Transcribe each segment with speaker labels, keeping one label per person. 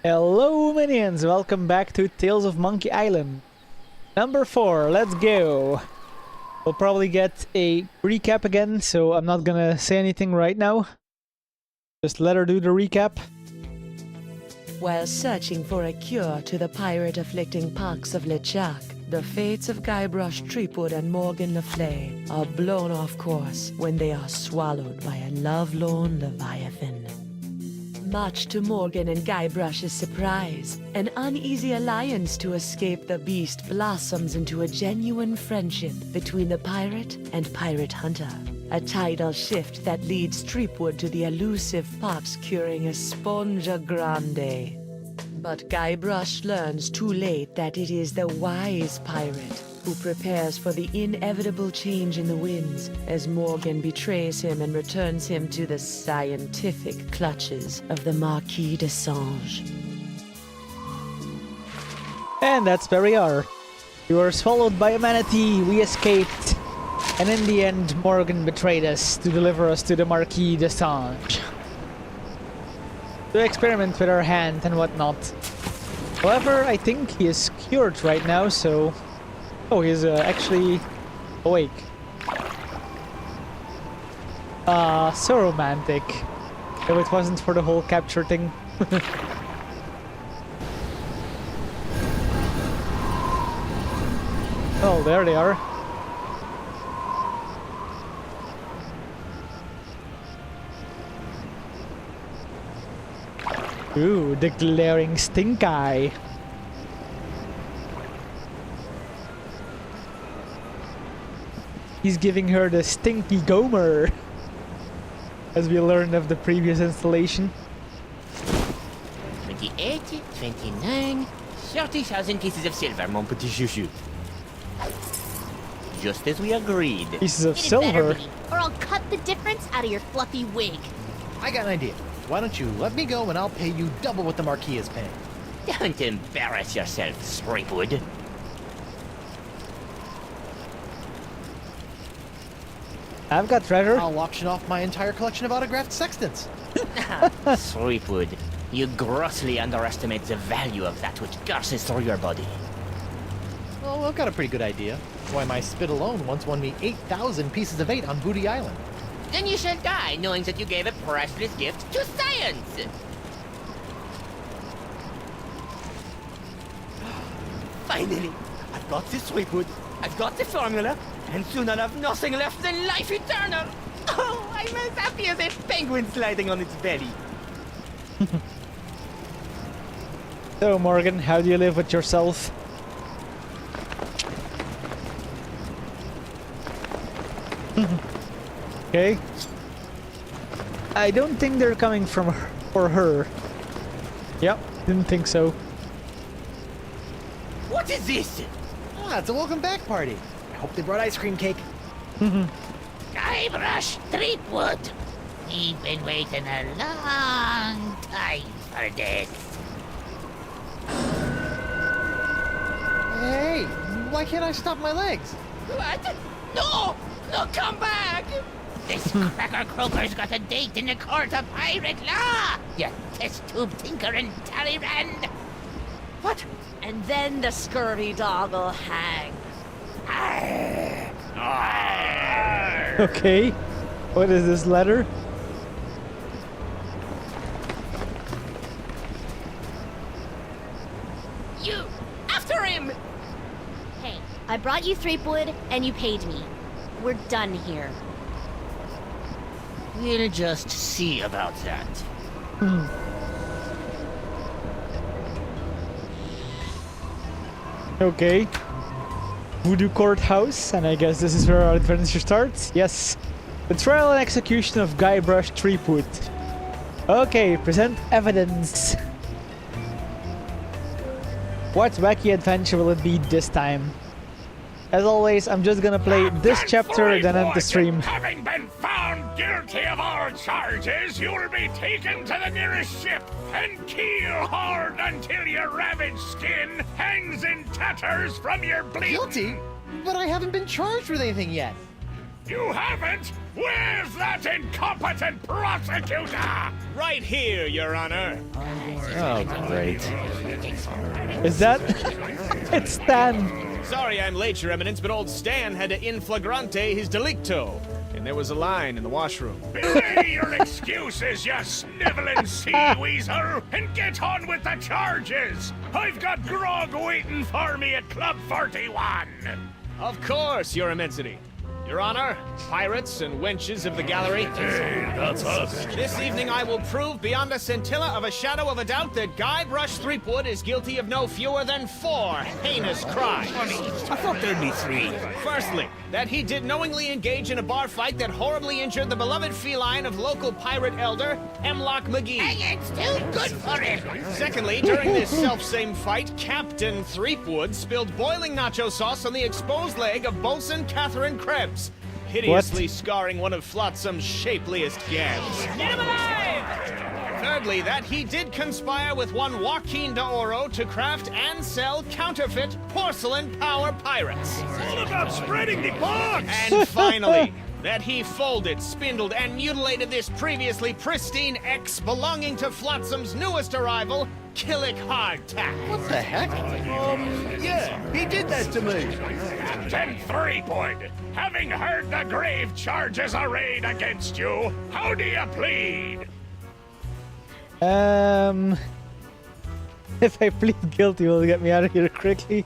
Speaker 1: Hello minions, welcome back to Tales of Monkey Island. Number 4, let's go. We'll probably get a recap again, so I'm not gonna say anything right now. Just let her do the recap.
Speaker 2: While searching for a cure to the pirate-afflicting pox of LeChuck, the fates of Guybrush Threepwood and Morgan Le Fay are blown off course when they are swallowed by a lovelorn Leviathan. Much to Morgan and Guybrush's surprise, an uneasy alliance to escape the beast blossoms into a genuine friendship between the pirate and pirate hunter. A tidal shift that leads Threepwood to the elusive pox curing Esponja Grande. But Guybrush learns too late that it is the wise pirate who prepares for the inevitable change in the winds as Morgan betrays him and returns him to the scientific clutches of the Marquis de Sange.
Speaker 1: And that's where we are. We were swallowed by a manatee, we escaped, and in the end Morgan betrayed us to deliver us to the Marquis de Sange. To experiment with our hand and whatnot. However, I think he is cured right now, so... Oh, he's actually awake. So romantic. If it wasn't for the whole capture thing. Oh, there they are. Ooh, the glaring stink eye. He's giving her the stinky Gomer, as we learned of the previous installation.
Speaker 3: 28, 29, 30,000 pieces of silver, mon petit chouchou. Just as we agreed.
Speaker 1: Pieces of
Speaker 4: Get it better,
Speaker 1: silver.
Speaker 4: Minnie, or I'll cut the difference out of your fluffy wig.
Speaker 5: I got an idea. Why don't you let me go and I'll pay you double what the Marquis is paying.
Speaker 3: Don't embarrass yourself, Threepwood.
Speaker 1: I've got treasure.
Speaker 5: I'll auction off my entire collection of autographed sextants.
Speaker 3: Threepwood, you grossly underestimate the value of that which courses through your body.
Speaker 5: Well, I've got a pretty good idea. Why, my spit alone once won me 8,000 pieces of 8 on Booty Island.
Speaker 3: Then you shall die knowing that you gave a priceless gift to science! Finally, I've got this Threepwood, I've got the formula, and soon I'll have nothing left than life eternal! Oh, I'm as happy as a penguin sliding on its belly.
Speaker 1: So Morgan, how do you live with yourself? Okay. I don't think they're coming from her, for her. Yep, didn't think so.
Speaker 3: What is this?
Speaker 5: Ah, it's a welcome back party. I hope they brought ice cream cake.
Speaker 6: Guybrush Threepwood. We've been waiting a long time for this.
Speaker 5: Hey, why can't I stop my legs?
Speaker 3: What? No! No, come back!
Speaker 6: This cracker croaker's got a date in the court of pirate law. You test tube tinker and Talleyrand.
Speaker 3: What?
Speaker 2: And then the scurvy dog will hang.
Speaker 1: Okay. What is this letter?
Speaker 3: You! After him!
Speaker 4: Hey, I brought you Threepwood, and you paid me. We're done here.
Speaker 3: We'll just see about that.
Speaker 1: Okay. Voodoo Courthouse, and I guess this is where our adventure starts. Yes. The trial and execution of Guybrush Threepwood. Okay, present evidence. What wacky adventure will it be this time? As always, I'm just gonna play this chapter, then end the stream.
Speaker 7: Having been found guilty of all charges, you'll be taken to the nearest ship and keel hard until your ravaged skin hangs in tatters from your bleeding.
Speaker 5: Guilty? But I haven't been charged with anything yet.
Speaker 7: You haven't? Where's that incompetent prosecutor?
Speaker 3: Right here, Your Honor.
Speaker 5: Oh, great.
Speaker 1: Is that? It's Stan.
Speaker 3: Sorry I'm late, Your Eminence, but old Stan had to in flagrante his delicto. And there was a line in the washroom.
Speaker 7: Belay your excuses, you sniveling sea weasel, and get on with the charges. I've got grog waiting for me at Club 41.
Speaker 3: Of course, Your Immensity. Your Honor, pirates and wenches of the gallery.
Speaker 7: Hey, that's us.
Speaker 3: This evening I will prove beyond a scintilla of a shadow of a doubt that Guybrush Threepwood is guilty of no fewer than 4 heinous crimes.
Speaker 6: I thought there'd be 3.
Speaker 3: Firstly, that he did knowingly engage in a bar fight that horribly injured the beloved feline of local pirate elder, Hemlock McGee.
Speaker 6: And it's too good for him.
Speaker 3: Secondly, during this self-same fight, Captain Threepwood spilled boiling nacho sauce on the exposed leg of Bosun Catherine Krebs, hideously scarring one of Flotsam's shapeliest gams. Get him alive! Thirdly, that he did conspire with one Joaquin de Oro to craft and sell counterfeit porcelain power pirates.
Speaker 7: All about spreading the box.
Speaker 3: And finally, that he folded, spindled, and mutilated this previously pristine X belonging to Flotsam's newest arrival, Killick Hardtack.
Speaker 5: What the heck?
Speaker 3: Yeah, he did that to me.
Speaker 7: Captain Threepwood, having heard the grave charges arrayed against you, how do you plead?
Speaker 1: If I plead guilty, will it get me out of here quickly?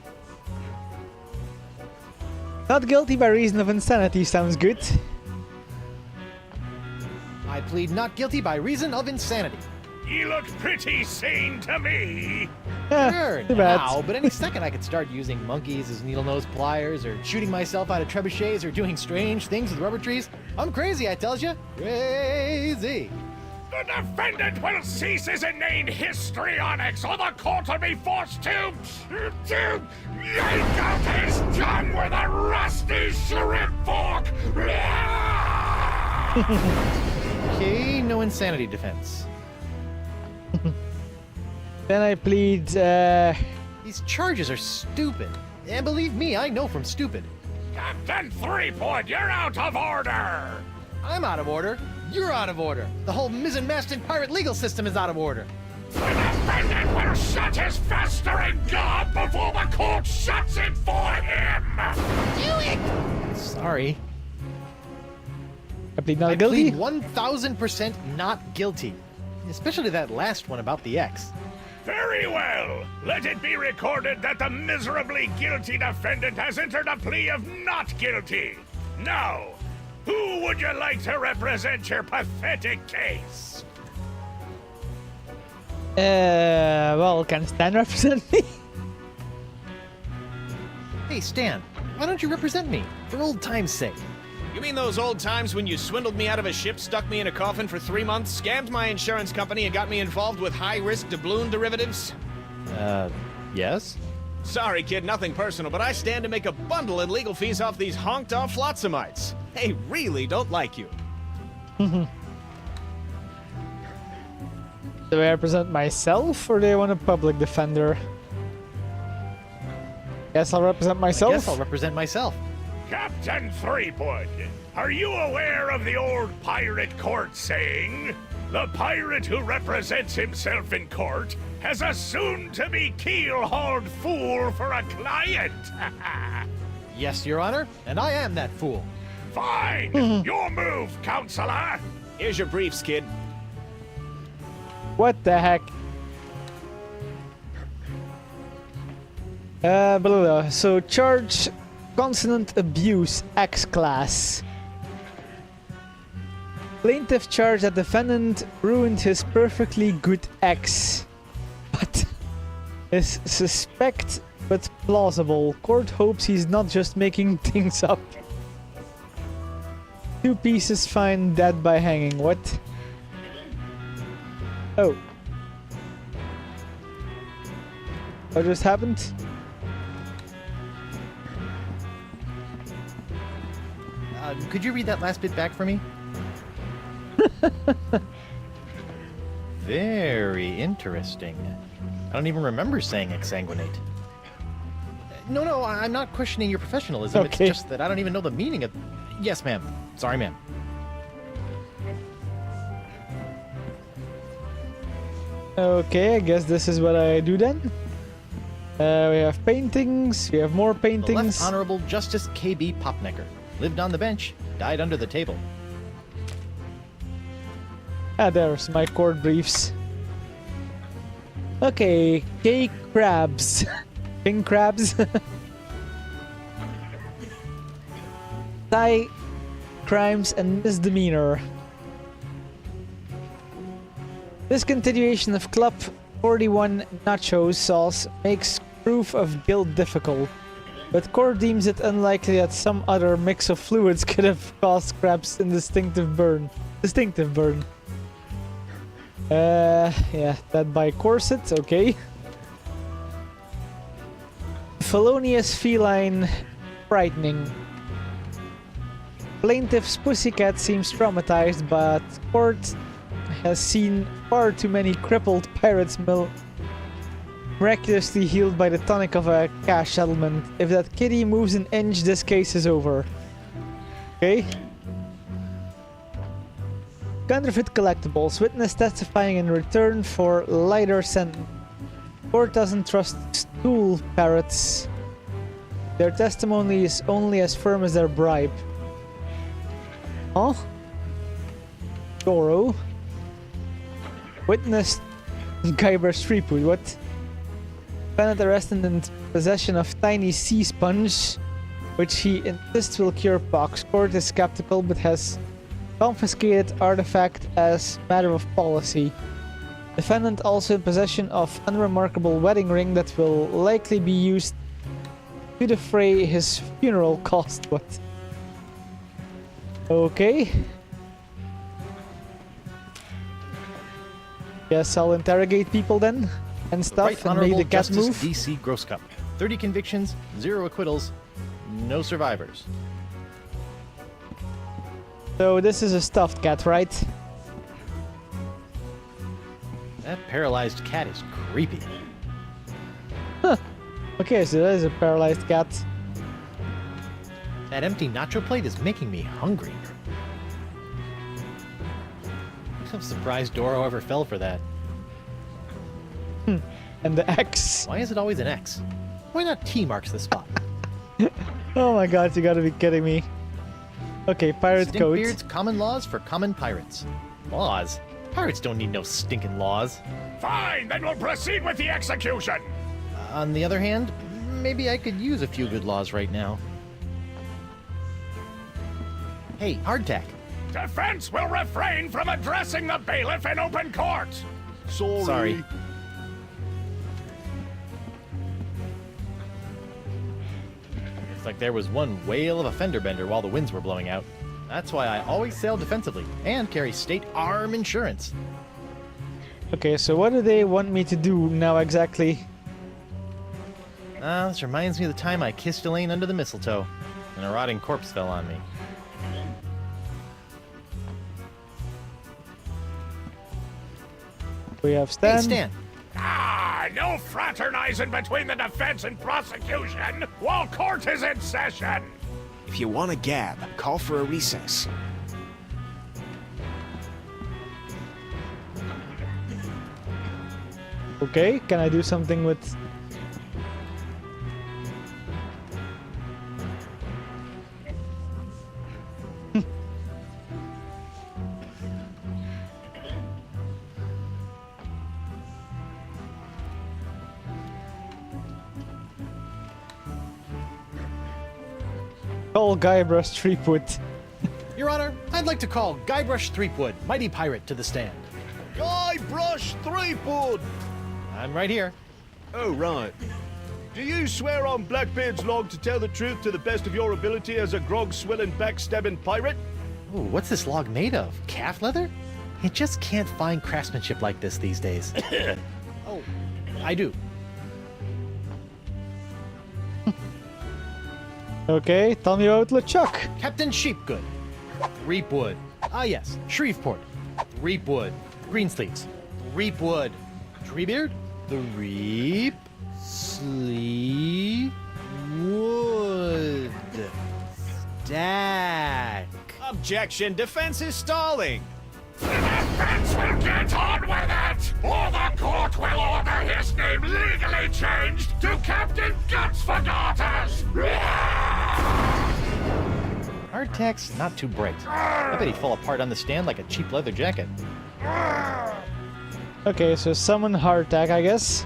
Speaker 1: Not guilty by reason of insanity sounds good.
Speaker 5: I plead not guilty by reason of insanity.
Speaker 7: You look pretty sane to me.
Speaker 5: Sure,
Speaker 1: too bad.
Speaker 5: now, but any second I could start using monkeys as needle-nose pliers, or shooting myself out of trebuchets, or doing strange things with rubber trees. I'm crazy, I tells you. Crazy.
Speaker 7: The defendant will cease his inane histrionics, or the court will be forced to yank out his tongue with a rusty shrimp fork.
Speaker 5: Okay, no insanity defense.
Speaker 1: Then I plead,
Speaker 5: These charges are stupid. And believe me, I know from stupid.
Speaker 7: Captain Threepwood, you're out of order.
Speaker 5: I'm out of order. You're out of order. The whole mizzen-masted pirate legal system is out of order.
Speaker 7: The defendant will shut his festering gob before the court shuts it for him.
Speaker 6: Do it.
Speaker 5: Sorry.
Speaker 1: I plead not
Speaker 5: I
Speaker 1: guilty.
Speaker 5: plead 1000% not guilty. Especially that last one about the X.
Speaker 7: Very well. Let it be recorded that the miserably guilty defendant has entered a plea of not guilty. Now, who would you like to represent your pathetic case?
Speaker 1: Well, can Stan represent me?
Speaker 5: Hey, Stan, why don't you represent me? For old time's sake.
Speaker 3: You mean those old times when you swindled me out of a ship, stuck me in a coffin for 3 months, scammed my insurance company, and got me involved with high-risk doubloon derivatives?
Speaker 5: Yes?
Speaker 3: Sorry, kid, nothing personal, but I stand to make a bundle in legal fees off these honked-off Flotsamites. They really don't like you.
Speaker 1: Do I represent myself, or do I want a public defender? Guess I'll represent myself.
Speaker 5: Guess I'll represent myself.
Speaker 7: Captain Threepwood, are you aware of the old pirate court saying, the pirate who represents himself in court has a soon-to-be keel-hauled fool for a client?
Speaker 5: Yes, Your Honor, and I am that fool.
Speaker 7: Fine! Your move, Counselor!
Speaker 3: Here's your briefs, kid.
Speaker 1: What the heck? Blah, blah, blah. So charge consonant abuse X-class. Plaintiff charged that defendant ruined his perfectly good X. But is suspect but plausible. Court hopes he's not just making things up. 2 pieces fine, dead by hanging. What? Oh. What just happened?
Speaker 5: Could you read that last bit back for me? Very interesting. I don't even remember saying exsanguinate. No, I'm not questioning your professionalism.
Speaker 1: Okay.
Speaker 5: It's just that I don't even know the meaning of... Yes, ma'am. Sorry, ma'am.
Speaker 1: Okay, I guess this is what I do then. We have paintings, we have more
Speaker 5: The
Speaker 1: paintings.
Speaker 5: Left Honorable Justice K.B. Popnecker. Lived on the bench, died under the table.
Speaker 1: Ah, there's my court briefs. Okay, K. Crabs. King Crabs. Thai crimes and misdemeanor. Discontinuation of Club 41 nacho sauce makes proof of guilt difficult, but court deems it unlikely that some other mix of fluids could have caused Crabs' distinctive burn. Yeah, that by corset, okay. Felonious feline frightening. Plaintiff's pussycat seems traumatized, but court has seen far too many crippled pirates miraculously healed by the tonic of a cash settlement. If that kitty moves an inch, this case is over. Okay. Counterfeit collectibles. Witness testifying in return for lighter sentence. Court doesn't trust stool parrots. Their testimony is only as firm as their bribe. Huh? Doro. Witness Guybrush Threepwood. What? Defendant arrested in possession of tiny sea sponge, which he insists will cure pox. Court is skeptical but has confiscated artifact as matter of policy. Defendant also in possession of unremarkable wedding ring that will likely be used to defray his funeral cost. What? Okay. Guess I'll interrogate people then and stuff
Speaker 5: Right
Speaker 1: and make
Speaker 5: Honorable
Speaker 1: the cat
Speaker 5: Justice
Speaker 1: move.
Speaker 5: D.C. Grosscup. 30 convictions, 0 acquittals, no survivors.
Speaker 1: So this is a stuffed cat, right?
Speaker 5: That paralyzed cat is creepy.
Speaker 1: Okay, so that is a paralyzed cat.
Speaker 5: That empty nacho plate is making me hungry. I'm surprised Doro ever fell for that.
Speaker 1: And the X.
Speaker 5: Why is it always an X? Why not T marks the spot?
Speaker 1: Oh my god, you gotta be kidding me. Okay, pirate code.
Speaker 5: Stinkbeard's common laws for common pirates. Laws? Pirates don't need no stinking laws.
Speaker 7: Fine, then we'll proceed with the execution.
Speaker 5: On the other hand, maybe I could use a few good laws right now. Hey, hardtack.
Speaker 7: Defense will refrain from addressing the bailiff in open court.
Speaker 5: Sorry. Looks like there was one whale of a fender bender while the winds were blowing out. That's why I always sail defensively and carry state arm insurance.
Speaker 1: Okay, so what do they want me to do now exactly?
Speaker 5: This reminds me of the time I kissed Elaine under the mistletoe, and a rotting corpse fell on me.
Speaker 1: We have Stan.
Speaker 5: Hey, Stan.
Speaker 7: No fraternizing between the defense and prosecution while court is in session.
Speaker 8: If you want to gab, call for a recess.
Speaker 1: Okay, can I do something with... Call Guybrush Threepwood.
Speaker 5: Your Honor, I'd like to call Guybrush Threepwood, mighty pirate, to the stand.
Speaker 3: Guybrush Threepwood!
Speaker 5: I'm right here.
Speaker 3: Oh, right. Do you swear on Blackbeard's log to tell the truth to the best of your ability as a grog-swilling, backstabbing pirate?
Speaker 5: Ooh, what's this log made of? Calf leather? You just can't find craftsmanship like this these days. Oh, I do.
Speaker 1: Okay, tell me about LeChuck.
Speaker 5: Captain Sheepgood. Threepwood. Ah, yes. Shreveport. Threepwood. Greensleeves. Threepwood. Treebeard. Threep. Sleep. Stack.
Speaker 3: Objection. Defense is stalling.
Speaker 7: Defense will get on with it, or the court will order his name legally changed to Captain Guts for Garters.
Speaker 5: Hardtack's not too bright. I bet he'd fall apart on the stand like a cheap leather jacket.
Speaker 1: Okay, so summon Hardtack, I guess.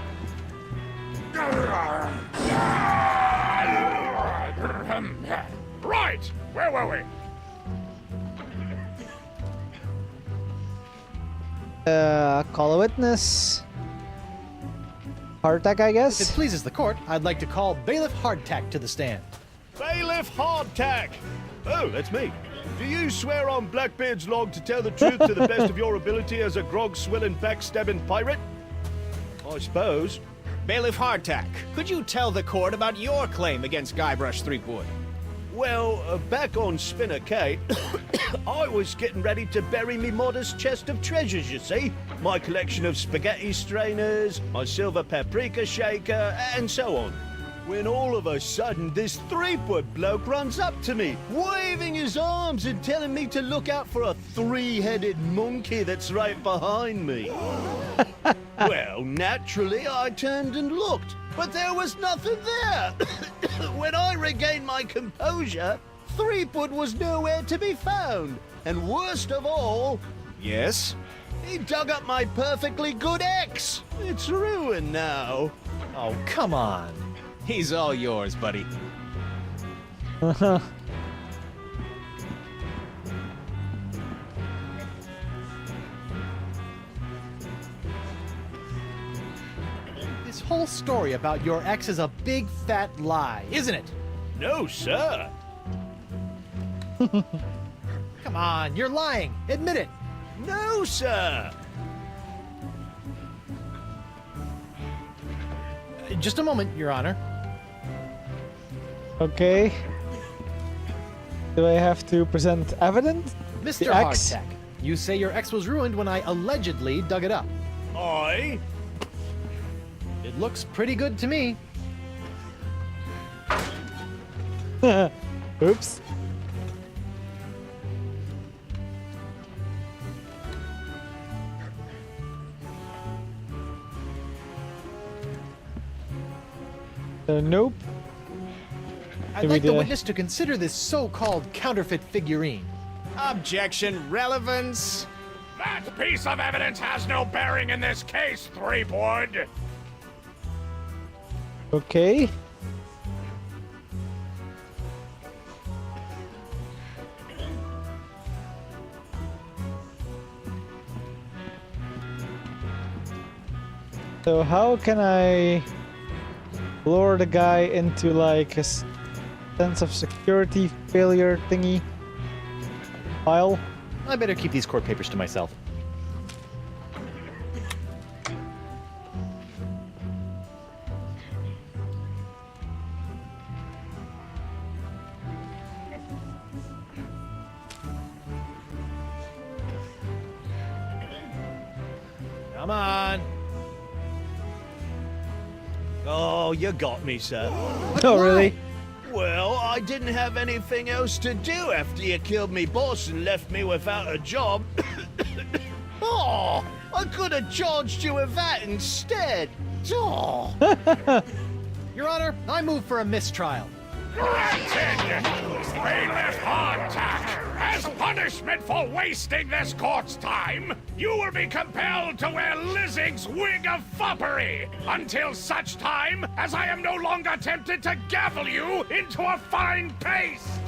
Speaker 7: Right, where were we?
Speaker 1: Call a witness. Hardtack, I
Speaker 5: If it
Speaker 1: guess.
Speaker 5: pleases the court, I'd like to call Bailiff Hardtack to the stand.
Speaker 9: Bailiff Hardtack! Oh, that's me. Do you swear on Blackbeard's log to tell the truth to the best of your ability as a grog-swilling, backstabbing pirate? I suppose.
Speaker 3: Bailiff Hardtack, could you tell the court about your claim against Guybrush Threepwood?
Speaker 9: Well, back on Spinner Cay, I was getting ready to bury me modest chest of treasures, you see. My collection of spaghetti strainers, my silver paprika shaker, and so on. When all of a sudden this Threepwood bloke runs up to me, waving his arms and telling me to look out for a three-headed monkey that's right behind me. Well, naturally, I turned and looked, but there was nothing there. When I regained my composure, Threepwood was nowhere to be found. And worst of all,
Speaker 3: Yes?
Speaker 9: he dug up my perfectly good ex. It's ruined now.
Speaker 5: Oh, come on.
Speaker 3: He's all yours, buddy.
Speaker 5: This whole story about your ex is a big fat lie, isn't it?
Speaker 9: No, sir.
Speaker 5: Come on, you're lying. Admit it.
Speaker 9: No, sir.
Speaker 5: Just a moment, Your Honor.
Speaker 1: Okay. Do I have to present evidence?
Speaker 5: Mr.
Speaker 1: The ex?
Speaker 5: Hardtack, you say your ex was ruined when I allegedly dug it up.
Speaker 9: I?
Speaker 5: It looks pretty good to me.
Speaker 1: Oops. Nope.
Speaker 5: I'd
Speaker 1: Did
Speaker 5: like
Speaker 1: we
Speaker 5: the
Speaker 1: do-
Speaker 5: witness to consider this so-called counterfeit figurine.
Speaker 3: Objection. Relevance.
Speaker 7: That piece of evidence has no bearing in this case, Threepwood.
Speaker 1: Okay. So how can I lure the guy into like a sense of security failure thingy file?
Speaker 5: I better keep these court papers to myself. Come on.
Speaker 9: Oh, you got me, sir.
Speaker 1: Oh, really?
Speaker 9: Well, I didn't have anything else to do after you killed me boss and left me without a job. Oh, I could have charged you with that instead. Oh.
Speaker 5: Your Honor, I move for a mistrial.
Speaker 7: Granted, Bailiff Hardtack, as punishment for wasting this court's time, you will be compelled to wear Lizzing's wig of foppery until such time as I am no longer tempted to gavel you into a fine paste.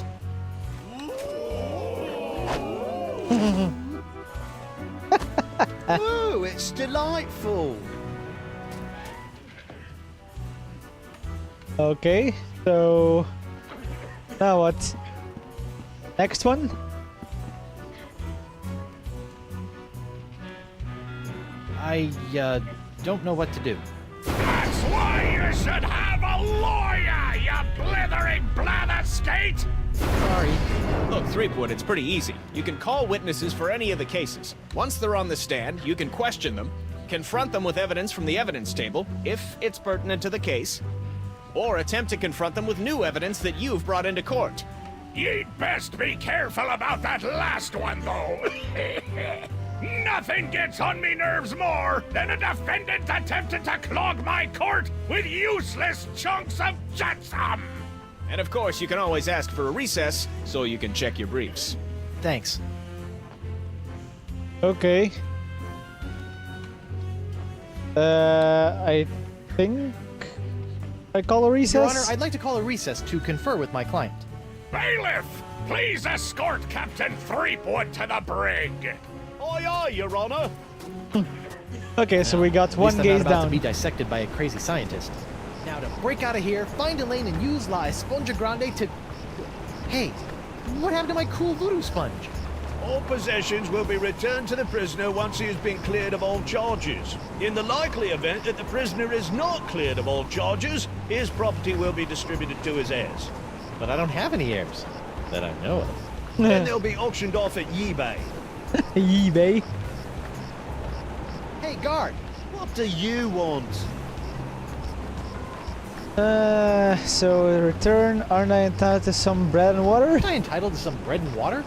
Speaker 9: Ooh, it's delightful.
Speaker 1: Okay, so now what? Next one?
Speaker 5: I, don't know what to do.
Speaker 7: That's why you should have a lawyer, you blithering blather skate!
Speaker 5: Sorry.
Speaker 3: Look, Threepwood, it's pretty easy. You can call witnesses for any of the cases. Once they're on the stand, you can question them, confront them with evidence from the evidence table, if it's pertinent to the case, or attempt to confront them with new evidence that you've brought into court.
Speaker 7: Ye'd best be careful about that last one, though. Nothing gets on me nerves more than a defendant attempting to clog my court with useless chunks of jetsam.
Speaker 3: And of course, you can always ask for a recess so you can check your briefs.
Speaker 5: Thanks.
Speaker 1: Okay. I think I call a recess.
Speaker 5: Your Honor, I'd like to call a recess to confer with my client.
Speaker 7: Bailiff, please escort Captain Threepwood to the brig.
Speaker 9: Aye, aye, Your Honor.
Speaker 1: Okay, so we got
Speaker 5: At
Speaker 1: one
Speaker 5: least I'm not
Speaker 1: gaze
Speaker 5: about to
Speaker 1: down.
Speaker 5: be dissected by a crazy scientist. Now to break out of here, find Elaine and use La Esponja Grande to... Hey, what happened to my cool voodoo sponge?
Speaker 9: All possessions will be returned to the prisoner once he has been cleared of all charges. In the likely event that the prisoner is not cleared of all charges, his property will be distributed to his heirs.
Speaker 5: But I don't have any heirs that I know of.
Speaker 9: Then they'll be auctioned off at eBay.
Speaker 1: eBay.
Speaker 5: Hey, guard!
Speaker 9: What do you want?
Speaker 1: So return. Aren't I entitled to some bread and water?
Speaker 5: Aren't I entitled to some bread and water?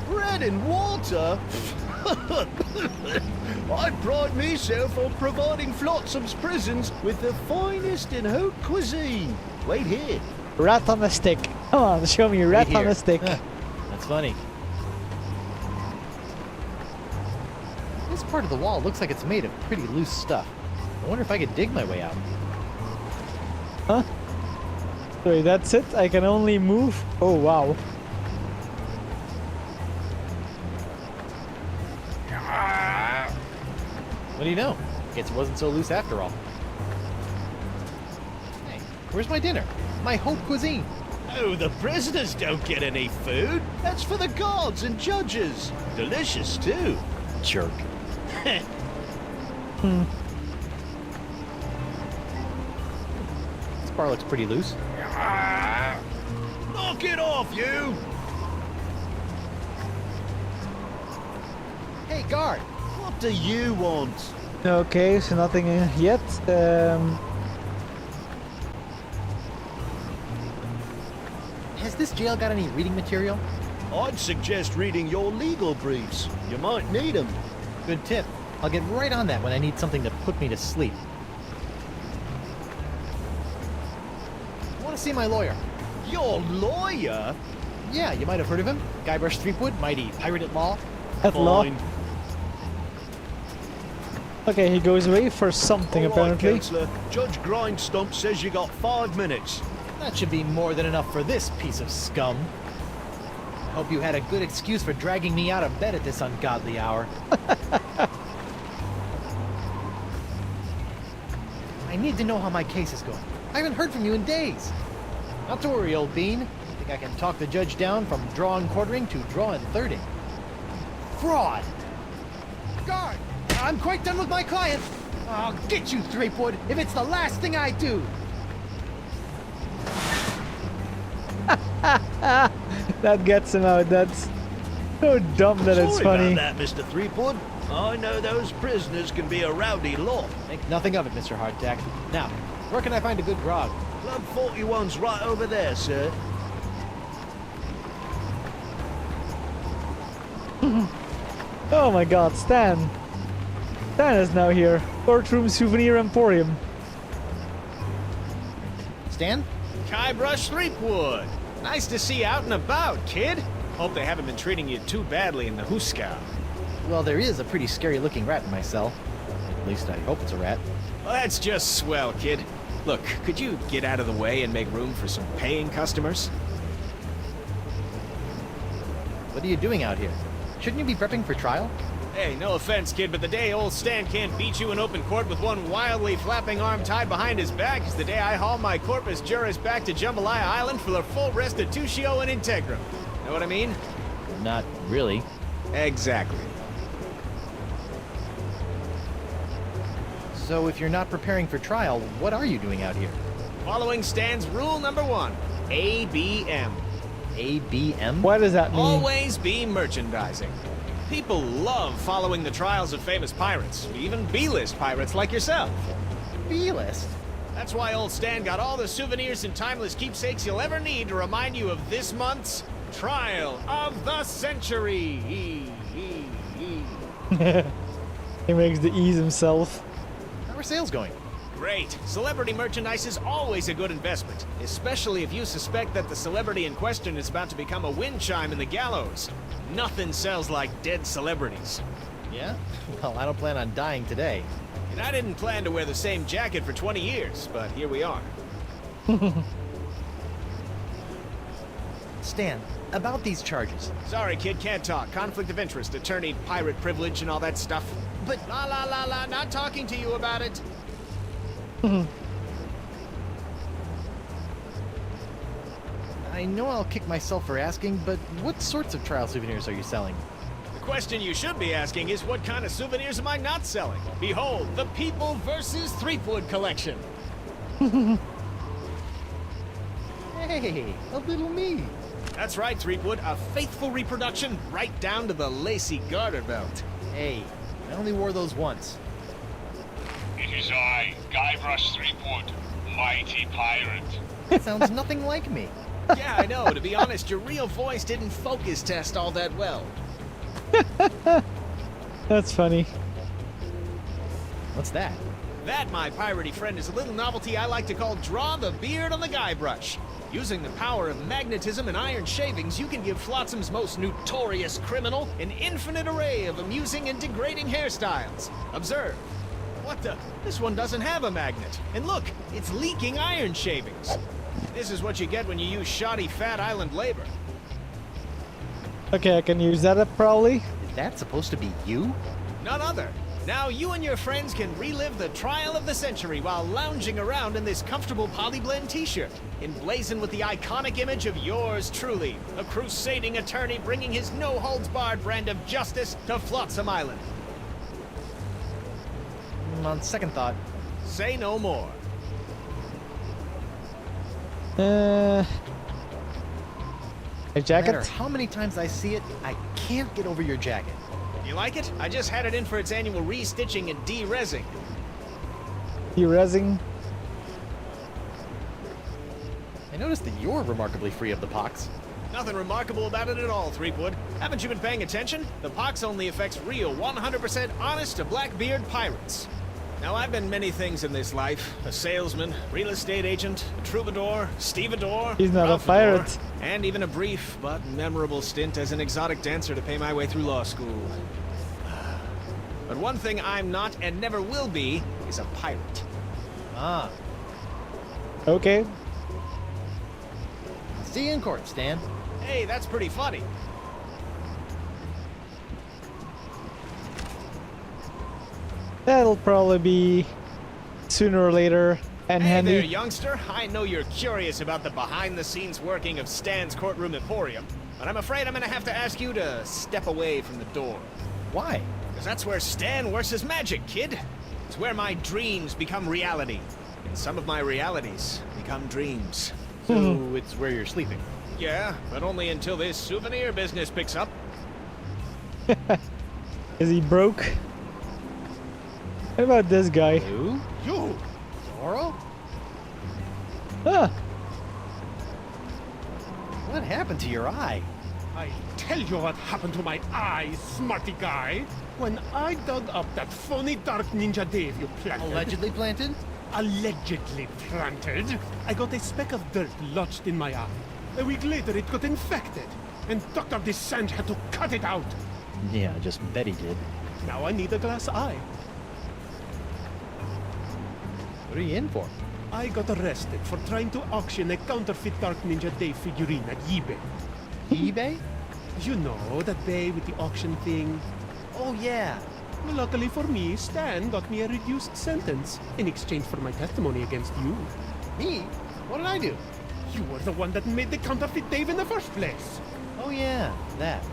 Speaker 9: Bread and water? I pride myself on providing Flotsam's prisons with the finest in haute cuisine. Wait here.
Speaker 1: Rat on a stick. Come on, show me rat
Speaker 5: Right
Speaker 1: on
Speaker 5: here.
Speaker 1: a stick.
Speaker 5: That's funny. This part of the wall looks like it's made of pretty loose stuff. I wonder if I could dig my way out.
Speaker 1: Huh? Wait, that's it? I can only move? Oh, wow.
Speaker 5: What do you know? Guess it wasn't so loose after all. Hey, where's my dinner? My haute cuisine.
Speaker 9: Oh, the prisoners don't get any food. That's for the guards and judges. Delicious, too.
Speaker 5: Jerk. This bar looks pretty loose.
Speaker 9: Knock it off, you!
Speaker 5: Hey, guard!
Speaker 9: What do you want?
Speaker 1: Okay, so nothing yet.
Speaker 5: Has this jail got any reading material?
Speaker 9: I'd suggest reading your legal briefs. You might need them.
Speaker 5: Good tip. I'll get right on that when I need something to put me to sleep. I want to see my lawyer.
Speaker 9: Your lawyer?
Speaker 5: Yeah, you might have heard of him. Guybrush Threepwood, mighty pirate at law.
Speaker 1: At law.
Speaker 9: Fine.
Speaker 1: Okay, he goes away for something
Speaker 9: All right,
Speaker 1: apparently.
Speaker 9: Counselor. Judge Grindstump says you got 5 minutes.
Speaker 5: That should be more than enough for this piece of scum. I hope you had a good excuse for dragging me out of bed at this ungodly hour. I need to know how my case is going. I haven't heard from you in days. Not to worry, old bean. I think I can talk the judge down from draw and quartering to draw and thirding. Fraud! Guard! I'm quite done with my client. I'll get you, Threepwood, if it's the last thing I do.
Speaker 1: That gets him out. That's so dumb that it's
Speaker 9: Sorry
Speaker 1: funny.
Speaker 9: about that, Mr. Threepwood. I know those prisoners can be a rowdy lot.
Speaker 5: Think nothing of it, Mr. Hardtack. Now, where can I find a good grog?
Speaker 9: Club 41's right over there, sir.
Speaker 1: Oh my god, Stan. Stan is now here. Courtroom Souvenir Emporium.
Speaker 5: Stan?
Speaker 3: Guybrush Threepwood. Nice to see you out and about, kid. Hope they haven't been treating you too badly in the Hooskow.
Speaker 5: Well, there is a pretty scary-looking rat in my cell. At least I hope it's a rat.
Speaker 3: Well, that's just swell, kid. Look, could you get out of the way and make room for some paying customers?
Speaker 5: What are you doing out here? Shouldn't you be prepping for trial?
Speaker 3: Hey, no offense, kid, but the day old Stan can't beat you in open court with one wildly flapping arm tied behind his back is the day I haul my corpus juris back to Jambalaya Island for the full restitutio and integrum. Know what I mean?
Speaker 5: Not really.
Speaker 3: Exactly.
Speaker 5: So if you're not preparing for trial, what are you doing out here?
Speaker 3: Following Stan's rule number 1, ABM.
Speaker 5: ABM?
Speaker 1: What does that mean?
Speaker 3: Always be merchandising. People love following the trials of famous pirates, even B-list pirates like yourself.
Speaker 5: B-list?
Speaker 3: That's why old Stan got all the souvenirs and timeless keepsakes you'll ever need to remind you of this month's Trial of the Century.
Speaker 1: He makes the ease himself.
Speaker 5: How are sales going?
Speaker 3: Great. Celebrity merchandise is always a good investment, especially if you suspect that the celebrity in question is about to become a wind chime in the gallows. Nothing sells like dead celebrities.
Speaker 5: Yeah? Well, I don't plan on dying today.
Speaker 3: And I didn't plan to wear the same jacket for 20 years, but here we are.
Speaker 5: Stan, about these charges.
Speaker 3: Sorry, kid, can't talk. Conflict of interest, attorney, pirate privilege, and all that stuff.
Speaker 5: But
Speaker 3: La la la la, not talking to you about it.
Speaker 5: I know I'll kick myself for asking, but what sorts of trial souvenirs are you selling?
Speaker 3: The question you should be asking is what kind of souvenirs am I not selling? Behold, the People vs. Threepwood collection.
Speaker 5: Hey, a little me.
Speaker 3: That's right, Threepwood, a faithful reproduction right down to the lacy garter belt.
Speaker 5: Hey, I only wore those once.
Speaker 7: It is I, Guybrush Threepwood, mighty pirate.
Speaker 5: That sounds nothing like me.
Speaker 3: Yeah, I know. To be honest, your real voice didn't focus test all that well.
Speaker 1: That's funny.
Speaker 5: What's that?
Speaker 3: That, my piratey friend, is a little novelty I like to call Draw the Beard on the Guybrush. Using the power of magnetism and iron shavings, you can give Flotsam's most notorious criminal an infinite array of amusing and degrading hairstyles. Observe. What the? This one doesn't have a magnet. And look, it's leaking iron shavings. This is what you get when you use shoddy Fat Island labor.
Speaker 1: Okay, I can use that up probably.
Speaker 5: Is that supposed to be you?
Speaker 3: None other. Now you and your friends can relive the trial of the century while lounging around in this comfortable Polyblend t-shirt, emblazoned with the iconic image of yours truly, a crusading attorney bringing his no-holds-barred brand of justice to Flotsam Island.
Speaker 5: On second thought,
Speaker 3: Say no more.
Speaker 1: A
Speaker 5: no
Speaker 1: jacket?
Speaker 5: matter how many times I see it, I can't get over your jacket.
Speaker 3: You like it? I just had it in for its annual re-stitching and de-rezzing.
Speaker 1: Erasing?
Speaker 5: I noticed that you're remarkably free of the pox.
Speaker 3: Nothing remarkable about it at all, Threepwood. Haven't you been paying attention? The pox only affects real, 100% honest to Blackbeard pirates. Now, I've been many things in this life. A salesman, real estate agent, a troubadour, stevedore,
Speaker 1: He's not a
Speaker 3: Ralphador,
Speaker 1: pirate.
Speaker 3: and even a brief but memorable stint as an exotic dancer to pay my way through law school. But one thing I'm not and never will be is a pirate.
Speaker 5: Ah,
Speaker 1: Okay.
Speaker 5: see you in court, Stan.
Speaker 3: Hey, that's pretty funny.
Speaker 1: That'll probably be sooner or later and
Speaker 3: Hey
Speaker 1: handy.
Speaker 3: there, youngster. I know you're curious about the behind-the-scenes working of Stan's courtroom emporium, but I'm afraid I'm gonna have to ask you to step away from the door.
Speaker 5: Why?
Speaker 3: Because that's where Stan works his magic, kid. It's where my dreams become reality. And some of my realities become dreams.
Speaker 5: So it's where you're sleeping.
Speaker 3: Yeah, but only until this souvenir business picks up.
Speaker 1: Is he broke? What about this guy?
Speaker 5: Who?
Speaker 3: You!
Speaker 5: Zoro?
Speaker 1: Ah,
Speaker 5: What happened to your eye?
Speaker 10: I tell you what happened to my eye, smarty guy. When I dug up that phony Dark Ninja Dave you planted...
Speaker 5: Allegedly planted?
Speaker 10: Allegedly planted. I got a speck of dirt lodged in my eye. A week later it got infected. And Dr. Descent had to cut it out.
Speaker 5: Yeah, I just bet he did.
Speaker 10: Now I need a glass eye.
Speaker 5: What are you in for?
Speaker 10: I got arrested for trying to auction a counterfeit Dark Ninja Dave figurine at eBay.
Speaker 5: eBay?
Speaker 10: You know, that bay with the auction thing.
Speaker 5: Oh, yeah.
Speaker 10: Well, luckily for me, Stan got me a reduced sentence in exchange for my testimony against you.
Speaker 5: Me? What did I do?
Speaker 10: You were the one that made the counterfeit Dave in the first place.
Speaker 5: Oh, yeah, that.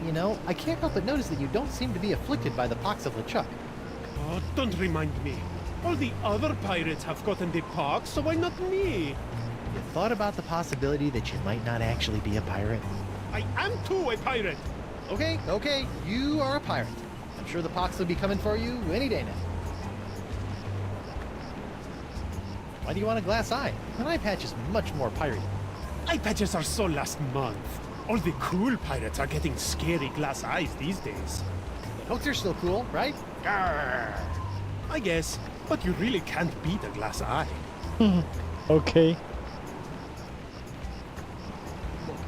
Speaker 5: You know, I can't help but notice that you don't seem to be afflicted by the pox of LeChuck.
Speaker 10: Oh, don't remind me. All the other pirates have gotten the pox, so why not me?
Speaker 5: You thought about the possibility that you might not actually be a pirate?
Speaker 10: I am too a pirate.
Speaker 5: Okay, you are a pirate. I'm sure the pox will be coming for you any day now. Why do you want a glass eye? An eye patch is much more piratey.
Speaker 10: Eye patches are so last month. All the cool pirates are getting scary glass eyes these days.
Speaker 5: But hooks are still cool, right?
Speaker 10: Grr. I guess, but you really can't beat a glass eye.
Speaker 1: Okay.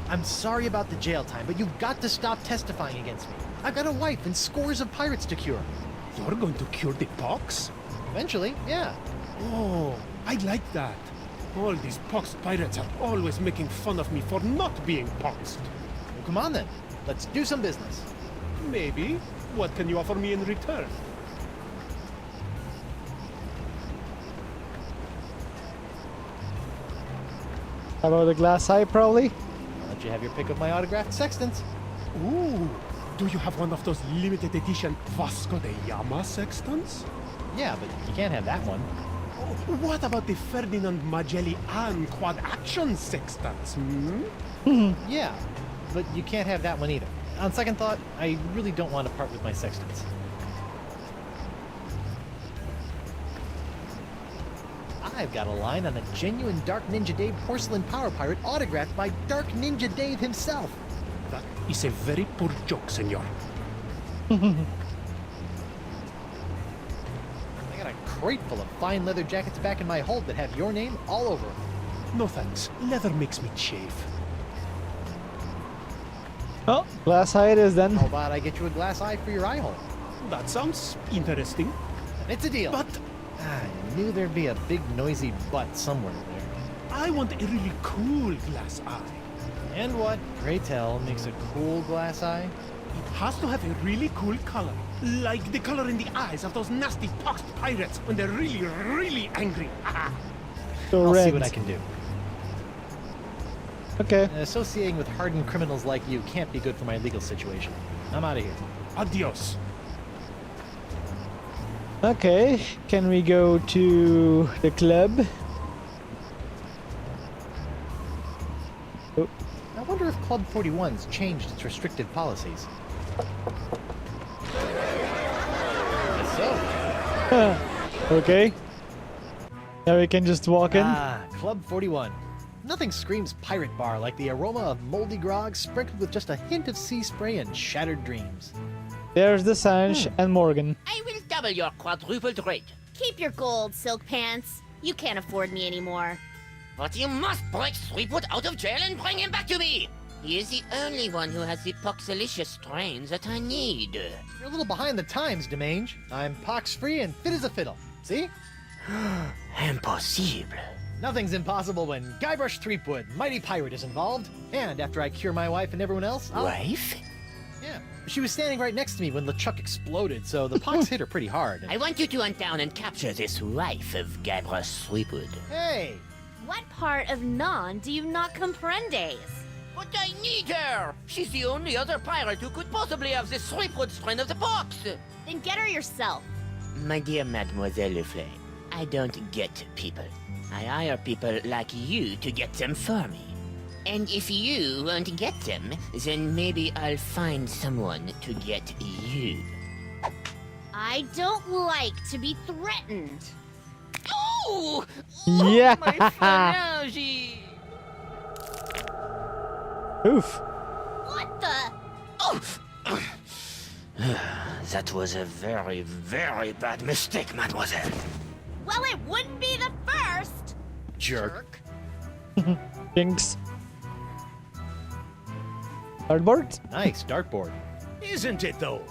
Speaker 5: I'm sorry about the jail time, but you've got to stop testifying against me. I've got a wife and scores of pirates to cure.
Speaker 10: You're going to cure the pox?
Speaker 5: Eventually, yeah.
Speaker 10: Oh, I like that. All these poxed pirates are always making fun of me for not being poxed.
Speaker 5: Well, come on then. Let's do some business.
Speaker 10: Maybe. What can you offer me in return?
Speaker 1: How about the glass eye, probably?
Speaker 5: I'll let you have your pick of my autographed sextants.
Speaker 10: Ooh, do you have one of those limited edition Vasco da Gama sextants?
Speaker 5: Yeah, but you can't have that one.
Speaker 10: Oh, what about the Ferdinand Magellan quad action sextants?
Speaker 5: Yeah, but you can't have that one either. On second thought, I really don't want to part with my sextants. I've got a line on a genuine Dark Ninja Dave porcelain power pirate autographed by Dark Ninja Dave himself.
Speaker 10: That is a very poor joke, senor.
Speaker 5: I got a crate full of fine leather jackets back in my hold that have your name all over them.
Speaker 10: No thanks. Leather makes me chafe.
Speaker 1: Oh, glass eye it is then.
Speaker 5: How about I get you a glass eye for your eye hole?
Speaker 10: That sounds interesting.
Speaker 5: And it's a deal.
Speaker 10: But
Speaker 5: I knew there'd be a big noisy butt somewhere there.
Speaker 10: I want a really cool glass eye.
Speaker 5: And what, pray tell, makes a cool glass eye?
Speaker 10: It has to have a really cool color. Like the color in the eyes of those nasty poxed pirates when they're really, really angry.
Speaker 1: So
Speaker 5: I'll
Speaker 1: red.
Speaker 5: see what I can do.
Speaker 1: Okay.
Speaker 5: Associating with hardened criminals like you can't be good for my legal situation. I'm out of here.
Speaker 10: Adios.
Speaker 1: Okay. Can we go to the club? Oh.
Speaker 5: I wonder if Club 41's changed its restrictive policies. Guess so.
Speaker 1: Okay. Now we can just walk in.
Speaker 5: Ah, Club 41. Nothing screams pirate bar like the aroma of moldy grog sprinkled with just a hint of sea spray and shattered dreams.
Speaker 1: There's the Sanj and Morgan.
Speaker 6: I will double your quadrupled rate.
Speaker 4: Keep your gold, Silk Pants. You can't afford me anymore.
Speaker 6: But you must break Threepwood out of jail and bring him back to me. He is the only one who has the poxalicious strains that I need.
Speaker 5: You're a little behind the times, Demange. I'm pox-free and fit as a fiddle. See?
Speaker 6: Impossible.
Speaker 5: Nothing's impossible when Guybrush Threepwood, mighty pirate, is involved. And after I cure my wife and everyone else, I'll...
Speaker 6: Wife?
Speaker 5: Yeah. She was standing right next to me when LeChuck exploded, so the pox hit her pretty hard.
Speaker 6: I want you to hunt down and capture this wife of Guybrush Threepwood.
Speaker 5: Hey!
Speaker 4: What part of non do you not comprendes?
Speaker 6: But I need her! She's the only other pirate who could possibly have the Threepwood strain of the pox!
Speaker 4: Then get her yourself.
Speaker 6: My dear Mademoiselle Leflay, I don't get people. I hire people like you to get them for me. And if you won't get them, then maybe I'll find someone to get you.
Speaker 4: I don't like to be threatened.
Speaker 6: Oh!
Speaker 1: Yeah.
Speaker 6: My phalange!
Speaker 1: Oof.
Speaker 4: What the?
Speaker 6: Oh! That was a very, very bad mistake, mademoiselle.
Speaker 4: Well, it wouldn't be the first.
Speaker 5: Jerk.
Speaker 1: Jinx. Cardboard?
Speaker 5: Nice, dartboard.
Speaker 9: Isn't it, though?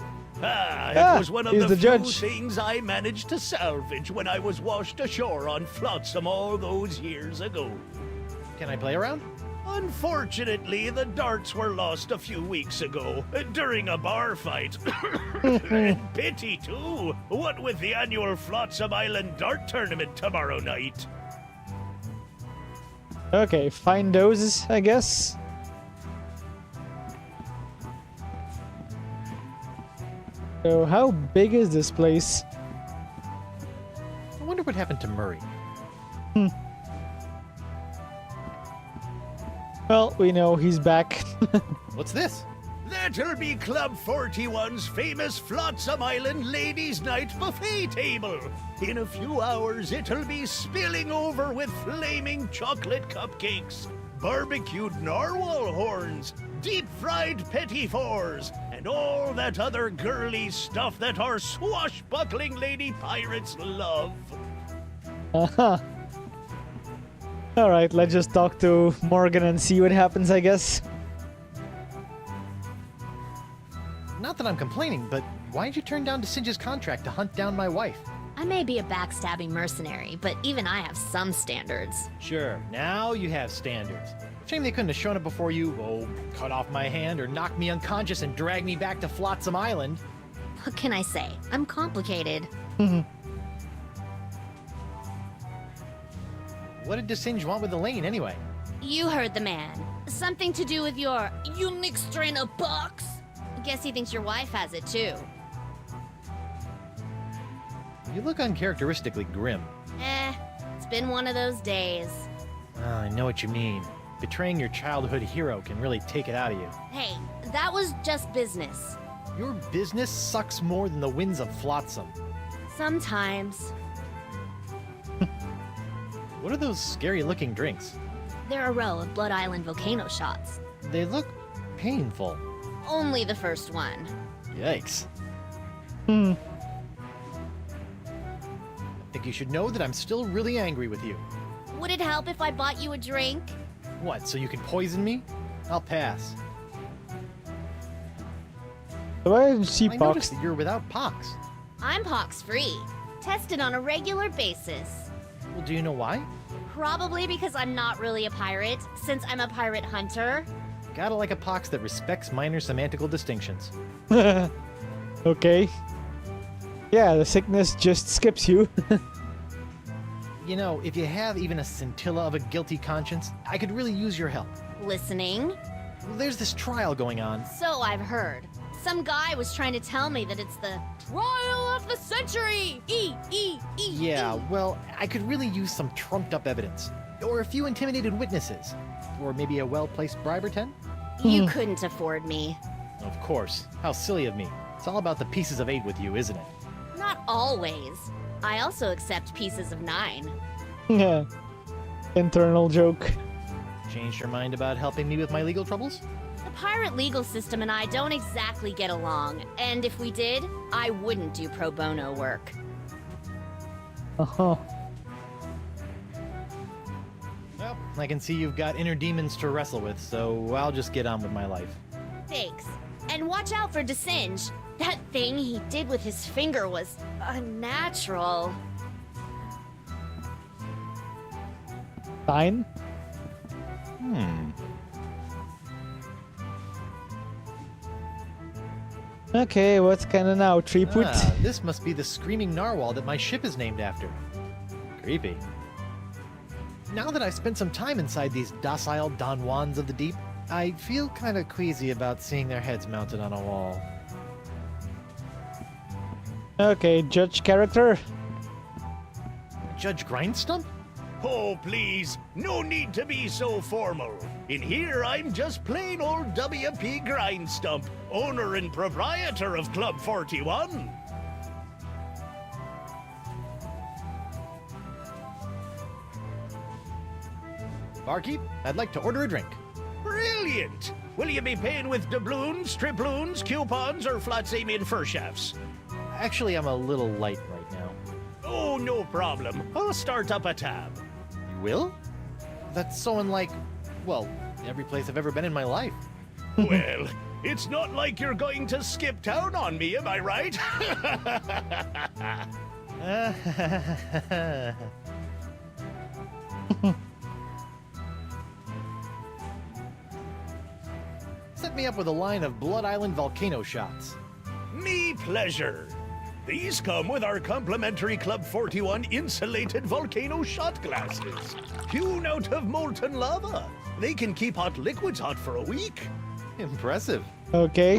Speaker 9: Ah,
Speaker 1: Ah,
Speaker 9: it was one of
Speaker 1: he's
Speaker 9: the
Speaker 1: the
Speaker 9: few
Speaker 1: judge.
Speaker 9: things I managed to salvage when I was washed ashore on Flotsam all those years ago.
Speaker 5: Can I play around?
Speaker 9: Unfortunately, the darts were lost a few weeks ago during a bar fight. And pity, too. What with the annual Flotsam Island Dart Tournament tomorrow night.
Speaker 1: Okay, find those, I guess. So how big is this place?
Speaker 5: I wonder what happened to Murray.
Speaker 1: Well, we know he's back.
Speaker 5: What's this?
Speaker 9: That'll be Club 41's famous Flotsam Island Ladies' Night buffet table. In a few hours, it'll be spilling over with flaming chocolate cupcakes, barbecued narwhal horns, deep-fried petit fours, and all that other girly stuff that our swashbuckling lady pirates love.
Speaker 1: Uh-huh. Alright, let's just talk to Morgan and see what happens, I guess.
Speaker 5: Not that I'm complaining, but why'd you turn down DeSinge's contract to hunt down my wife?
Speaker 4: I may be a backstabbing mercenary, but even I have some standards.
Speaker 5: Sure, now you have standards. Shame they couldn't have shown up before you, cut off my hand or knock me unconscious and drag me back to Flotsam Island.
Speaker 4: What can I say? I'm complicated.
Speaker 5: What did DeSinge want with Elaine anyway?
Speaker 4: You heard the man. Something to do with your unique strain of bucks. Guess he thinks your wife has it too.
Speaker 5: You look uncharacteristically grim.
Speaker 4: It's been one of those days.
Speaker 5: I know what you mean. Betraying your childhood hero can really take it out of you.
Speaker 4: Hey, that was just business.
Speaker 5: Your business sucks more than the winds of Flotsam.
Speaker 4: Sometimes.
Speaker 5: What are those scary-looking drinks?
Speaker 4: They're a row of Blood Island volcano shots.
Speaker 5: They look painful.
Speaker 4: Only the first one.
Speaker 5: Yikes. I think you should know that I'm still really angry with you.
Speaker 4: Would it help if I bought you a drink?
Speaker 5: What, so you can poison me? I'll pass.
Speaker 1: Why did she
Speaker 5: I
Speaker 1: pox?
Speaker 5: noticed that you're without pox.
Speaker 4: I'm pox-free. Tested on a regular basis.
Speaker 5: Well, do you know why?
Speaker 4: Probably because I'm not really a pirate, since I'm a pirate hunter.
Speaker 5: Gotta like a pox that respects minor semantical distinctions.
Speaker 1: Okay. Yeah, the sickness just skips you.
Speaker 5: You know, if you have even a scintilla of a guilty conscience, I could really use your help.
Speaker 4: Listening?
Speaker 5: There's this trial going on.
Speaker 4: So I've heard. Some guy was trying to tell me that it's the trial of the century!
Speaker 5: Yeah, well, I could really use some trumped-up evidence. Or a few intimidated witnesses. Or maybe a well-placed bribe or 10?
Speaker 4: You couldn't afford me.
Speaker 5: Of course. How silly of me. It's all about the pieces of 8 with you, isn't it?
Speaker 4: Not always. I also accept pieces of 9.
Speaker 1: Yeah. Internal joke.
Speaker 5: Changed your mind about helping me with my legal troubles?
Speaker 4: The pirate legal system and I don't exactly get along, and if we did, I wouldn't do pro bono work.
Speaker 1: Uh-huh.
Speaker 5: Well, I can see you've got inner demons to wrestle with, so I'll just get on with my life.
Speaker 4: Thanks. And watch out for DeSinge. That thing he did with his finger was unnatural.
Speaker 1: Fine. Okay, what's kinda now? Triput?
Speaker 5: This must be the screaming narwhal that my ship is named after. Creepy. Now that I've spent some time inside these docile Don Juans of the deep, I feel kind of queasy about seeing their heads mounted on a wall.
Speaker 1: Okay, judge character.
Speaker 5: Judge Grindstump?
Speaker 9: Oh, please, no need to be so formal. In here, I'm just plain old W.P. Grindstump, owner and proprietor of Club 41.
Speaker 5: Barkeep, I'd like to order a drink.
Speaker 9: Brilliant! Will you be paying with doubloons, triploons, coupons, or flat-samian fur shafts?
Speaker 5: Actually, I'm a little light right now.
Speaker 9: Oh, no problem. I'll start up a tab.
Speaker 5: You will? That's so unlike, well, every place I've ever been in my life.
Speaker 9: Well, it's not like you're going to skip town on me, am I right?
Speaker 5: Set me up with a line of Blood Island volcano shots.
Speaker 9: Me pleasure. These come with our complimentary Club 41 insulated volcano shot glasses. Hewn out of molten lava. They can keep hot liquids hot for a week.
Speaker 5: Impressive.
Speaker 1: Okay.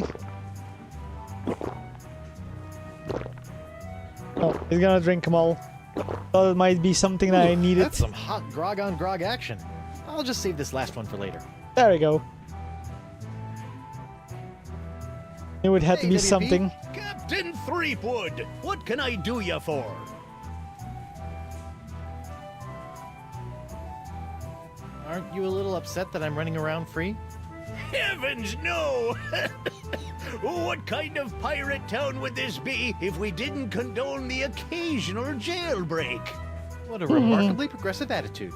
Speaker 1: Oh, he's gonna drink them all. Thought it might be something that I needed.
Speaker 5: That's some hot grog on grog action. I'll just save this last one for later.
Speaker 1: There we go. Knew it had to
Speaker 5: Hey,
Speaker 1: be
Speaker 5: WP.
Speaker 1: something.
Speaker 9: Captain Threepwood, what can I do you for?
Speaker 5: Aren't you a little upset that I'm running around free?
Speaker 9: Heavens, no! What kind of pirate town would this be if we didn't condone the occasional jailbreak?
Speaker 5: What a remarkably progressive attitude.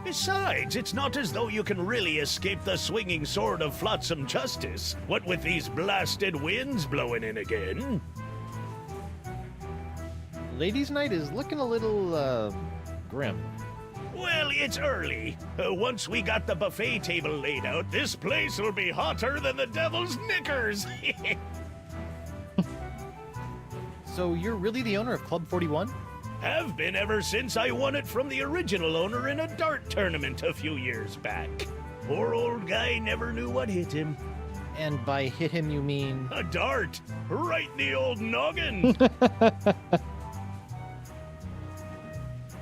Speaker 9: Besides, it's not as though you can really escape the swinging sword of flotsam justice, what with these blasted winds blowing in again.
Speaker 5: Ladies' night is looking a little, grim.
Speaker 9: Well, it's early. Once we got the buffet table laid out, this place will be hotter than the devil's knickers.
Speaker 5: So you're really the owner of Club 41?
Speaker 9: Have been ever since I won it from the original owner in a dart tournament a few years back. Poor old guy never knew what hit him.
Speaker 5: And by hit him, you mean...
Speaker 9: A dart! Right in the old noggin!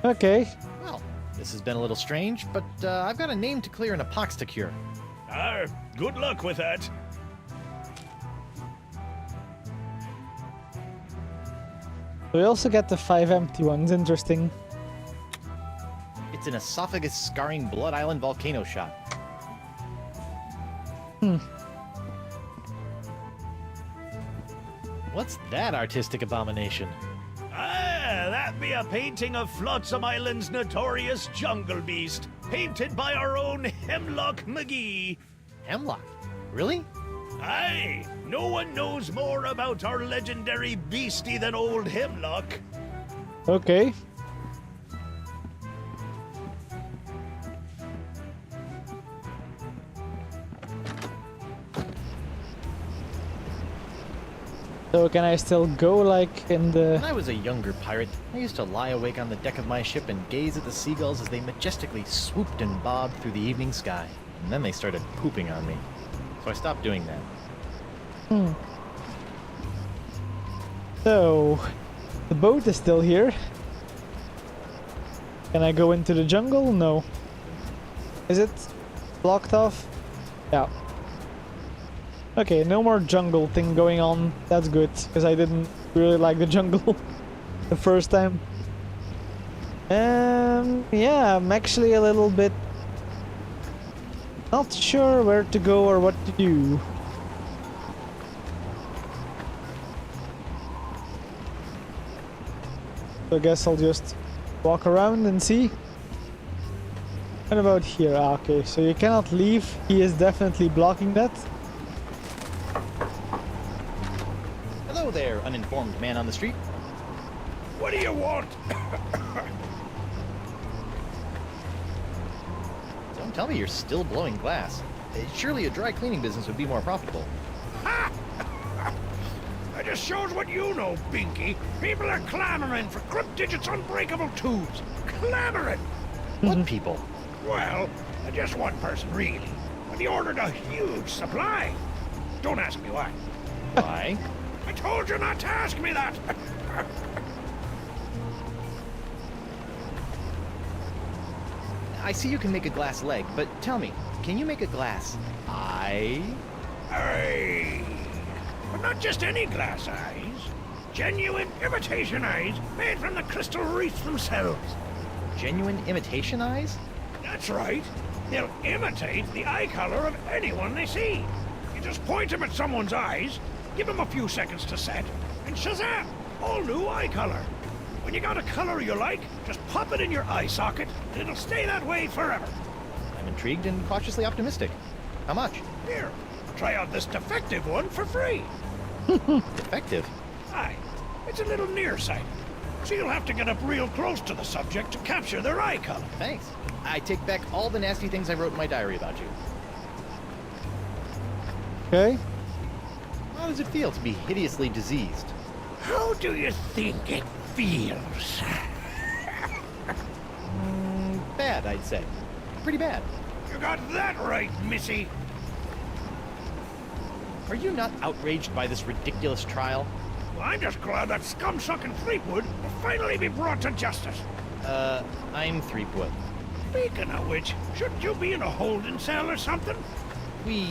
Speaker 1: Okay.
Speaker 5: Well, this has been a little strange, but I've got a name to clear and a pox to cure.
Speaker 9: Good luck with that.
Speaker 1: We also get the 5 empty ones. Interesting.
Speaker 5: It's an esophagus-scarring Blood Island volcano shot. What's that artistic abomination?
Speaker 9: That be a painting of Flotsam Island's notorious jungle beast, painted by our own Hemlock McGee.
Speaker 5: Hemlock? Really?
Speaker 9: Aye, no one knows more about our legendary beastie than old Hemlock.
Speaker 1: Okay. So can I still go like in the...
Speaker 5: When I was a younger pirate, I used to lie awake on the deck of my ship and gaze at the seagulls as they majestically swooped and bobbed through the evening sky. And then they started pooping on me. So I stopped doing that.
Speaker 1: So, the boat is still here. Can I go into the jungle? No. Is it blocked off? Yeah. Okay, no more jungle thing going on. That's good, because I didn't really like the jungle the first time. Yeah, I'm actually a little bit not sure where to go or what to do. So I guess I'll just walk around and see. What about here? Ah, okay, so you cannot leave. He is definitely blocking that.
Speaker 5: Hello there, uninformed man on the street.
Speaker 7: What do you want?
Speaker 5: Don't tell me you're still blowing glass. Surely a dry cleaning business would be more profitable.
Speaker 7: That just shows what you know, Binky. People are clamoring for Crypt Digits Unbreakable tubes. Clamoring!
Speaker 5: What people?
Speaker 7: Well, just one person, really. But he ordered a huge supply. Don't ask me why.
Speaker 5: Why?
Speaker 7: I told you not to ask me that!
Speaker 5: I see you can make a glass leg, but tell me, can you make a glass eye?
Speaker 7: Aye. But not just any glass eyes. Genuine imitation eyes made from the crystal wreaths themselves.
Speaker 5: Genuine imitation eyes?
Speaker 7: That's right. They'll imitate the eye color of anyone they see. You just point them at someone's eyes, give them a few seconds to set, and shazam! All new eye color. When you got a color you like, just pop it in your eye socket, and it'll stay that way forever.
Speaker 5: I'm intrigued and cautiously optimistic. How much?
Speaker 7: Here, try out this defective one for free.
Speaker 5: Defective?
Speaker 7: Aye, it's a little nearsighted, so you'll have to get up real close to the subject to capture their eye color.
Speaker 5: Thanks. I take back all the nasty things I wrote in my diary about you.
Speaker 1: Okay.
Speaker 5: How does it feel to be hideously diseased?
Speaker 7: How do you think it feels?
Speaker 5: Bad, I'd say. Pretty bad.
Speaker 7: You got that right, missy.
Speaker 5: Are you not outraged by this ridiculous trial?
Speaker 7: Well, I'm just glad that scum-sucking Threepwood will finally be brought to justice.
Speaker 5: I'm Threepwood.
Speaker 7: Speaking of which, shouldn't you be in a holding cell or something?
Speaker 5: We,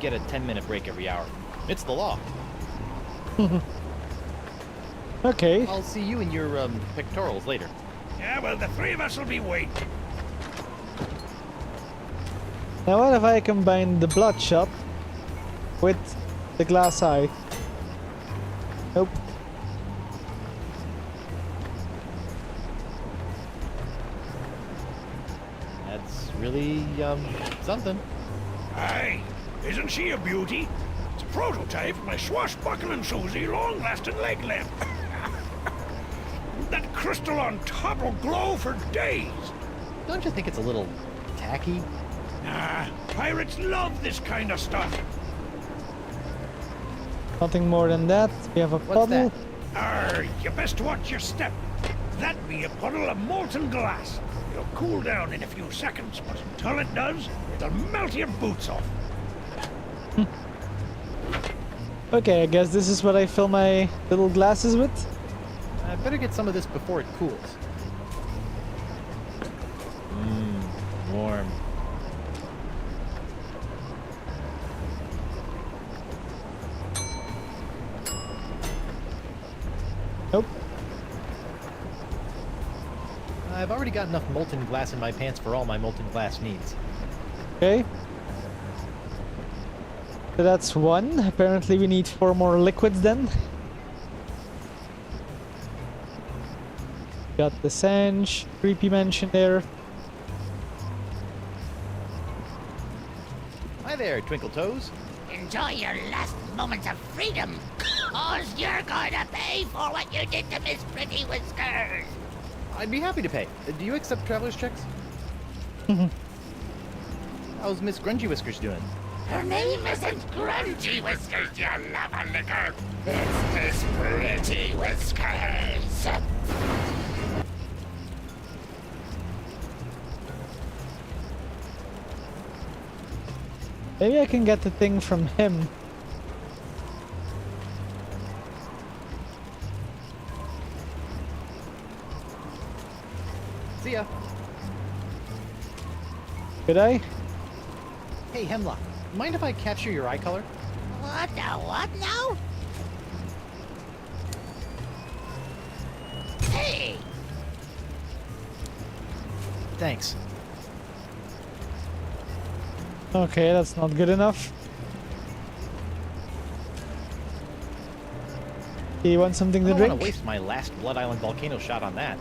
Speaker 5: get a 10-minute break every hour. It's the law.
Speaker 1: Okay.
Speaker 5: I'll see you in your pectorals later.
Speaker 7: Yeah, well, the three of us will be waiting.
Speaker 1: Now what if I combine the bloodshot with the glass eye? Nope.
Speaker 5: That's really, something.
Speaker 7: Aye, isn't she a beauty? It's a prototype of my swashbuckling Susie long-lasting leg lamp. That crystal on top will glow for days.
Speaker 5: Don't you think it's a little tacky?
Speaker 7: Nah, pirates love this kind of stuff.
Speaker 1: Nothing more than that. We have a
Speaker 5: What's
Speaker 1: puddle.
Speaker 5: that?
Speaker 7: You best watch your step. That be a puddle of molten glass. It'll cool down in a few seconds, but until it does, it'll melt your boots off.
Speaker 1: Okay, I guess this is what I fill my little glasses with.
Speaker 5: I better get some of this before it cools. Warm.
Speaker 1: Nope.
Speaker 5: I've already got enough molten glass in my pants for all my molten glass needs.
Speaker 1: Okay. So that's one. Apparently we need 4 more liquids then. Got the Sanj, creepy mansion there.
Speaker 5: Hi there, Twinkle Toes.
Speaker 6: Enjoy your last moments of freedom, cause you're going to pay for what you did to Miss Pretty Whiskers.
Speaker 5: I'd be happy to pay. Do you accept traveler's checks? How's Miss Grungy Whiskers doing?
Speaker 6: Her name isn't Grungy Whiskers, you love liquor. It's Miss Pretty Whiskers.
Speaker 1: Maybe I can get the thing from him.
Speaker 5: See ya.
Speaker 1: Could I?
Speaker 5: Hey, Hemlock. Mind if I capture your eye color?
Speaker 6: What now? Hey!
Speaker 5: Thanks.
Speaker 1: Okay, that's not good enough. Do you want something
Speaker 5: I
Speaker 1: to
Speaker 5: don't
Speaker 1: drink?
Speaker 5: want to waste my last Blood Island volcano shot on that.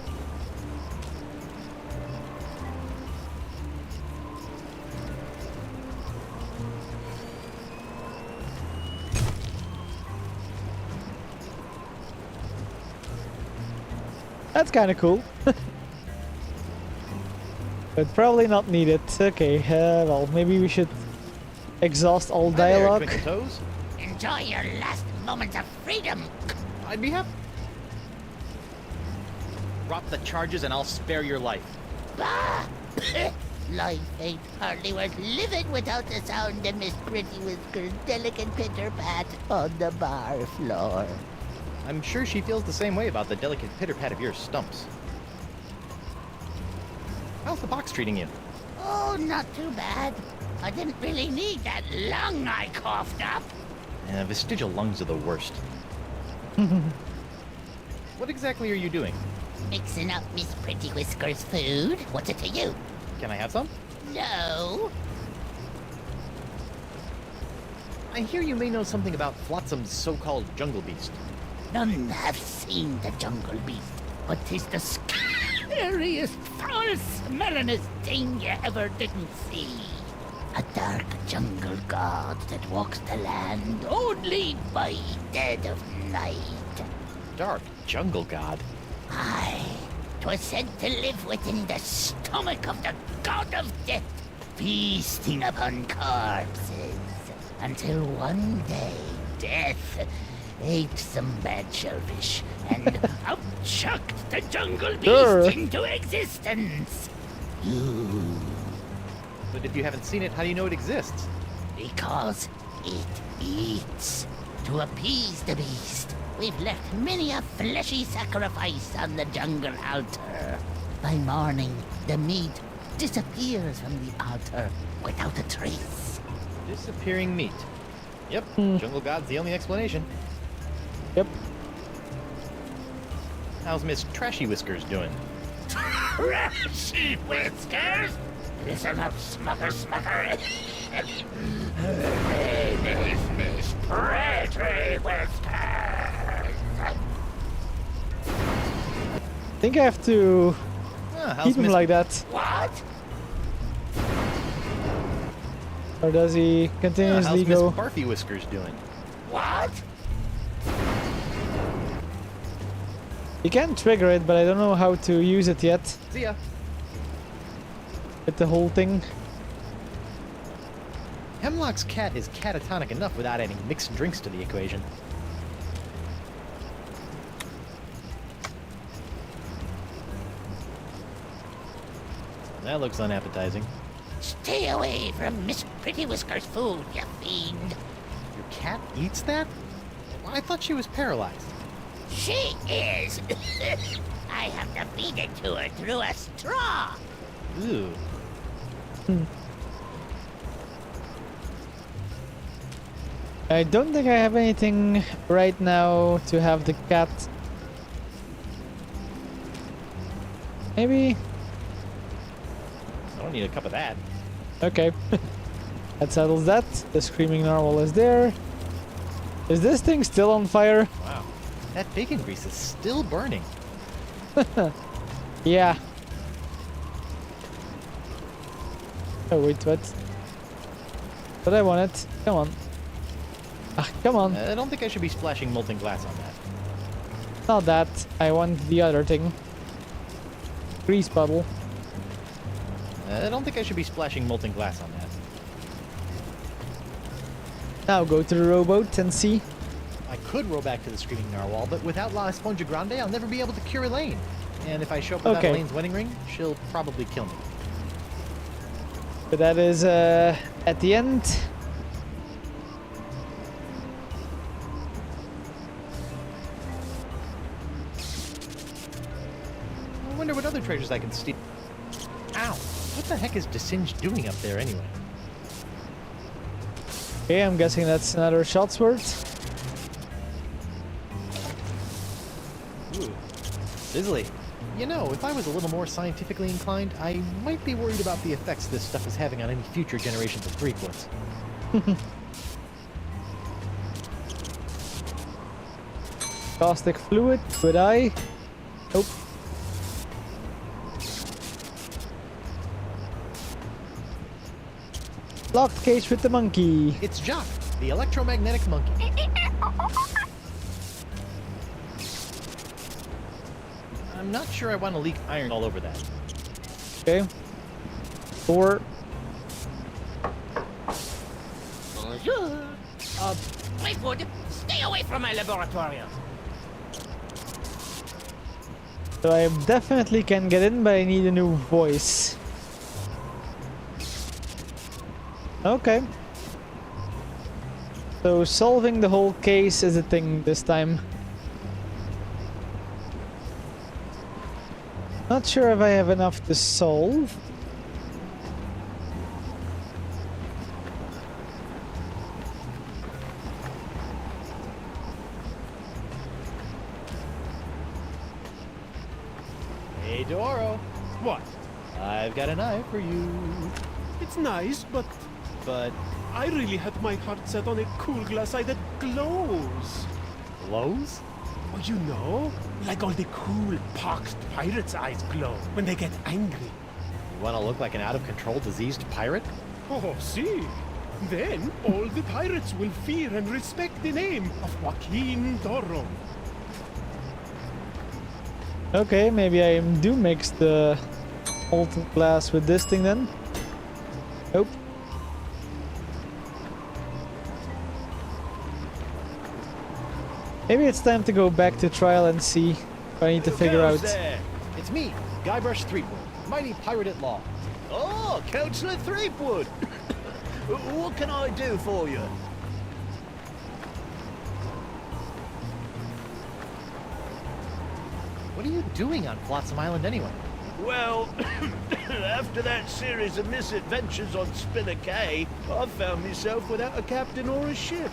Speaker 1: That's kind of cool. But probably not needed. Okay, well, maybe we should exhaust all
Speaker 5: Hi there,
Speaker 1: dialogue.
Speaker 5: Twinkle Toes.
Speaker 6: Enjoy your last moments of freedom.
Speaker 5: I'd be happy. Drop the charges and I'll spare your life.
Speaker 6: Bah! Life ain't hardly worth living without the sound of Miss Pretty Whiskers' delicate pitter-pat on the bar floor.
Speaker 5: I'm sure she feels the same way about the delicate pitter-pat of your stumps. How's the box treating you?
Speaker 6: Oh, not too bad. I didn't really need that lung I coughed up.
Speaker 5: Vestigial lungs are the worst. What exactly are you doing?
Speaker 6: Mixing up Miss Pretty Whiskers' food. What's it to you?
Speaker 5: Can I have some?
Speaker 6: No.
Speaker 5: I hear you may know something about Flotsam's so-called jungle beast.
Speaker 6: None have seen the jungle beast, but 'tis the scariest, foul-smellingest thing you ever didn't see. A dark jungle god that walks the land only by dead of night.
Speaker 5: Dark jungle god?
Speaker 6: Aye, 'twas said to live within the stomach of the god of death, feasting upon corpses, until one day death ate some bad shellfish and out-chucked the jungle beast into existence.
Speaker 5: But if you haven't seen it, how do you know it exists?
Speaker 6: Because it eats. To appease the beast, we've left many a fleshy sacrifice on the jungle altar. By morning, the meat disappears from the altar without a trace.
Speaker 5: Disappearing meat. Yep, jungle god's the only explanation.
Speaker 1: Yep.
Speaker 5: How's Miss Trashy Whiskers doing?
Speaker 7: Trashy Whiskers? Listen up, Smucker. Her name is Miss Pretty Whiskers.
Speaker 1: I think I have to
Speaker 5: How's
Speaker 1: keep him
Speaker 5: Miss...
Speaker 1: like that.
Speaker 7: What?
Speaker 1: Or does he continuously
Speaker 5: how's Miss
Speaker 1: go?
Speaker 5: Barfy Whiskers doing?
Speaker 7: What?
Speaker 1: You can trigger it, but I don't know how to use it yet.
Speaker 5: See ya.
Speaker 1: With the whole thing.
Speaker 5: Hemlock's cat is catatonic enough without adding mixed drinks to the equation. That looks unappetizing.
Speaker 6: Stay away from Miss Pretty Whiskers' food, you fiend.
Speaker 5: Your cat eats that? I thought she was paralyzed.
Speaker 6: She is. I have to feed it to her through a straw.
Speaker 5: Ooh.
Speaker 1: I don't think I have anything right now to have the cat. Maybe?
Speaker 5: I don't need a cup of that.
Speaker 1: Okay. That settles that. The screaming narwhal is there. Is this thing still on fire?
Speaker 5: Wow. That bacon grease is still burning.
Speaker 1: Yeah. Oh wait, what? But I want it. Come on. Ah, come on.
Speaker 5: I don't think I should be splashing molten glass on that.
Speaker 1: Not that. I want the other thing. Grease puddle.
Speaker 5: I don't think I should be splashing molten glass on that.
Speaker 1: Now go to the rowboat and see.
Speaker 5: I could row back to the Screaming Narwhal, but without La Esponja Grande, I'll never be able to cure Elaine. And if I show up without
Speaker 1: Okay.
Speaker 5: Elaine's wedding ring, she'll probably kill me.
Speaker 1: But that is at the end.
Speaker 5: I wonder what other treasures I can steal. Ow! What the heck is Desinge doing up there anyway?
Speaker 1: Okay, I'm guessing that's another shot sword.
Speaker 5: Ooh. Sizzly. You know, if I was a little more scientifically inclined, I might be worried about the effects this stuff is having on any future generations of Threepwoods.
Speaker 1: Caustic fluid, would I? Nope. Locked cage with the monkey.
Speaker 5: It's Jock, the electromagnetic monkey. I'm not sure I want to leak iron all over that.
Speaker 1: Okay. 4.
Speaker 6: Bonjour. Fleetwood, stay away from my laboratorium.
Speaker 1: So I definitely can get in, but I need a new voice. Okay. So solving the whole case is a thing this time. Not sure if I have enough to solve.
Speaker 5: Hey, Doro.
Speaker 10: What?
Speaker 5: I've got an eye for you.
Speaker 10: It's nice, but
Speaker 5: But
Speaker 10: I really had my heart set on a cool glass eye that glows.
Speaker 5: glows?
Speaker 10: Oh, you know? Like all the cool, poxed pirates' eyes glow when they get angry.
Speaker 5: You want to look like an out-of-control diseased pirate?
Speaker 10: Oh, see? Then all the pirates will fear and respect the name of Joaquin Doro.
Speaker 1: Okay, maybe I do mix the molten glass with this thing then. Nope. Maybe it's time to go back to trial and see what I need to figure out.
Speaker 5: There? It's me, Guybrush Threepwood, mighty pirate at law.
Speaker 9: Oh, Councillor Threepwood. What can I do for you?
Speaker 5: What are you doing on Flotsam Island anyway?
Speaker 9: Well, after that series of misadventures on Spinner Cay, I found myself without a captain or a ship.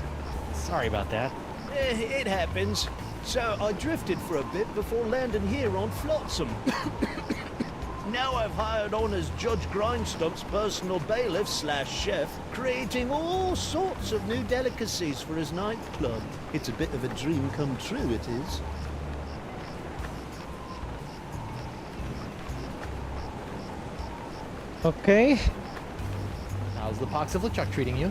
Speaker 5: Sorry about that.
Speaker 9: It happens. So I drifted for a bit before landing here on Flotsam. Now I've hired on as Judge Grindstump's personal bailiff / chef, creating all sorts of new delicacies for his nightclub. It's a bit of a dream come true, it is.
Speaker 1: Okay.
Speaker 5: How's the pox of LeChuck treating you?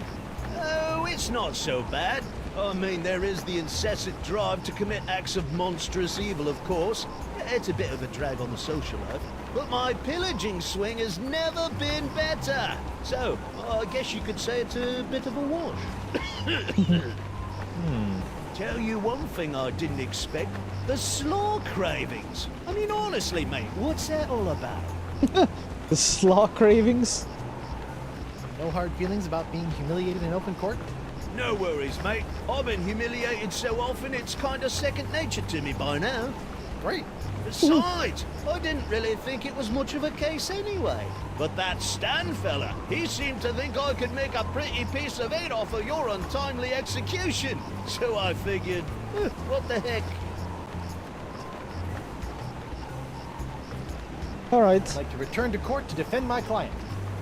Speaker 9: Oh, it's not so bad. I mean, there is the incessant drive to commit acts of monstrous evil, of course. It's a bit of a drag on the social life. But my pillaging swing has never been better. So, I guess you could say it's a bit of a wash. Tell you one thing I didn't expect. The slaw cravings. I mean, honestly, mate, what's that all about?
Speaker 1: The slaw cravings?
Speaker 5: No hard feelings about being humiliated in open court?
Speaker 9: No worries, mate. I've been humiliated so often it's kind of second nature to me by now.
Speaker 5: Great.
Speaker 9: Besides, I didn't really think it was much of a case anyway. But that Stan fella, he seemed to think I could make a pretty piece of it off of your untimely execution. So I figured, what the heck?
Speaker 1: Alright.
Speaker 5: I'd like to return to court to defend my client.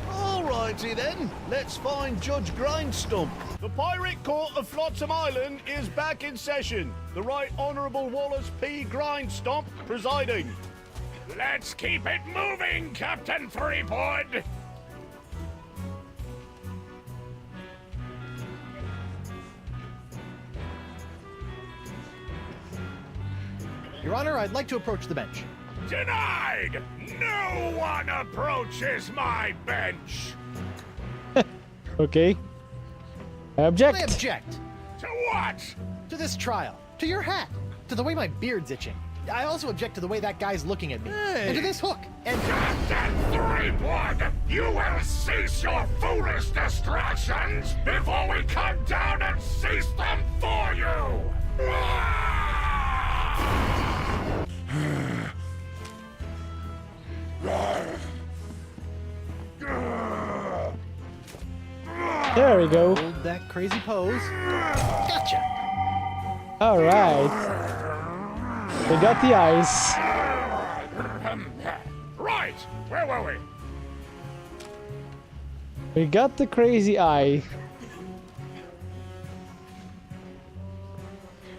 Speaker 9: Alrighty then, let's find Judge Grindstump. The Pirate Court of Flotsam Island is back in session. The Right Honourable Wallace P. Grindstump presiding.
Speaker 7: Let's keep it moving, Captain Threepwood!
Speaker 5: Your Honor, I'd like to approach the bench.
Speaker 7: Denied! No one approaches my bench!
Speaker 1: Okay. I object.
Speaker 5: I object
Speaker 7: To what?
Speaker 5: to this trial, to your hat, to the way my beard's itching. I also object to the way that guy's looking at me, and to this hook, and...
Speaker 7: Captain Threepwood, you will cease your foolish distractions before we come down and cease them for you!
Speaker 1: There we go.
Speaker 5: Hold that crazy pose. Gotcha.
Speaker 1: Alright. We got the eyes.
Speaker 7: Right! Where were we?
Speaker 1: We got the crazy eye.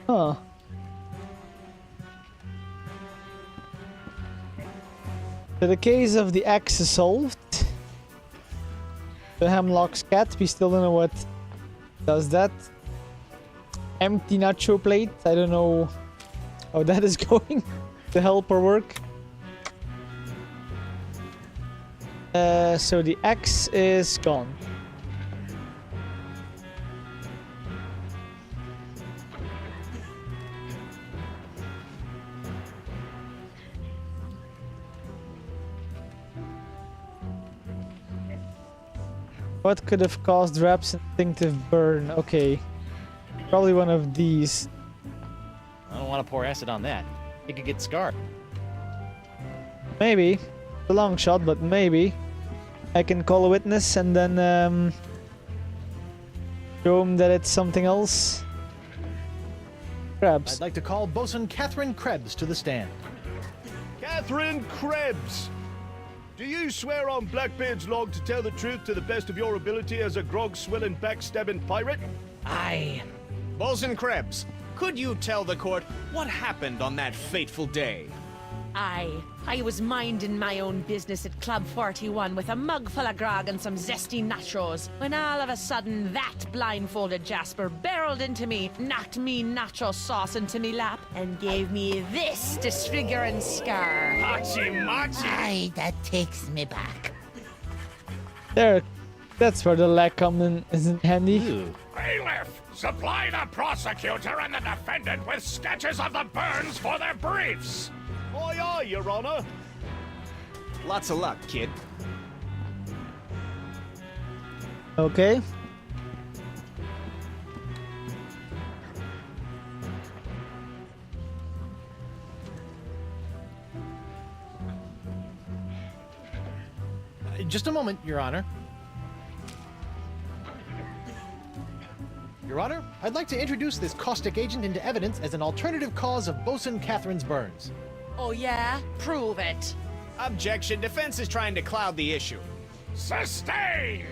Speaker 1: Huh. So the case of the axe is solved. The Hemlock's cat, we still don't know what does that. Empty nacho plate, I don't know how that is going to help her work. So the axe is gone. What could have caused Rap's instinctive burn? Okay. Probably one of these.
Speaker 5: I don't want to pour acid on that. He could get scarred.
Speaker 1: Maybe. It's a long shot, but maybe. I can call a witness and then show him that it's something else. Krebs.
Speaker 5: I'd like to call Bosun Catherine Krebs to the stand.
Speaker 9: Catherine Krebs! Do you swear on Blackbeard's log to tell the truth to the best of your ability as a grog-swilling, backstabbing pirate?
Speaker 3: Aye. Bosun Krebs, could you tell the court what happened on that fateful day?
Speaker 2: I was minding my own business at Club 41 with a mug full of grog and some zesty nachos, when all of a sudden that blindfolded Jasper barreled into me, knocked me nacho sauce into me lap, and gave me this disfiguring scar.
Speaker 3: Machi!
Speaker 6: Aye, that takes me back.
Speaker 1: There. That's where the leg comes in, isn't handy.
Speaker 7: Bailiff, supply the prosecutor and the defendant with sketches of the burns for their briefs!
Speaker 9: Aye, aye, Your Honor.
Speaker 3: Lots of luck, kid.
Speaker 1: Okay.
Speaker 5: Just a moment, Your Honor. Your Honor, I'd like to introduce this caustic agent into evidence as an alternative cause of Bosun Catherine's burns.
Speaker 2: Oh yeah? Prove it.
Speaker 3: Objection. Defense is trying to cloud the issue.
Speaker 7: Sustained!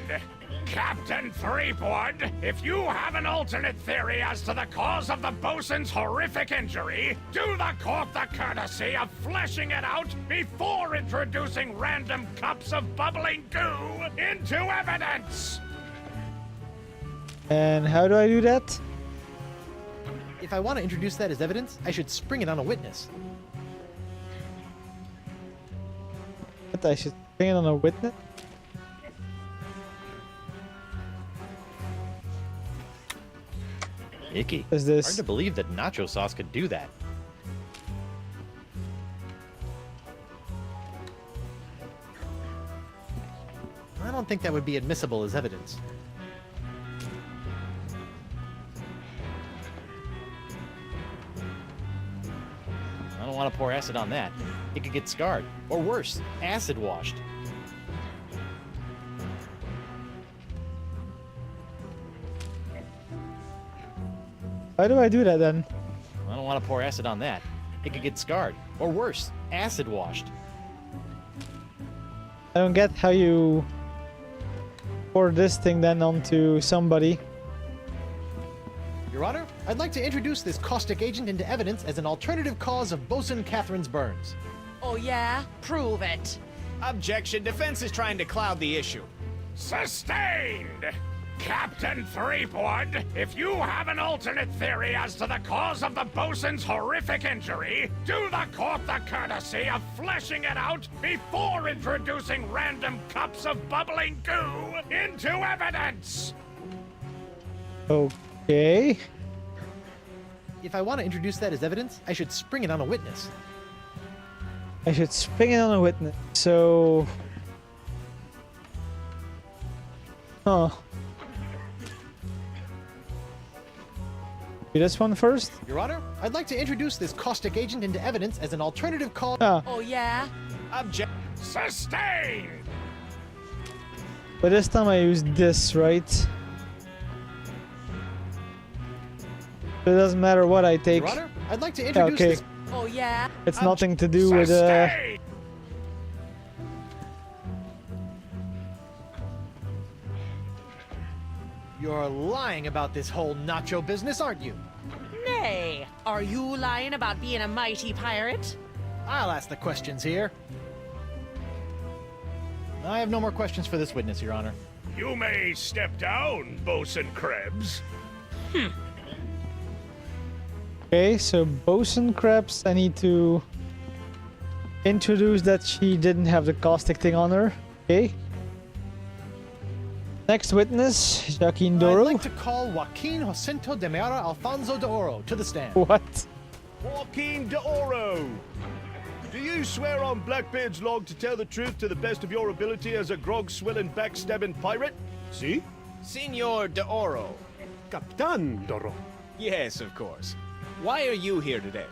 Speaker 7: Captain Threepwood, if you have an alternate theory as to the cause of the bosun's horrific injury, do the court the courtesy of fleshing it out before introducing random cups of bubbling goo into evidence!
Speaker 1: And how do I do that?
Speaker 5: If I want to introduce that as evidence, I should spring it on a witness.
Speaker 1: What, I should bring it on a witness?
Speaker 5: Icky.
Speaker 1: Is this-
Speaker 5: Hard to believe that nacho sauce could do that. I don't think that would be admissible as evidence. I don't want to pour acid on that. It could get scarred. Or worse, acid washed.
Speaker 1: How do I do that then?
Speaker 5: I don't want to pour acid on that. It could get scarred. Or worse, acid washed.
Speaker 1: I don't get how you pour this thing then onto somebody.
Speaker 5: Your Honor, I'd like to introduce this caustic agent into evidence as an alternative cause of Bosun Catherine's burns.
Speaker 2: Oh yeah? Prove it.
Speaker 3: Objection. Defense is trying to cloud the issue.
Speaker 7: Sustained! Captain Threepwood, if you have an alternate theory as to the cause of the bosun's horrific injury, do the court the courtesy of fleshing it out before introducing random cups of bubbling goo into evidence!
Speaker 1: Okay.
Speaker 5: If I want to introduce that as evidence, I should spring it on a witness.
Speaker 1: I should spring it on a witness. So... Huh. Do this one first?
Speaker 5: Your Honor, I'd like to introduce this caustic agent into evidence as an alternative cause.
Speaker 1: Ah,
Speaker 2: Oh yeah?
Speaker 3: Object.
Speaker 7: Sustained!
Speaker 1: but this time I use this, right? So it doesn't matter what I take.
Speaker 5: Your Honor, I'd like to introduce
Speaker 1: Okay.
Speaker 5: this.
Speaker 2: Oh yeah?
Speaker 1: It's nothing to do with
Speaker 7: Sustained!
Speaker 5: You're lying about this whole nacho business, aren't you?
Speaker 2: Nay, are you lying about being a mighty pirate?
Speaker 5: I'll ask the questions here. I have no more questions for this witness, Your Honor.
Speaker 7: You may step down, Bosun Krebs.
Speaker 1: Okay, so Bosun Krebs, I need to introduce that she didn't have the caustic thing on her. Okay. Next witness, Joaquin
Speaker 5: I'd
Speaker 1: Doro.
Speaker 5: like to call Joaquin Jacinto de Meara Alfonso de Oro to the stand.
Speaker 1: What?
Speaker 9: Joaquin de Oro! Do you swear on Blackbeard's log to tell the truth to the best of your ability as a grog-swilling, backstabbing pirate? See?
Speaker 3: Senor De Oro.
Speaker 10: Captain Doro.
Speaker 3: Yes, of course. Why are you here today?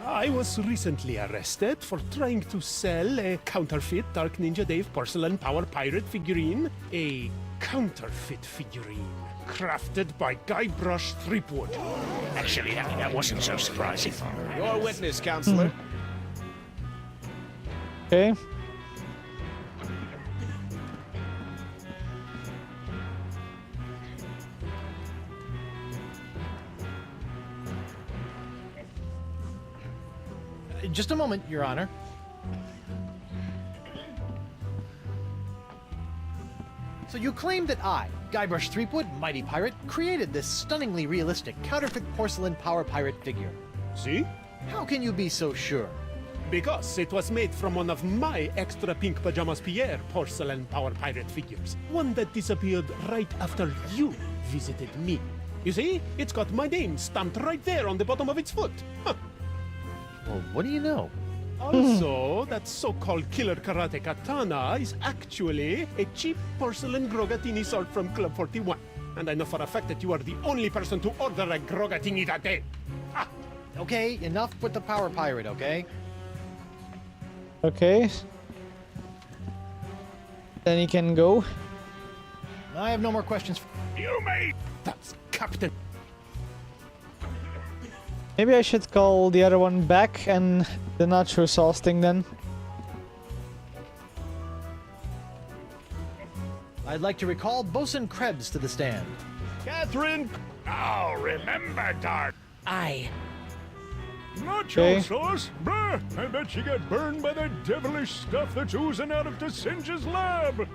Speaker 10: I was recently arrested for trying to sell a counterfeit Dark Ninja Dave porcelain power pirate figurine. A counterfeit figurine crafted by Guybrush Threepwood.
Speaker 7: Actually, that wasn't so surprising.
Speaker 3: Your witness, counselor.
Speaker 1: Okay.
Speaker 5: Just a moment, Your Honor. So you claim that I, Guybrush Threepwood, mighty pirate, created this stunningly realistic counterfeit porcelain power pirate figure.
Speaker 10: See?
Speaker 5: How can you be so sure?
Speaker 10: Because it was made from one of my extra pink pajamas Pierre porcelain power pirate figures. One that disappeared right after you visited me. You see? It's got my name stamped right there on the bottom of its foot. Huh.
Speaker 5: Well, what do you know?
Speaker 10: Also, that so-called killer karate katana is actually a cheap porcelain Grogatini sword from Club 41. And I know for a fact that you are the only person to order a Grogatini that day. Ah,
Speaker 5: Okay, enough with the power pirate, okay?
Speaker 1: Okay. Then he can go.
Speaker 5: I have no more questions.
Speaker 7: You may...
Speaker 10: that's Captain.
Speaker 1: Maybe I should call the other one back and the nacho sauce thing then.
Speaker 5: I'd like to recall Bosun Krebs to the stand.
Speaker 9: Catherine!
Speaker 7: Now remember, Dart.
Speaker 2: Aye.
Speaker 7: Nacho
Speaker 1: Okay.
Speaker 7: sauce? Bruh, I bet she got burned by the devilish stuff that's oozing out of Desinge's lab.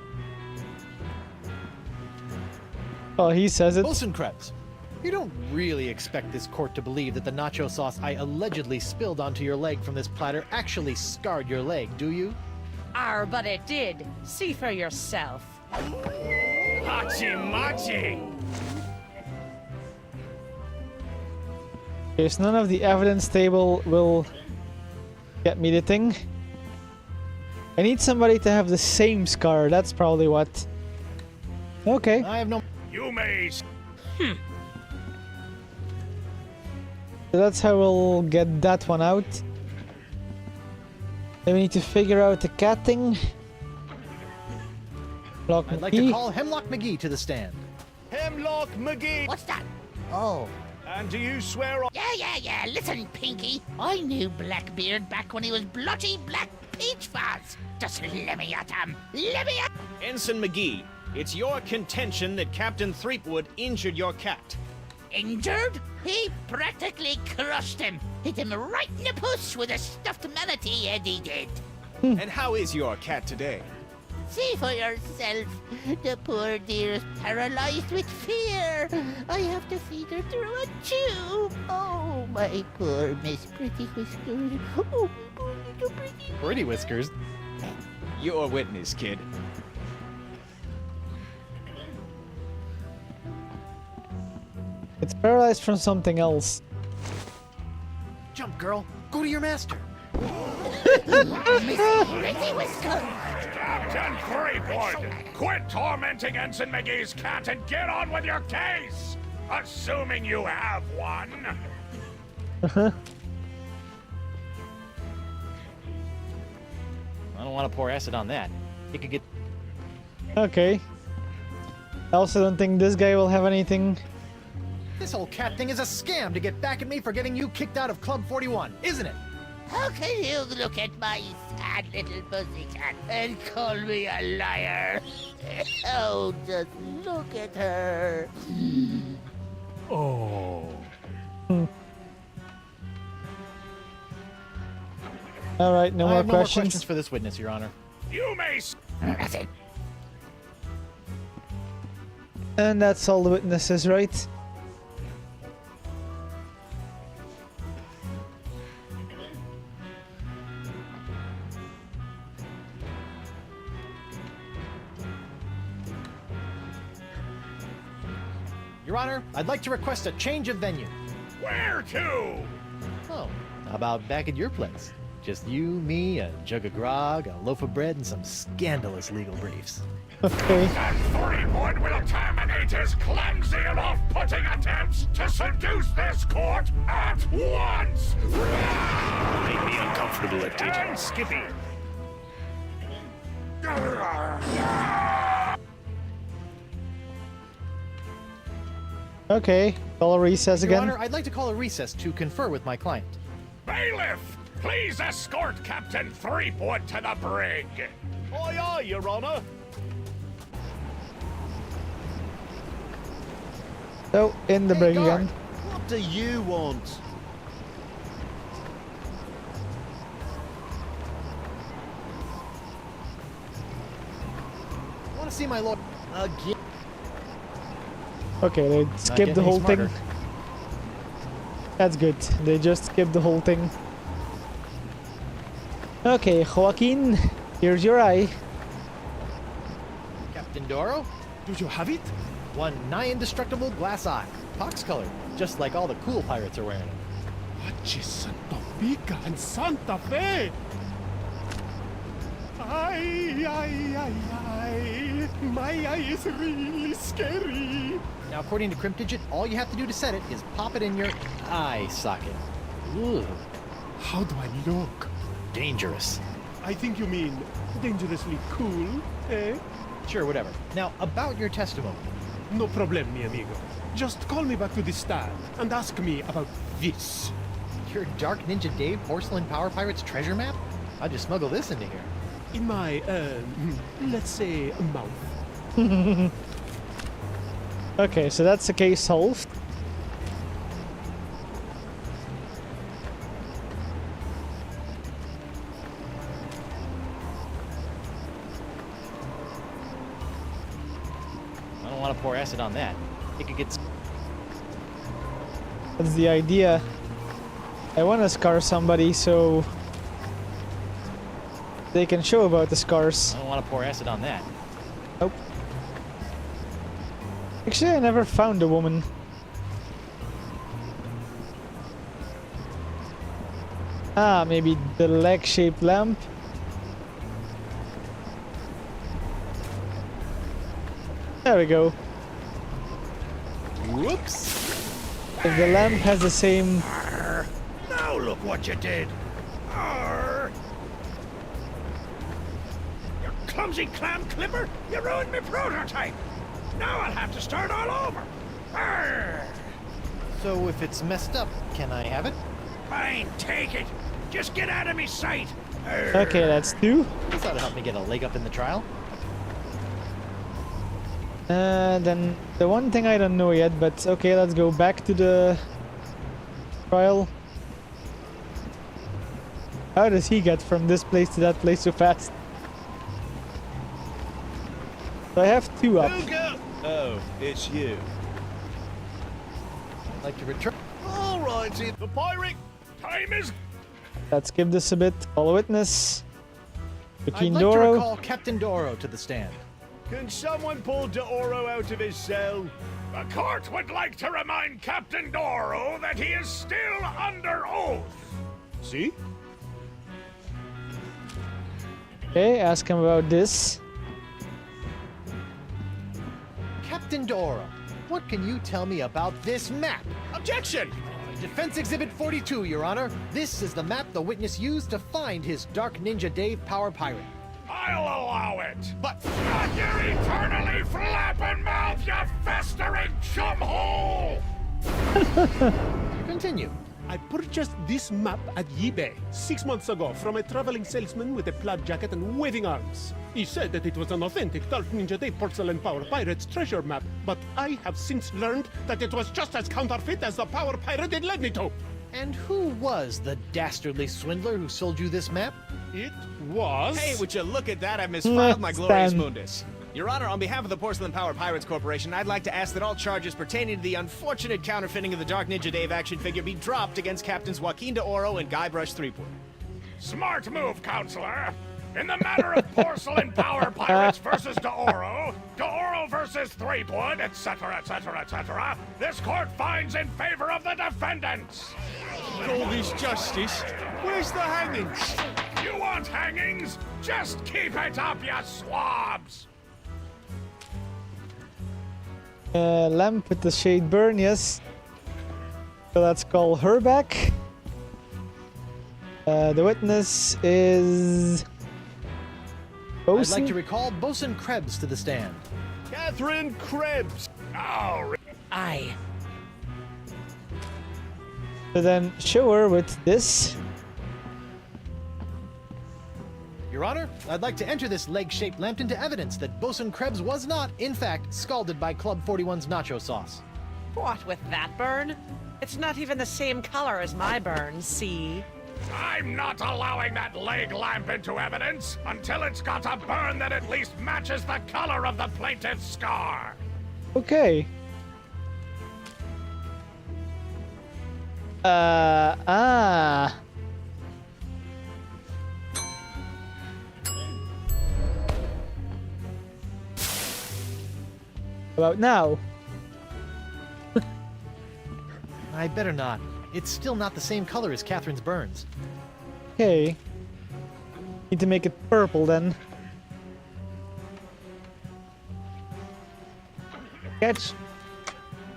Speaker 1: Oh, he says it.
Speaker 5: Bosun Krebs, you don't really expect this court to believe that the nacho sauce I allegedly spilled onto your leg from this platter actually scarred your leg, do you?
Speaker 2: But it did. See for yourself.
Speaker 3: Hachi machi!
Speaker 1: Okay, so none of the evidence table will get me the thing. I need somebody to have the same scar, that's probably what. Okay.
Speaker 5: I have no...
Speaker 7: You may.
Speaker 1: So that's how we'll get that one out. Then we need to figure out the cat thing. Lock
Speaker 5: I'd like to
Speaker 1: McGee.
Speaker 5: call Hemlock McGee to the stand.
Speaker 9: Hemlock McGee!
Speaker 6: What's that?
Speaker 5: Oh.
Speaker 9: And do you swear on...
Speaker 6: Yeah. Listen, Pinky. I knew Blackbeard back when he was blotchy Black Peach Fuzz. Just let me at him. Let me at...
Speaker 3: Ensign McGee, it's your contention that Captain Threepwood injured your cat.
Speaker 6: Injured? He practically crushed him. Hit him right in the puss with a stuffed manatee head he did.
Speaker 3: And how is your cat today?
Speaker 6: See for yourself. The poor dear is paralyzed with fear. I have to feed her through a tube. Oh, my poor Miss Pretty Whiskers. Oh, poor little Pretty.
Speaker 5: Pretty Whiskers.
Speaker 3: You're a witness, kid.
Speaker 1: It's paralyzed from something else.
Speaker 5: Jump, girl. Go to your master.
Speaker 6: Miss Pretty Whiskers.
Speaker 7: Captain Threepwood, quit tormenting Ensign McGee's cat and get on with your case! Assuming you have one.
Speaker 5: I don't want to pour acid on that. It could get...
Speaker 1: Okay. I also don't think this guy will have anything.
Speaker 5: This whole cat thing is a scam to get back at me for getting you kicked out of Club 41, isn't it?
Speaker 6: How can you look at my sad little pussycat and call me a liar? Oh, just look at her.
Speaker 1: Alright, no
Speaker 5: I
Speaker 1: more
Speaker 5: have no more
Speaker 1: questions.
Speaker 5: questions for this witness, Your Honor.
Speaker 7: You may.
Speaker 6: That's it.
Speaker 1: And that's all the witnesses, right?
Speaker 5: Your Honor, I'd like to request a change of venue.
Speaker 7: Where to?
Speaker 5: Oh, how about back at your place? Just you, me, a jug of grog, a loaf of bread, and some scandalous legal briefs.
Speaker 1: Okay.
Speaker 7: And Threepwood will terminate his clumsy and off-putting attempts to seduce this court at once!
Speaker 9: Make me uncomfortable at tea time.
Speaker 7: And Skippy!
Speaker 1: Okay. Call a recess
Speaker 5: Your
Speaker 1: again.
Speaker 5: Honor, I'd like to call a recess to confer with my client.
Speaker 7: Bailiff, please escort Captain Threepwood to the brig.
Speaker 9: Aye, aye, Your Honor.
Speaker 1: So, in the brig
Speaker 5: guard.
Speaker 1: again.
Speaker 9: What do you want?
Speaker 5: I want to see my lawyer.
Speaker 9: Again?
Speaker 1: Okay, they
Speaker 5: Not
Speaker 1: skipped
Speaker 5: getting
Speaker 1: the
Speaker 5: any
Speaker 1: whole
Speaker 5: smarter.
Speaker 1: thing. That's good. They just skipped the whole thing. Okay, Joaquin, here's your eye.
Speaker 5: Captain Doro?
Speaker 10: Do you have it?
Speaker 5: One nigh indestructible glass eye. Pox colored, just like all the cool pirates are wearing it.
Speaker 10: Achis Santa Pica and Santa Fe! Ay, ay, ay, ay. My eye is really scary.
Speaker 5: Now, according to Cryptigit, all you have to do to set it is pop it in your eye socket. Ooh,
Speaker 10: How do I look?
Speaker 5: dangerous.
Speaker 10: I think you mean dangerously cool, eh?
Speaker 5: Sure, whatever. Now, about your testimony.
Speaker 10: No problem, mi amigo. Just call me back to the stand and ask me about this.
Speaker 5: Your Dark Ninja Dave Porcelain Power Pirates treasure map? I'll just smuggle this into here.
Speaker 10: In my, let's say, mouth.
Speaker 1: Okay, so that's the case solved.
Speaker 5: I don't want to pour acid on that. It could get...
Speaker 1: That's the idea. I want to scar somebody so they can show about the scars.
Speaker 5: I don't want to pour acid on that.
Speaker 1: Nope. Actually, I never found a woman. Ah, maybe the leg-shaped lamp. There we go.
Speaker 9: Whoops!
Speaker 1: If the lamp has the same...
Speaker 7: Now look what you did. Arr. You clumsy clam clipper! You ruined my prototype! Now I'll have to start all over! Arr.
Speaker 5: So if it's messed up, can I have it?
Speaker 7: Fine, take it! Just get out of me sight! Arr.
Speaker 1: Okay, that's two.
Speaker 5: This ought to help me get a leg up in the trial.
Speaker 1: Then the one thing I don't know yet, but okay, let's go back to the trial. How does he get from this place to that place so fast? So I have two up.
Speaker 9: Oh, it's you.
Speaker 5: I'd like to return...
Speaker 9: Alrighty, the pirate.
Speaker 7: Time is...
Speaker 1: Let's give this a bit. Call a witness.
Speaker 5: I'd
Speaker 1: Joaquin
Speaker 5: like to
Speaker 1: Doro.
Speaker 5: recall Captain Doro to the stand.
Speaker 9: Can someone pull D'Oro out of his cell?
Speaker 7: The court would like to remind Captain Doro that he is still under oath.
Speaker 10: See?
Speaker 1: Okay, ask him about this.
Speaker 5: Captain Doro, what can you tell me about this map?
Speaker 3: Objection!
Speaker 5: Defense Exhibit 42, Your Honor. This is the map the witness used to find his Dark Ninja Dave Power Pirate.
Speaker 7: I'll allow it. But not your eternally flapping mouth, you festering chumhole!
Speaker 5: Continue.
Speaker 10: I purchased this map at eBay 6 months ago from a traveling salesman with a plaid jacket and waving arms. He said that it was an authentic Dark Ninja Dave Porcelain Power Pirates treasure map, but I have since learned that it was just as counterfeit as the Power Pirate it led me to.
Speaker 5: And who was the dastardly swindler who sold you this map?
Speaker 10: It was...
Speaker 3: Hey, would you look at that? I misfiled my glorious
Speaker 1: Stan.
Speaker 3: mundus. Your Honor, on behalf of the Porcelain Power Pirates Corporation, I'd like to ask that all charges pertaining to the unfortunate counterfeiting of the Dark Ninja Dave action figure be dropped against Captains Joaquin D'Oro and Guybrush Threepwood.
Speaker 7: Smart move, counselor. In the matter of Porcelain Power Pirates versus D'Oro, D'Oro versus Threepwood, etc., etc., etc., this court finds in favor of the defendants.
Speaker 3: All this justice? Where's the hangings?
Speaker 7: You want hangings? Just keep it up, you swabs!
Speaker 1: Lamp with the shade burn, yes. So let's call her back. The witness is...
Speaker 5: I'd
Speaker 1: Bosun?
Speaker 5: like to recall Bosun Krebs to the stand.
Speaker 9: Catherine Krebs.
Speaker 7: Oh,
Speaker 2: Aye.
Speaker 1: So then show her with this.
Speaker 5: Your Honor, I'd like to enter this leg-shaped lamp into evidence that Bosun Krebs was not, in fact, scalded by Club 41's nacho sauce.
Speaker 2: What with that burn? It's not even the same color as my burn, see?
Speaker 7: I'm not allowing that leg lamp into evidence until it's got a burn that at least matches the color of the plaintiff's scar.
Speaker 1: Okay. About now.
Speaker 5: I better not. It's still not the same color as Catherine's burns.
Speaker 1: Okay. Need to make it purple then. Catch.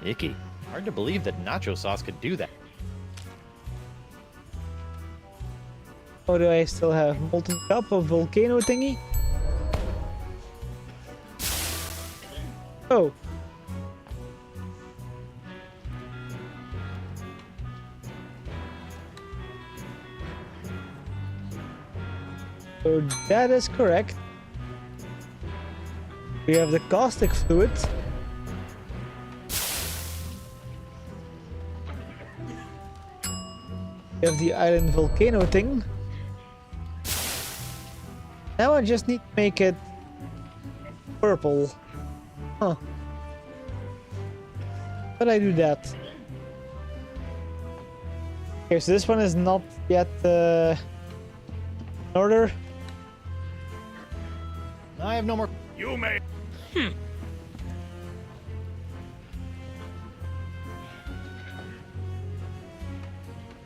Speaker 5: Icky. Hard to believe that nacho sauce could do that.
Speaker 1: Oh, do I still have molten cup of volcano thingy? Oh. So that is correct. We have the caustic fluid. We have the island volcano thing. Now I just need to make it purple. Huh. But I do that. Okay, so this one is not yet in order.
Speaker 5: I have no more.
Speaker 7: You may.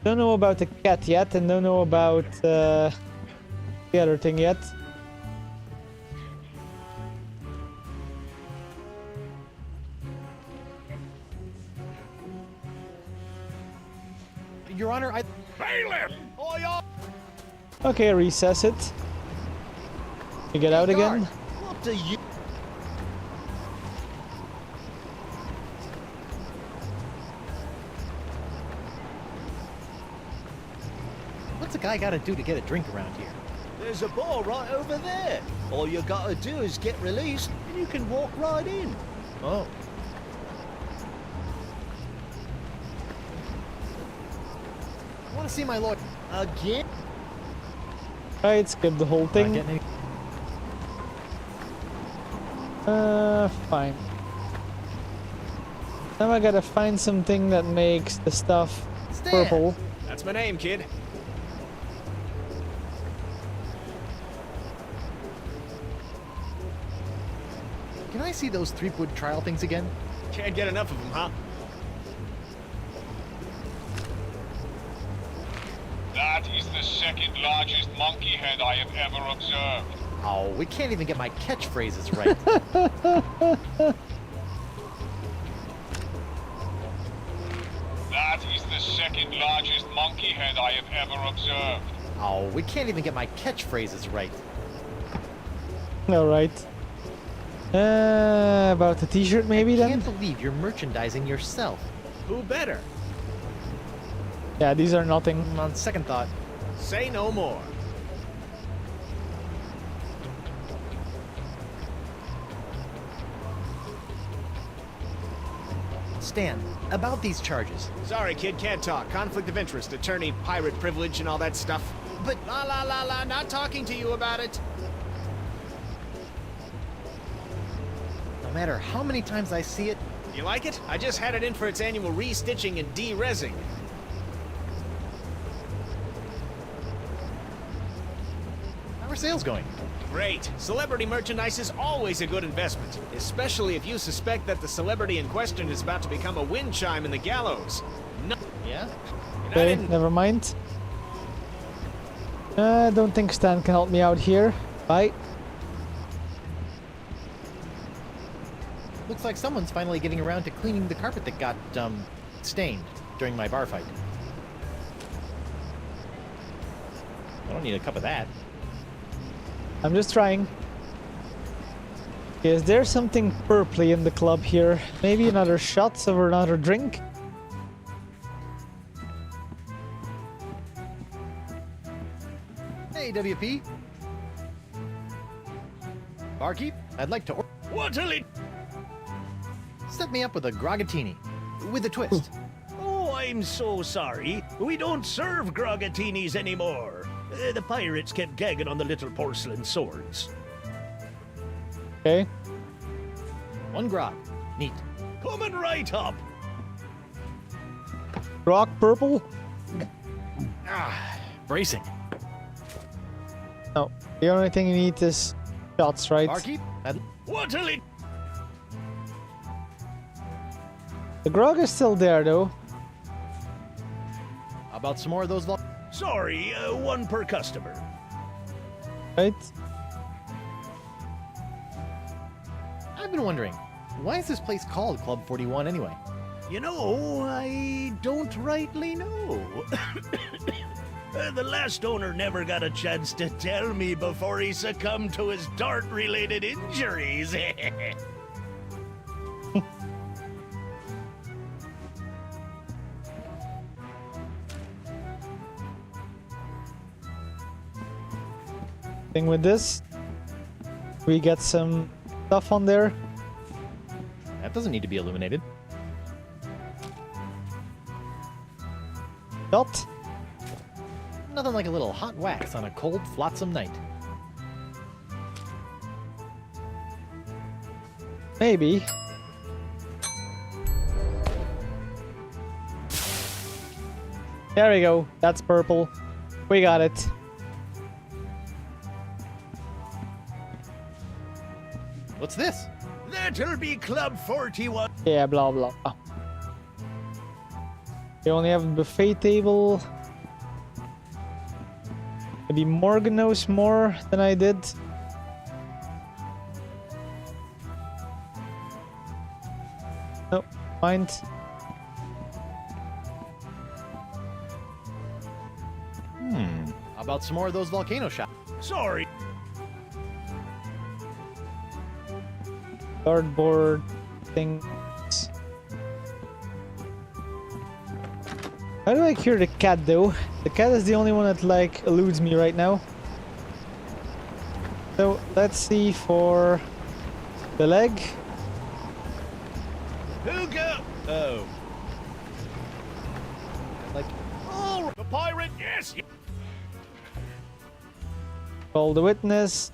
Speaker 1: Don't know about the cat yet, and don't know about the other thing yet.
Speaker 5: Your Honor, I.
Speaker 7: Bailiff!
Speaker 5: Oh, yeah.
Speaker 1: Okay, recess it. You get out again.
Speaker 9: What do you...
Speaker 5: What's a guy got to do to get a drink around here?
Speaker 9: There's a bar right over there. All you gotta do is get released, and you can walk right in.
Speaker 5: Oh. I want to see my lawyer.
Speaker 9: Again?
Speaker 1: Right, skip the whole
Speaker 5: Not
Speaker 1: thing.
Speaker 5: getting any-
Speaker 1: Fine. Now I gotta find something that makes the stuff
Speaker 5: Stan!
Speaker 1: purple.
Speaker 3: That's my name, kid.
Speaker 5: Can I see those Threepwood trial things again?
Speaker 3: Can't get enough of them, huh?
Speaker 11: That is the second largest monkey head I have ever observed.
Speaker 5: Oh, we can't even get my catchphrases right.
Speaker 11: That is the second largest monkey head I have ever observed.
Speaker 5: Oh, we can't even get my catchphrases right.
Speaker 1: Alright. About the t-shirt maybe
Speaker 5: I
Speaker 1: then?
Speaker 5: can't believe you're merchandising yourself.
Speaker 3: Who better?
Speaker 1: Yeah, these are nothing.
Speaker 5: On second thought,
Speaker 3: Say no more.
Speaker 5: Stan, about these charges.
Speaker 3: Sorry, kid, can't talk. Conflict of interest, attorney, pirate privilege, and all that stuff.
Speaker 5: But
Speaker 3: La la la la, not talking to you about it.
Speaker 5: no matter how many times I see it,
Speaker 3: You like it? I just had it in for its annual re-stitching and de-resing.
Speaker 5: how are sales going?
Speaker 3: Great. Celebrity merchandise is always a good investment, especially if you suspect that the celebrity in question is about to become a wind chime in the gallows. No,
Speaker 5: Yeah?
Speaker 3: I
Speaker 1: Okay,
Speaker 3: didn't.
Speaker 1: never mind. I don't think Stan can help me out here. Bye.
Speaker 5: Looks like someone's finally getting around to cleaning the carpet that got, stained during my bar fight. I don't need a cup of that.
Speaker 1: I'm just trying. Is there something purpley in the club here? Maybe another shot or another drink?
Speaker 5: Hey, WP. Barkeep, I'd like to
Speaker 7: What'll it...
Speaker 5: set me up with a grogatini. With a twist.
Speaker 9: Oh, I'm so sorry. We don't serve grogatinis anymore. The pirates kept gagging on the little porcelain swords.
Speaker 1: Okay.
Speaker 5: One grog. Neat.
Speaker 9: Coming right up.
Speaker 1: Rock purple?
Speaker 5: Ah, bracing.
Speaker 1: No. The only thing you need is shots, right?
Speaker 5: Barkeep, I'd...
Speaker 7: What'll it...
Speaker 1: The grog is still there though.
Speaker 5: How about some more of those
Speaker 9: Sorry, one per customer.
Speaker 1: Right?
Speaker 5: I've been wondering, why is this place called Club 41 anyway?
Speaker 9: You know, I don't rightly know. The last owner never got a chance to tell me before he succumbed to his dart-related injuries.
Speaker 1: Thing with this, we get some stuff on there.
Speaker 5: That doesn't need to be illuminated.
Speaker 1: Dot.
Speaker 5: Nothing like a little hot wax on a cold, flotsam night.
Speaker 1: Maybe. There we go. That's purple. We got it.
Speaker 5: What's this?
Speaker 9: That'll be Club 41.
Speaker 1: Yeah, blah blah. We only have a buffet table. Maybe Morgan knows more than I did. Nope, mind.
Speaker 5: How about some more of those volcano shots?
Speaker 9: Sorry.
Speaker 1: Cardboard things. How do I cure the cat though? The cat is the only one that like eludes me right now. So let's see for the leg.
Speaker 9: Who go? Oh.
Speaker 5: Like,
Speaker 9: Oh, the pirate, yes!
Speaker 1: Call the witness.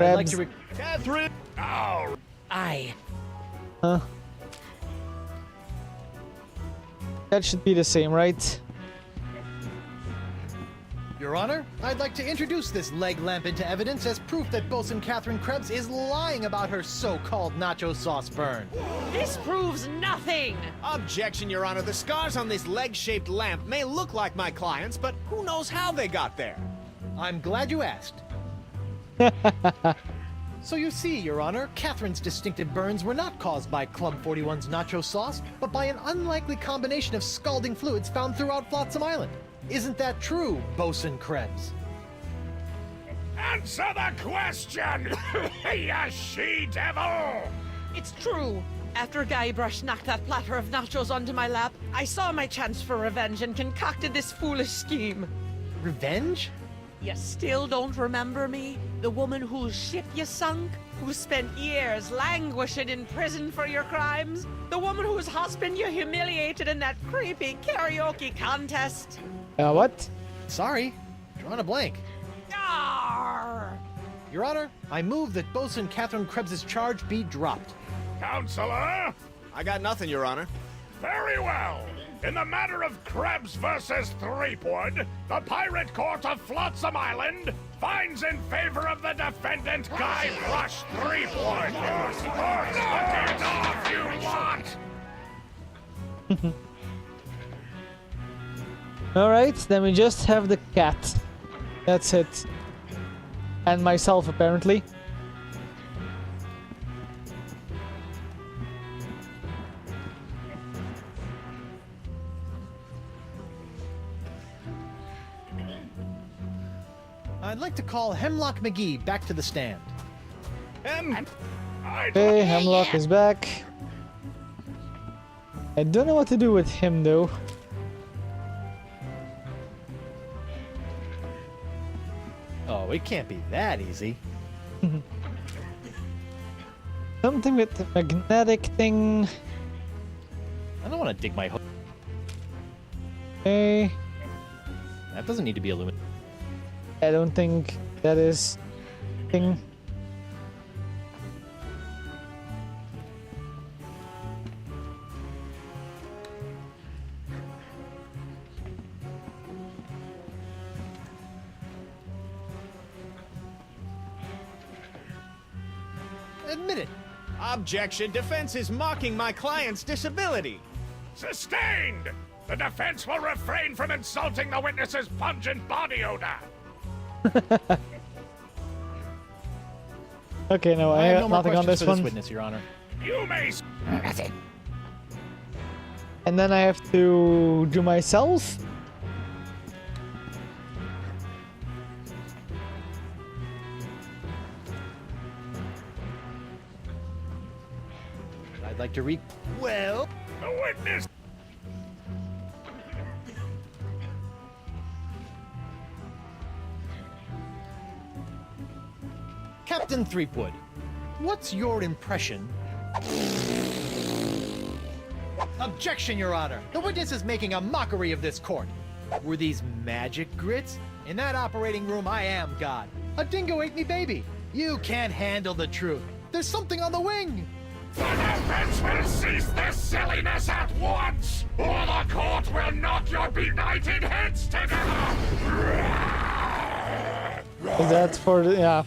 Speaker 5: I'd like
Speaker 1: Crabs.
Speaker 5: to
Speaker 9: Catherine! Oh,
Speaker 2: Aye.
Speaker 1: Huh? That should be the same, right?
Speaker 5: Your Honor, I'd like to introduce this leg lamp into evidence as proof that Bosun Catherine Krebs is lying about her so-called nacho sauce burn.
Speaker 2: This proves nothing!
Speaker 3: Objection, Your Honor. The scars on this leg-shaped lamp may look like my client's, but who knows how they got there?
Speaker 5: I'm glad you asked. So you see, Your Honor, Catherine's distinctive burns were not caused by Club 41's nacho sauce, but by an unlikely combination of scalding fluids found throughout Flotsam Island. Isn't that true, Bosun Krebs?
Speaker 7: Answer the question, you she-devil!
Speaker 2: It's true. After Guybrush knocked that platter of nachos onto my lap, I saw my chance for revenge and concocted this foolish scheme.
Speaker 5: Revenge?
Speaker 2: You still don't remember me? The woman whose ship you sunk? Who spent years languishing in prison for your crimes? The woman whose husband you humiliated in that creepy karaoke contest?
Speaker 1: What?
Speaker 5: Sorry, drawing a blank.
Speaker 2: Arr!
Speaker 5: Your Honor, I move that Bosun Catherine Krebs' charge be dropped.
Speaker 7: Counselor?
Speaker 3: I got nothing, Your Honor.
Speaker 7: Very well. In the matter of Krebs versus Threepwood, the Pirate Court of Flotsam Island finds in favor of the defendant Guybrush Threepwood. Knock it off, you want?
Speaker 1: Alright, then we just have the cat. That's it. And myself, apparently.
Speaker 5: I'd like to call Hemlock McGee back to the stand.
Speaker 1: Okay, Hemlock is back. I don't know what to do with him though.
Speaker 5: Oh, it can't be that easy.
Speaker 1: Something with the magnetic thing.
Speaker 5: I don't want to dig my hook.
Speaker 1: Okay.
Speaker 5: That doesn't need to be illuminated.
Speaker 1: I don't think that is thing.
Speaker 5: Admit it.
Speaker 3: Objection. Defense is mocking my client's disability.
Speaker 7: Sustained! The defense will refrain from insulting the witness's pungent body odor.
Speaker 1: Okay, no, I
Speaker 5: have
Speaker 1: have
Speaker 5: no more
Speaker 1: nothing on
Speaker 5: questions
Speaker 1: this
Speaker 5: for
Speaker 1: one.
Speaker 5: this witness, Your Honor.
Speaker 7: You may...
Speaker 6: Nothing.
Speaker 1: And then I have to do myself.
Speaker 5: I'd like to Well,
Speaker 7: The witness...
Speaker 5: Captain Threepwood, what's your impression? Objection, Your Honor! The witness is making a mockery of this court. Were these magic grits? In that operating room, I am God. A dingo ate me baby. You can't handle the truth. There's something on the wing.
Speaker 7: The defense will cease this silliness at once, or the court will knock your benighted heads together!
Speaker 1: Is that for the, yeah.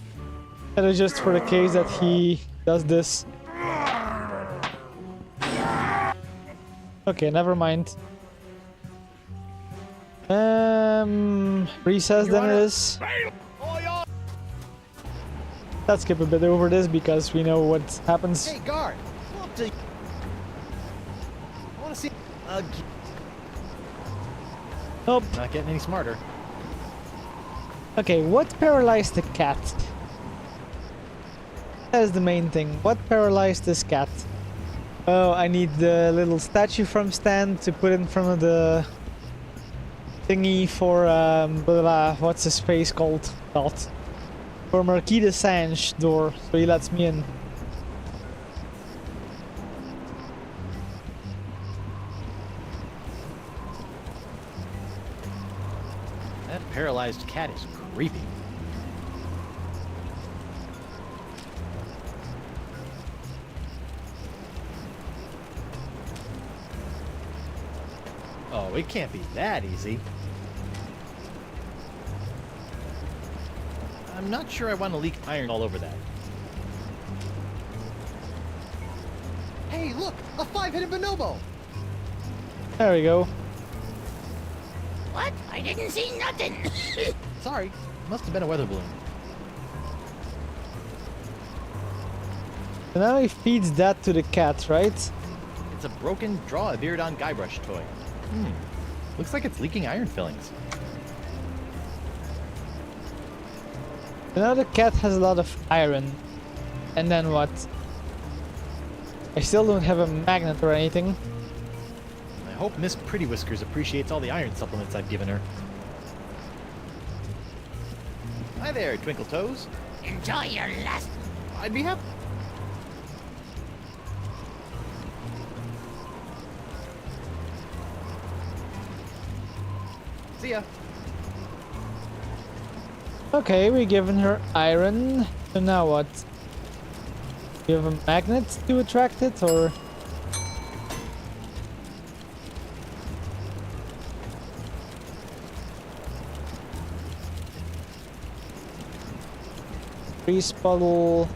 Speaker 1: That is just for the case that he does this. Okay, never mind. Recess then it is. Let's skip a bit over this because we know what happens.
Speaker 5: Hey, guard! What the... I want to see...
Speaker 1: Nope.
Speaker 5: Not getting any smarter.
Speaker 1: Okay, what paralyzed the cat? That is the main thing. What paralyzed this cat? Oh, I need the little statue from Stan to put in front of the thingy for what's his face called? For Marquis de Sange door, so he lets me in.
Speaker 5: That paralyzed cat is creepy. Oh, it can't be that easy. I'm not sure I want to leak iron all over that. Hey, look! A 5-headed bonobo!
Speaker 1: There we go.
Speaker 6: What? I didn't see nothing.
Speaker 5: Sorry, must have been a weather balloon.
Speaker 1: So now he feeds that to the cat, right?
Speaker 5: It's a broken Draw-A-Beard on Guybrush toy. Looks like it's leaking iron fillings.
Speaker 1: So now the cat has a lot of iron. And then what? I still don't have a magnet or anything.
Speaker 5: I hope Miss Pretty Whiskers appreciates all the iron supplements I've given her. Hi there, Twinkle Toes.
Speaker 6: Enjoy your last.
Speaker 5: I'd be happy. See ya.
Speaker 1: Okay, we're giving her iron. So now what? You have a magnet to attract it, or? Freeze puddle.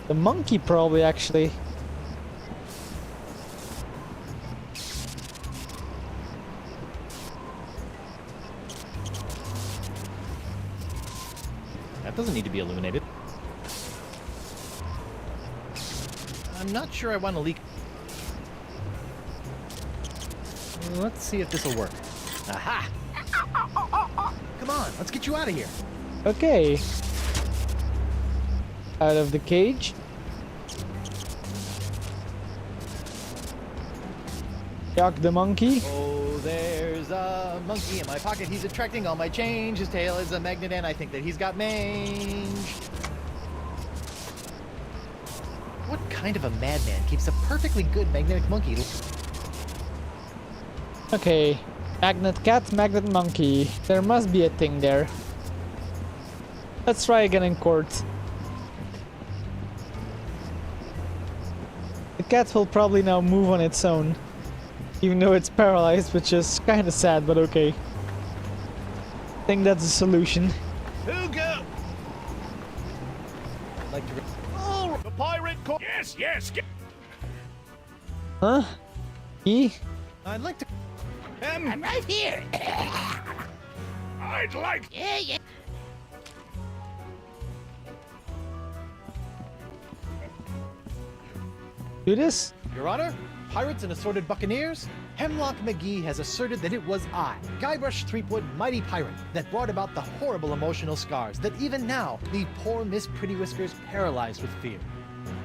Speaker 1: The monkey probably, actually.
Speaker 5: That doesn't need to be illuminated. I'm not sure I want to leak. Let's see if this will work. Aha! Come on, let's get you out of here.
Speaker 1: Okay. Out of the cage. Yuck the monkey.
Speaker 5: Oh, there's a monkey in my pocket. He's attracting all my change. His tail is a magnet, and I think that he's got mange. What kind of a madman keeps a perfectly good magnetic monkey?
Speaker 1: Okay. Magnet cat, magnet monkey. There must be a thing there. Let's try again in court. The cat will probably now move on its own. Even though it's paralyzed, which is kind of sad, but okay. I think that's a solution.
Speaker 9: Who go?
Speaker 5: I'd like to...
Speaker 9: Oh, the pirate court.
Speaker 7: Yes, yes.
Speaker 1: Huh? He?
Speaker 5: I'd like to...
Speaker 6: I'm right here.
Speaker 7: I'd like.
Speaker 6: Yeah.
Speaker 1: Do this?
Speaker 5: Your Honor, pirates and assorted buccaneers, Hemlock McGee has asserted that it was I, Guybrush Threepwood, mighty pirate, that brought about the horrible emotional scars that even now leave poor Miss Pretty Whiskers paralyzed with fear.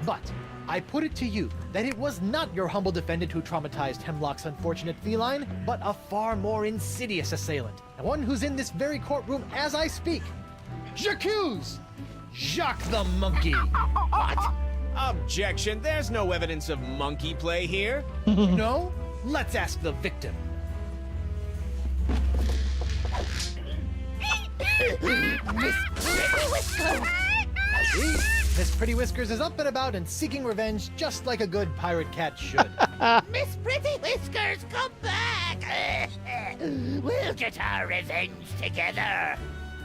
Speaker 5: But I put it to you that it was not your humble defendant who traumatized Hemlock's unfortunate feline, but a far more insidious assailant, and one who's in this very courtroom as I speak. J'accuse! Jacques the monkey!
Speaker 3: What? Objection. There's no evidence of monkey play here.
Speaker 5: No? Let's ask the victim.
Speaker 12: Miss Pretty Whiskers!
Speaker 5: See? Miss Pretty Whiskers is up and about and seeking revenge just like a good pirate cat should.
Speaker 12: Miss Pretty Whiskers, come back! We'll get our revenge together.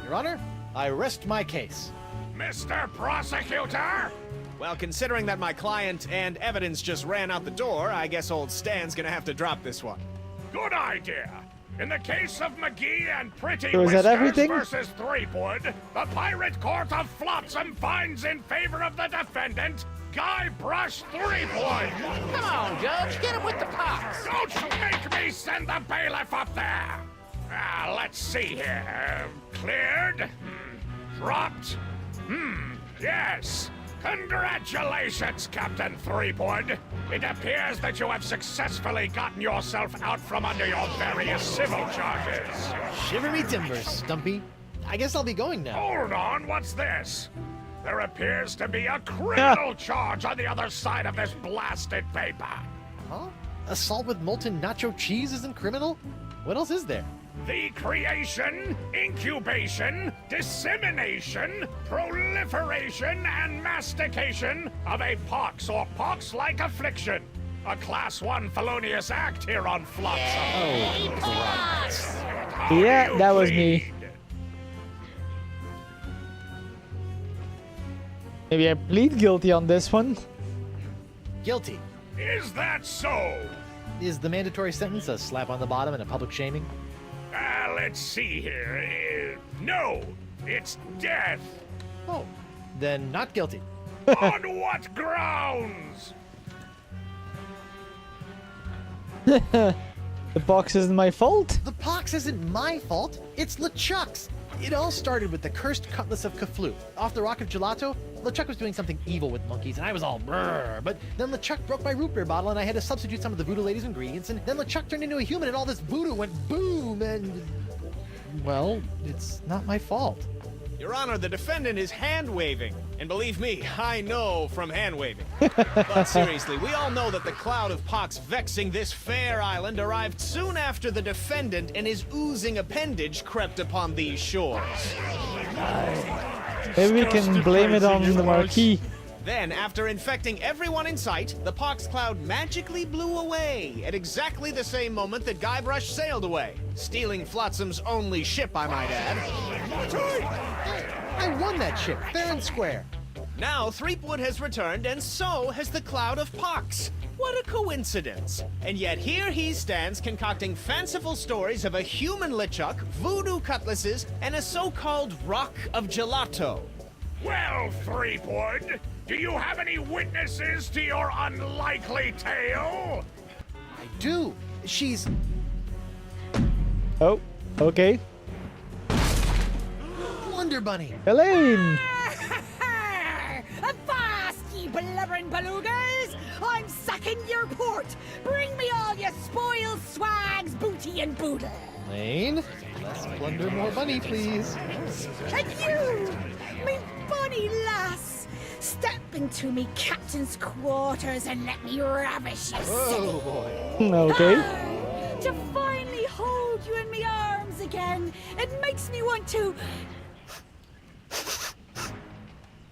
Speaker 5: Your Honor, I rest my case.
Speaker 7: Mr. Prosecutor!
Speaker 3: Well, considering that my client and evidence just ran out the door, I guess old Stan's gonna have to drop this one.
Speaker 7: Good idea. In the case of McGee and Pretty
Speaker 1: So is that
Speaker 7: Whiskers
Speaker 1: everything?
Speaker 7: versus Threepwood, the Pirate Court of Flotsam finds in favor of the defendant, Guybrush Threepwood.
Speaker 12: Come on, Judge, get him with the pox.
Speaker 7: Don't make me send the bailiff up there. Let's see here. Cleared? Dropped? Yes. Congratulations, Captain Threepwood. It appears that you have successfully gotten yourself out from under your various civil charges.
Speaker 5: Shiver me timbers, Stumpy. I guess I'll be going now.
Speaker 7: Hold on, what's this? There appears to be a criminal charge on the other side of this blasted paper.
Speaker 5: Huh? Assault with molten nacho cheese isn't criminal? What else is there?
Speaker 7: The creation, incubation, dissemination, proliferation, and mastication of a pox or pox-like affliction. A Class 1 felonious act here on Flotsam. How
Speaker 1: Yeah,
Speaker 7: do you
Speaker 1: that was me.
Speaker 7: plead?
Speaker 1: Maybe I plead guilty on this one.
Speaker 5: Guilty.
Speaker 7: Is that so?
Speaker 5: Is the mandatory sentence a slap on the bottom and a public shaming?
Speaker 7: Let's see here. No, it's death.
Speaker 5: Oh, then not guilty.
Speaker 7: On what grounds?
Speaker 1: The box isn't my fault.
Speaker 5: The pox isn't my fault. It's LeChuck's. It all started with the cursed cutlass of Kaflu. Off the Rock of Gelato, LeChuck was doing something evil with monkeys, and I was all brrr. But then LeChuck broke my root beer bottle, and I had to substitute some of the Voodoo Lady's ingredients, and then LeChuck turned into a human, and all this voodoo went boom, and... Well, it's not my fault.
Speaker 3: Your Honor, the defendant is hand-waving. And believe me, I know from hand-waving. But seriously, we all know that the cloud of pox vexing this fair island arrived soon after the defendant and his oozing appendage crept upon these shores.
Speaker 1: Maybe we can blame it on the Marquis.
Speaker 3: Then, after infecting everyone in sight, the pox cloud magically blew away at exactly the same moment that Guybrush sailed away, stealing Flotsam's only ship, I might add.
Speaker 5: I won that ship, fair and square.
Speaker 3: Now, Threepwood has returned, and so has the cloud of pox. What a coincidence. And yet here he stands concocting fanciful stories of a human LeChuck, voodoo cutlasses, and a so-called Rock of Gelato.
Speaker 7: Well, Threepwood, do you have any witnesses to your unlikely tale?
Speaker 5: I do. She's...
Speaker 1: Oh, okay.
Speaker 5: Wonder Bunny.
Speaker 1: Elaine!
Speaker 12: Avast, ye blubbering belugas! I'm sacking your port! Bring me all your spoils, swags, booty, and boodle!
Speaker 5: Lane, less plunder, more bunny, please.
Speaker 12: And you, me bonny lass, step into me captain's quarters and let me ravish your city.
Speaker 5: Oh, boy.
Speaker 1: Okay.
Speaker 12: To finally hold you in me arms again, it makes me want to...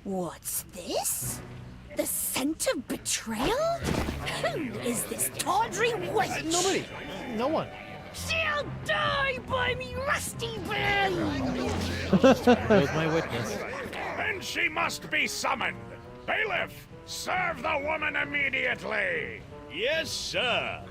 Speaker 12: What's this? The scent of betrayal? Who is this tawdry wench?
Speaker 5: Nobody. No one.
Speaker 12: She'll die by me rusty blade!
Speaker 5: There's my witness.
Speaker 7: Then she must be summoned. Bailiff, serve the woman immediately.
Speaker 9: Yes, sir.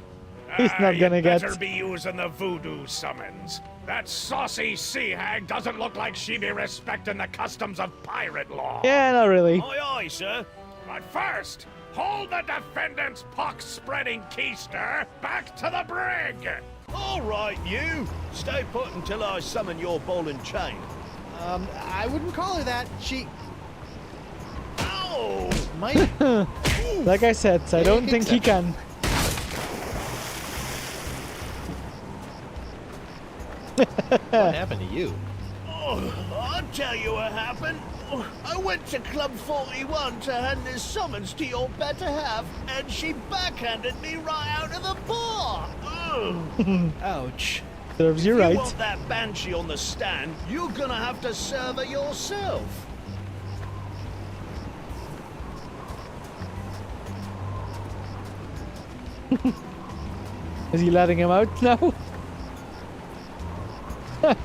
Speaker 1: He's not gonna
Speaker 7: you'd
Speaker 1: get-
Speaker 7: better be using the voodoo summons. That saucy sea hag doesn't look like she be respecting the customs of pirate law.
Speaker 1: Yeah, not really.
Speaker 9: Aye, aye, sir.
Speaker 7: But first, hold the defendant's pox-spreading keister back to the brig.
Speaker 9: All right, you. Stay put until I summon your ball and chain.
Speaker 5: I wouldn't call her that. She...
Speaker 9: Ow!
Speaker 5: might...
Speaker 1: Like I said, I don't think he can.
Speaker 5: What happened to you?
Speaker 9: Oh, I'll tell you what happened. I went to Club 41 to hand this summons to your better half, and she backhanded me right out of the bar. Ugh.
Speaker 5: Ouch.
Speaker 1: Serves you
Speaker 9: If
Speaker 1: right.
Speaker 9: you want that banshee on the stand, you're gonna have to serve her yourself.
Speaker 1: Is he letting him out now?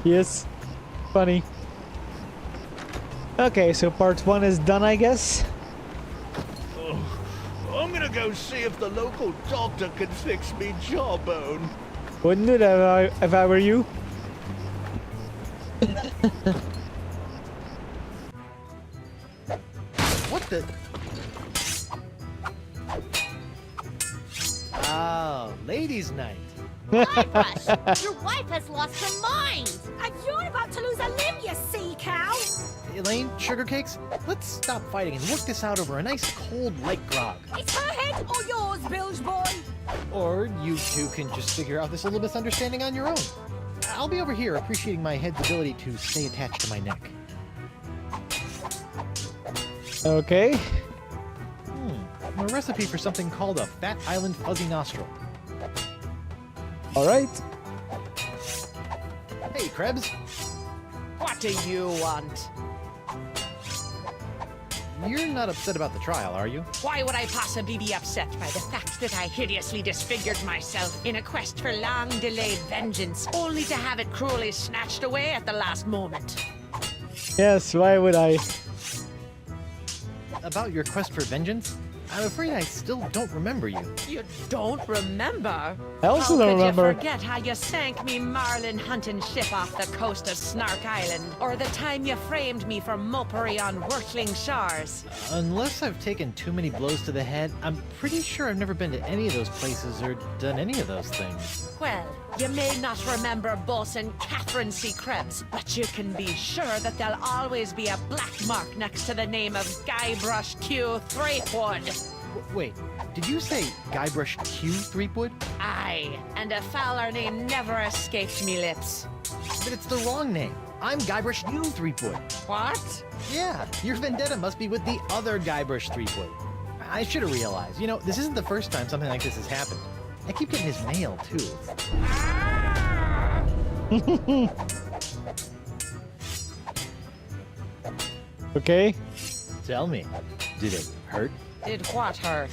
Speaker 1: Yes. Funny. Okay, so part 1 is done, I guess.
Speaker 9: I'm gonna go see if the local doctor can fix me jawbone.
Speaker 1: Wouldn't do that if I were you.
Speaker 5: What the? Oh, ladies' night.
Speaker 4: Guybrush, your wife has lost her mind.
Speaker 12: And you're about to lose a limb, you sea cow!
Speaker 5: Elaine, sugar cakes, let's stop fighting and work this out over a nice cold light grog.
Speaker 12: It's her head or yours, bilge boy!
Speaker 5: Or you two can just figure out this little misunderstanding on your own. I'll be over here appreciating my head's ability to stay attached to my neck.
Speaker 1: Okay.
Speaker 5: A recipe for something called a Fat Island Fuzzy Nostril.
Speaker 1: Alright.
Speaker 5: Hey, Krebs.
Speaker 2: What do you want?
Speaker 5: You're not upset about the trial, are you?
Speaker 2: Why would I possibly be upset by the fact that I hideously disfigured myself in a quest for long-delayed vengeance, only to have it cruelly snatched away at the last moment?
Speaker 1: Yes, why would I?
Speaker 5: About your quest for vengeance? I'm afraid I still don't remember you.
Speaker 2: You don't remember?
Speaker 1: I also
Speaker 2: How
Speaker 1: don't
Speaker 2: could
Speaker 1: remember.
Speaker 2: you forget how you sank me marlin hunting ship off the coast of Snark Island? Or the time you framed me for mopery on Wurtling Shores?
Speaker 5: Unless I've taken too many blows to the head, I'm pretty sure I've never been to any of those places or done any of those things.
Speaker 2: Well, you may not remember Bosun Catherine C. Krebs, but you can be sure that there'll always be a black mark next to the name of Guybrush Q. Threepwood.
Speaker 5: Wait, did you say Guybrush Q. Threepwood?
Speaker 2: Aye, and a fouler name never escaped me lips.
Speaker 5: But it's the wrong name. I'm Guybrush U. Threepwood.
Speaker 2: What?
Speaker 5: Yeah, your vendetta must be with the other Guybrush Threepwood. I should have realized. You know, this isn't the first time something like this has happened. I keep getting his mail, too.
Speaker 1: Okay.
Speaker 5: Tell me, did it hurt
Speaker 2: Did what hurt?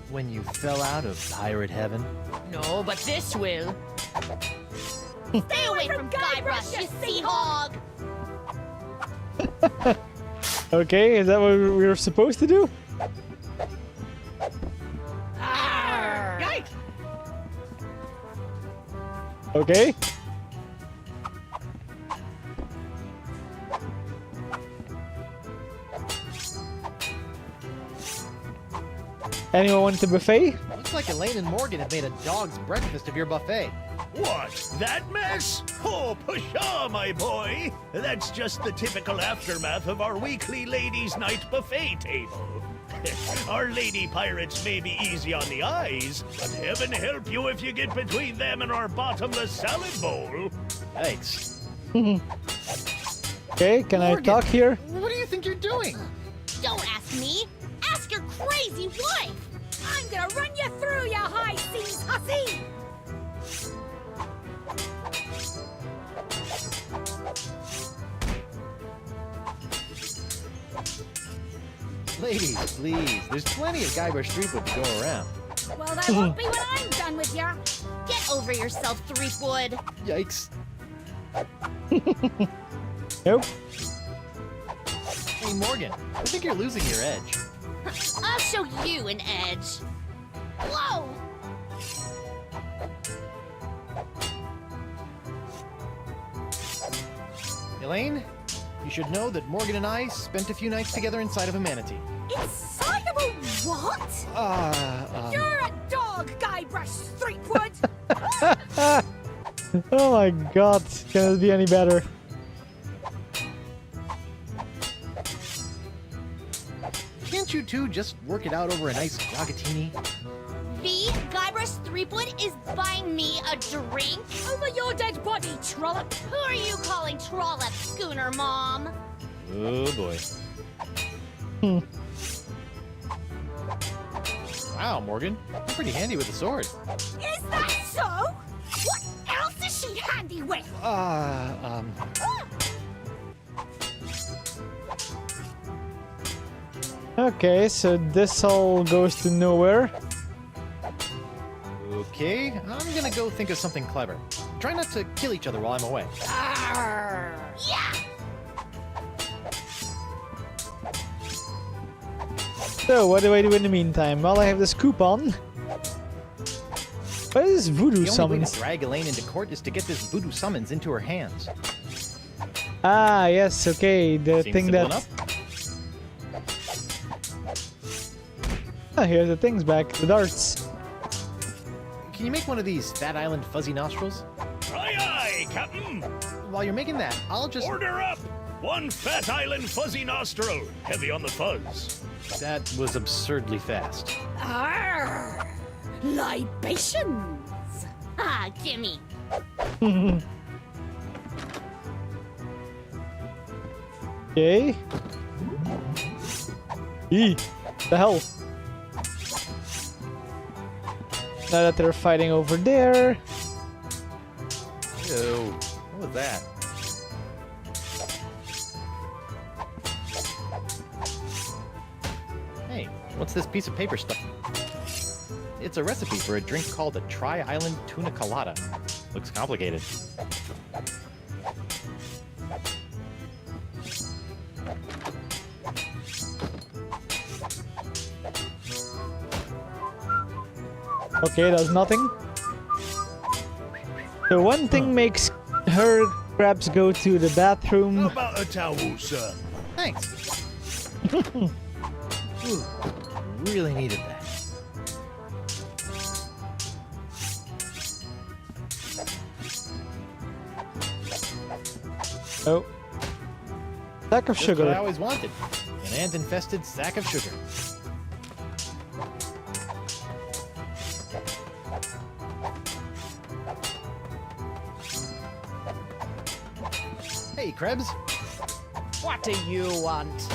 Speaker 5: when you fell out of pirate heaven?
Speaker 2: No, but this will.
Speaker 4: Stay away from Guybrush, you sea hog.
Speaker 1: Okay, is that what we were supposed to do?
Speaker 2: Yikes!
Speaker 1: Okay. Anyone want the buffet?
Speaker 5: Looks like Elaine and Morgan have made a dog's breakfast of your buffet.
Speaker 9: What? That mess? Oh, pshaw, my boy. That's just the typical aftermath of our weekly ladies' night buffet table. Our lady pirates may be easy on the eyes, but heaven help you if you get between them and our bottomless salad bowl.
Speaker 5: Thanks.
Speaker 1: Okay, can
Speaker 5: Morgan,
Speaker 1: I talk here?
Speaker 5: What do you think you're doing?
Speaker 4: Don't ask me. Ask your crazy wife.
Speaker 12: I'm gonna run you through, you high seas hussy!
Speaker 5: Ladies, please. There's plenty of Guybrush Threepwood to go around.
Speaker 12: Well, that won't be when I'm done with ya.
Speaker 4: Get over yourself, Threepwood.
Speaker 5: Yikes.
Speaker 1: Nope.
Speaker 5: Hey, Morgan, I think you're losing your edge.
Speaker 4: I'll show you an edge. Whoa!
Speaker 5: Elaine, you should know that Morgan and I spent a few nights together inside of a manatee.
Speaker 12: Inside of a what? You're a dog, Guybrush Threepwood!
Speaker 1: Oh my god, can it be any better?
Speaker 5: Can't you two just work it out over a nice grogatini?
Speaker 4: B, Guybrush Threepwood is buying me a drink?
Speaker 12: Over your dead body, trollop.
Speaker 4: Who are you calling Trollop, Schooner Mom?
Speaker 5: Oh boy. Wow, Morgan. You're pretty handy with a sword.
Speaker 12: Is that so? What else is she handy with?
Speaker 1: Okay, so this all goes to nowhere.
Speaker 5: Okay, I'm gonna go think of something clever. Try not to kill each other while I'm away.
Speaker 4: Yeah!
Speaker 1: So, what do I do in the meantime? Well, I have this coupon. What is voodoo
Speaker 5: The only way to
Speaker 1: summons?
Speaker 5: drag Elaine into court is to get this voodoo summons into her hands.
Speaker 1: Ah, yes, okay, the
Speaker 5: Seems
Speaker 1: thing
Speaker 5: simple
Speaker 1: that...
Speaker 5: enough.
Speaker 1: Ah, here's the things back, the darts.
Speaker 5: Can you make one of these Fat Island fuzzy nostrils?
Speaker 7: Aye, aye, Captain.
Speaker 5: While you're making that, I'll just...
Speaker 7: Order up. One Fat Island fuzzy nostril, heavy on the fuzz.
Speaker 5: That was absurdly fast.
Speaker 12: Arr! Libations!
Speaker 4: Ah, gimme.
Speaker 1: Okay. The hell? Now that they're fighting over there.
Speaker 5: Ew, what was that? Hey, what's this piece of paper stuff? It's a recipe for a drink called a Tri-Island Tuna Colada. Looks complicated.
Speaker 1: Okay, does nothing. So one thing makes her crabs go to the bathroom.
Speaker 7: How about a towel, sir?
Speaker 5: Thanks. Ooh, really needed that.
Speaker 1: Oh. Sack of
Speaker 5: Just
Speaker 1: sugar.
Speaker 5: what I always wanted. An ant-infested sack of sugar. Hey, Krebs.
Speaker 2: What do you want?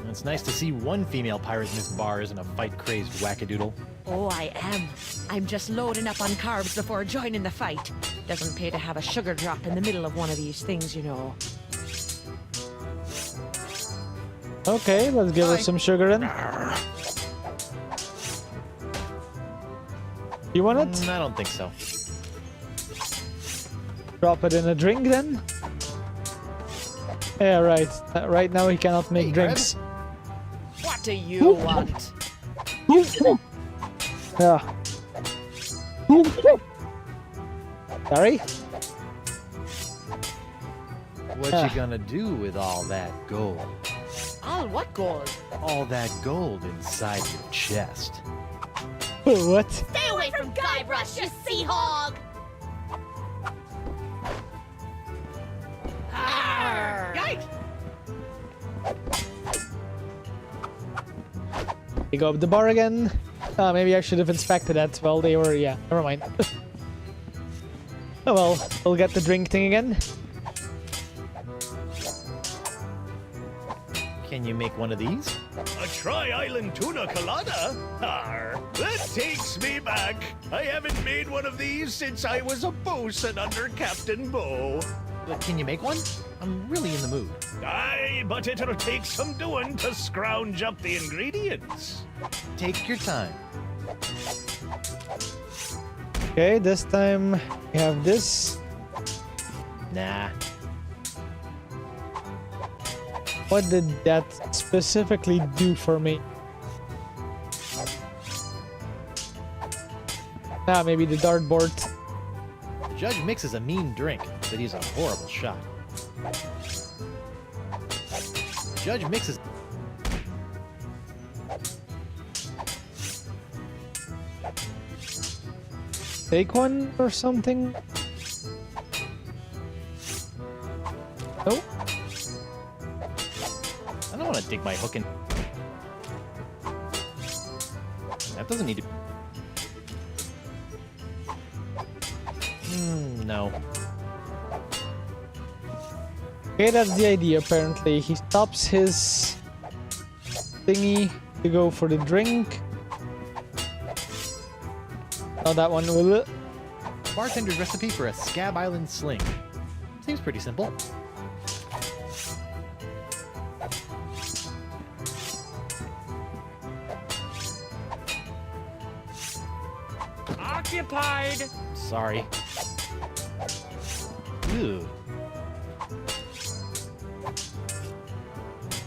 Speaker 5: It's nice to see one female pirate in this bar isn't a fight-crazed wackadoodle.
Speaker 2: Oh, I am. I'm just loading up on carbs before joining the fight. Doesn't pay to have a sugar drop in the middle of one of these things, you know.
Speaker 1: Okay, let's give her some sugar in. You want it?
Speaker 5: I don't think so.
Speaker 1: Drop it in a drink then? Yeah, right. Right now he cannot make
Speaker 5: Hey,
Speaker 1: drinks.
Speaker 2: What do you want?
Speaker 1: Yeah. Sorry?
Speaker 5: What you gonna do with all that gold?
Speaker 2: All what gold?
Speaker 5: All that gold inside your chest.
Speaker 1: What?
Speaker 4: Stay away from Guybrush, you sea hog!
Speaker 2: Yikes!
Speaker 1: You go up the bar again. Maybe I should have inspected that. Well, they were... yeah, never mind. Oh well, we'll get the drink thing again.
Speaker 5: Can you make one of these?
Speaker 7: A Tri-Island Tuna Colada? Arr, that takes me back. I haven't made one of these since I was a bosun under Captain Bo.
Speaker 5: But can you make one? I'm really in the mood.
Speaker 7: Aye, but it'll take some doing to scrounge up the ingredients.
Speaker 5: Take your time.
Speaker 1: Okay, this time we have this.
Speaker 5: Nah.
Speaker 1: What did that specifically do for me? Maybe the dartboard.
Speaker 5: The judge mixes a mean drink, but he's a horrible shot. The judge mixes...
Speaker 1: Take one or something? No?
Speaker 5: I don't want to dig my hook in... doesn't need to... no.
Speaker 1: Okay, that's the idea apparently. He stops his thingy to go for the drink. Now that one will...
Speaker 5: Bartender's recipe for a Scab Island sling. Seems pretty simple.
Speaker 6: Occupied.
Speaker 5: Sorry. Ew.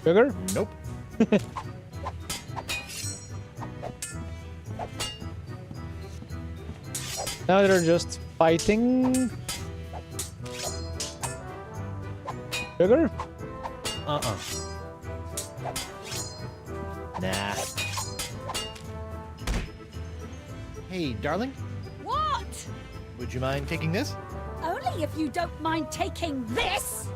Speaker 1: Sugar?
Speaker 5: Nope.
Speaker 1: Now they're just fighting. Sugar?
Speaker 5: Uh-uh. Nah. Hey, darling,
Speaker 12: What?
Speaker 5: would you mind taking this?
Speaker 12: Only if you don't mind taking this.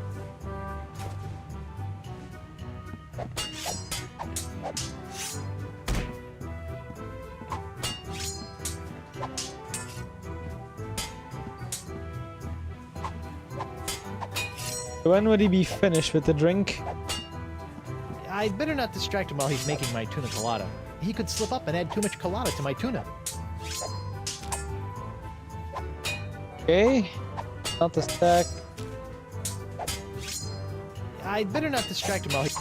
Speaker 1: When would he be finished with the drink?
Speaker 5: I'd better not distract him while he's making my tuna colada. He could slip up and add too much colada to my tuna.
Speaker 1: Okay. Not the stack.
Speaker 5: I'd better not distract him while he...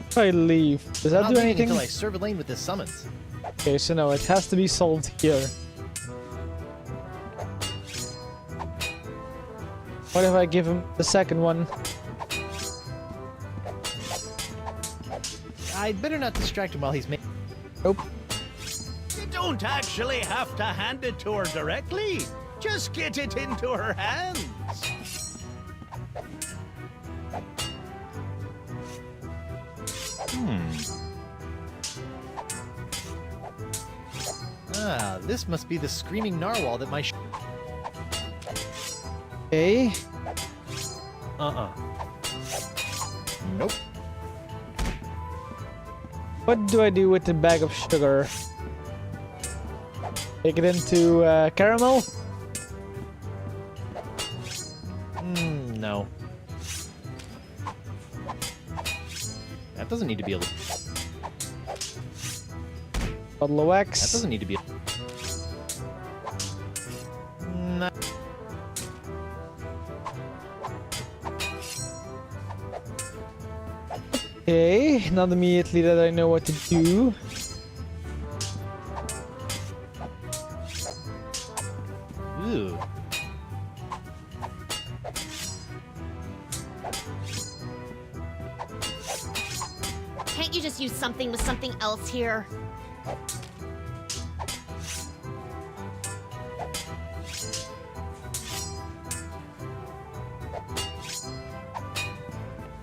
Speaker 1: If I leave, does that
Speaker 5: Not
Speaker 1: do
Speaker 5: leaving
Speaker 1: anything?
Speaker 5: until I serve Elaine with this summons.
Speaker 1: Okay, so no, it has to be solved here. What if I give him the second one?
Speaker 5: I'd better not distract him while he's making...
Speaker 1: Nope.
Speaker 9: You don't actually have to hand it to her directly. Just get it into her hands.
Speaker 5: Ah, this must be the screaming narwhal that my...
Speaker 1: Okay.
Speaker 5: Uh-uh. Nope.
Speaker 1: What do I do with the bag of sugar? Take it into caramel?
Speaker 5: No. That doesn't need to be a...
Speaker 1: Bottle of wax?
Speaker 5: That doesn't need to be a... No.
Speaker 1: Okay, not immediately that I know what to do.
Speaker 5: Ooh.
Speaker 4: Can't you just use something with something else here?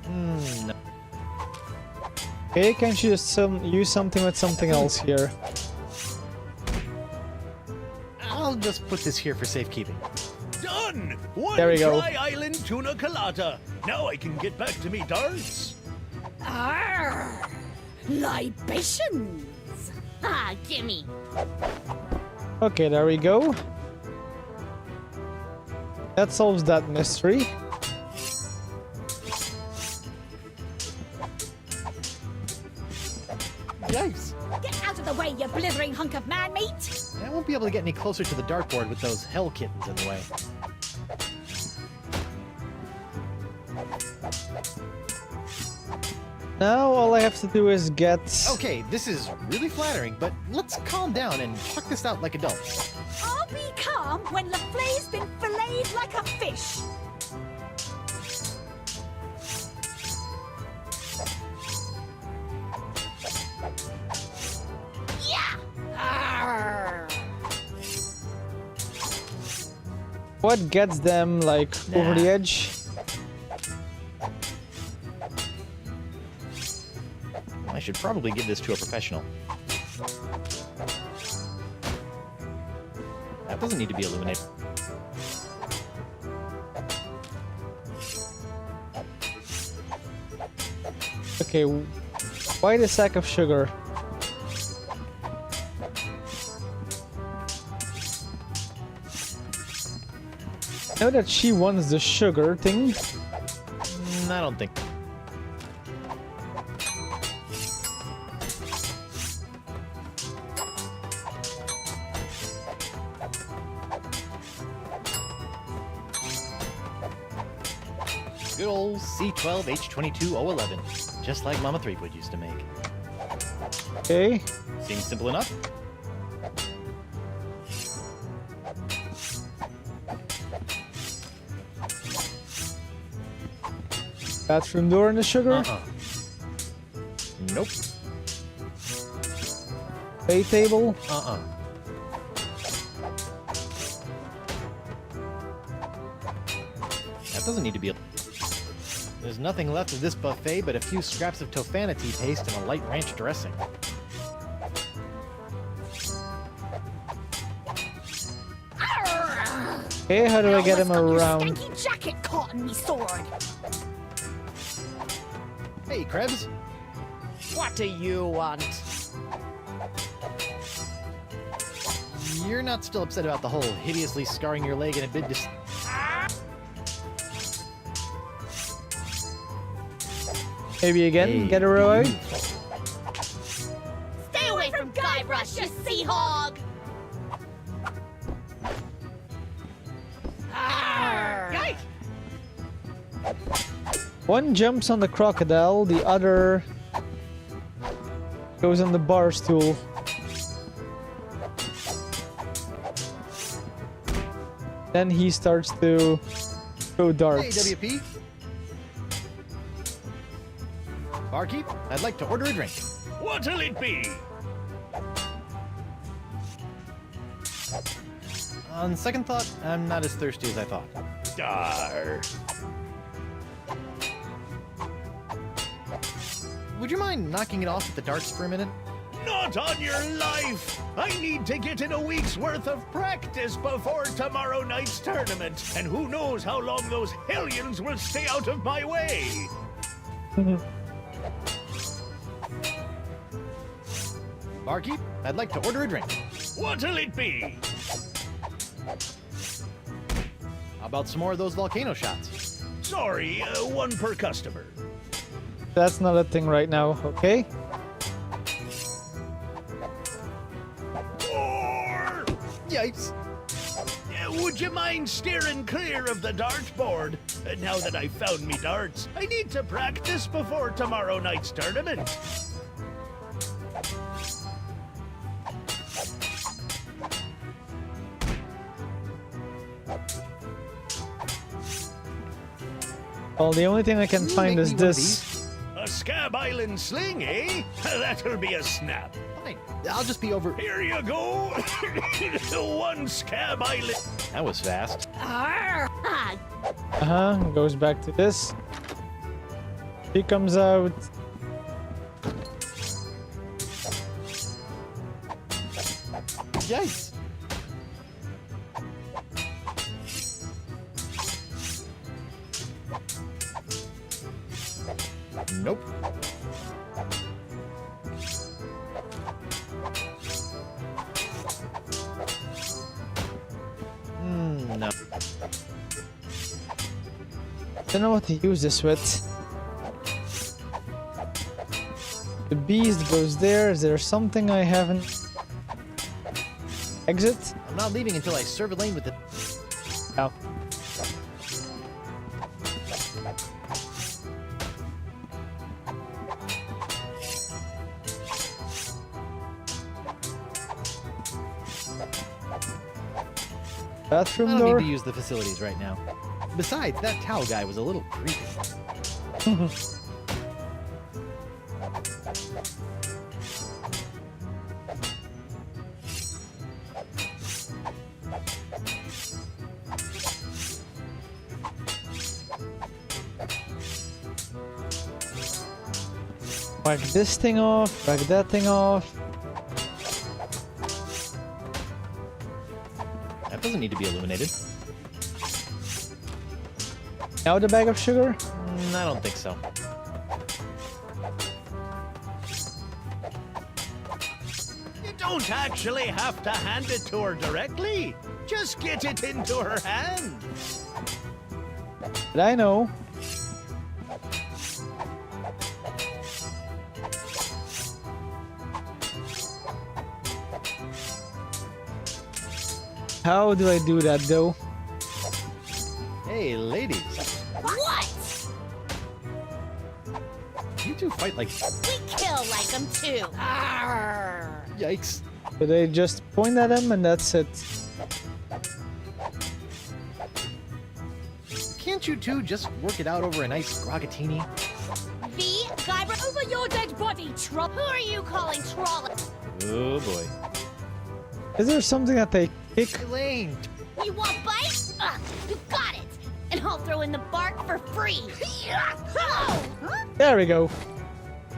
Speaker 5: No.
Speaker 1: Okay, can't you just use something with something else here?
Speaker 5: I'll just put this here for safekeeping.
Speaker 9: Done! One
Speaker 1: There we go.
Speaker 9: Tri-Island tuna colada. Now I can get back to me darts.
Speaker 12: Arr! Libations!
Speaker 4: Ah, gimme.
Speaker 1: Okay, there we go. That solves that mystery.
Speaker 5: Yikes!
Speaker 12: Get out of the way, you blithering hunk of man meat!
Speaker 5: I won't be able to get any closer to the dartboard with those hell kittens in the way.
Speaker 1: Now all I have to do is get...
Speaker 5: Okay, this is really flattering, but let's calm down and talk this out like adults.
Speaker 12: I'll be calm when LaFlay's been filleted like a fish! Yeah! Arr!
Speaker 1: What gets them, like, over the edge?
Speaker 5: I should probably give this to a professional. That doesn't need to be illuminated.
Speaker 1: Okay, Why the sack of sugar? I know that she wants the sugar thing.
Speaker 5: I don't think. Good old C12H22O11. Just like Mama Threepwood used to make.
Speaker 1: Okay.
Speaker 5: Seems simple enough.
Speaker 1: Bathroom door and the sugar.
Speaker 5: Nope.
Speaker 1: Pay table.
Speaker 5: That doesn't need to be. There's nothing left of this buffet but a few scraps of tofanity paste and a light ranch dressing.
Speaker 1: Okay, how do I get him around?
Speaker 12: Stinky jacket caught in me sword.
Speaker 5: Hey, Krebs.
Speaker 2: What do you want?
Speaker 5: You're not still upset about the whole hideously scarring your leg in a bid to...
Speaker 1: Maybe again, get her away.
Speaker 4: Stay away from Guybrush, you sea hog!
Speaker 12: Yikes!
Speaker 1: One jumps on the crocodile, the other goes on the bar stool. Then he starts to throw darts.
Speaker 5: Hey, WP. Barkeep, I'd like to order a drink.
Speaker 7: What'll it be?
Speaker 5: On second thought, I'm not as thirsty as I thought.
Speaker 7: Dar.
Speaker 5: Would you mind knocking it off at the darts for a minute?
Speaker 7: Not on your life! I need to get in a week's worth of practice before tomorrow night's tournament, and who knows how long those hellions will stay out of my way!
Speaker 5: Barkeep, I'd like to order a drink.
Speaker 7: What'll it be?
Speaker 5: How about some more of those volcano shots?
Speaker 7: Sorry, one per customer.
Speaker 1: That's not a thing right now, okay?
Speaker 7: Or...
Speaker 5: Yikes.
Speaker 7: Would you mind steering clear of the dartboard? Now that I've found me darts, I need to practice before tomorrow night's tournament.
Speaker 1: Well, the only thing I can find is this.
Speaker 7: A Scab Island sling, eh? That'll be a snap.
Speaker 5: Fine, I'll just be over...
Speaker 7: Here you go! One Scab Island...
Speaker 5: That was fast.
Speaker 1: Goes back to this. He comes out.
Speaker 5: Yikes. Nope. No.
Speaker 1: Don't know what to use this with. The beast goes there. Is there something I haven't? Exit?
Speaker 5: I'm not leaving until I serve a lane with the...
Speaker 1: Oh. Bathroom
Speaker 5: I don't
Speaker 1: door?
Speaker 5: need to use the facilities right now. Besides, that towel guy was a little creepy.
Speaker 1: Whack this thing off, whack that thing off.
Speaker 5: That doesn't need to be illuminated.
Speaker 1: Now the bag of sugar?
Speaker 5: I don't think so.
Speaker 9: don't actually have to hand it to her directly. Just get it into her hand.
Speaker 1: But I know. How do I do that though?
Speaker 5: Hey, ladies.
Speaker 4: What?
Speaker 5: You two fight like...
Speaker 4: We kill like them too. Arr.
Speaker 5: Yikes.
Speaker 1: So they just point at him and that's it.
Speaker 5: Can't you two just work it out over a nice groggatini?
Speaker 4: V, Guybrush,
Speaker 12: Over your dead body, troll.
Speaker 4: who are you calling troll?
Speaker 5: Oh boy.
Speaker 1: Is there something that they kick?
Speaker 5: Elaine!
Speaker 4: You want bite? You got it. And I'll throw in the bark for free. Oh.
Speaker 1: There we go.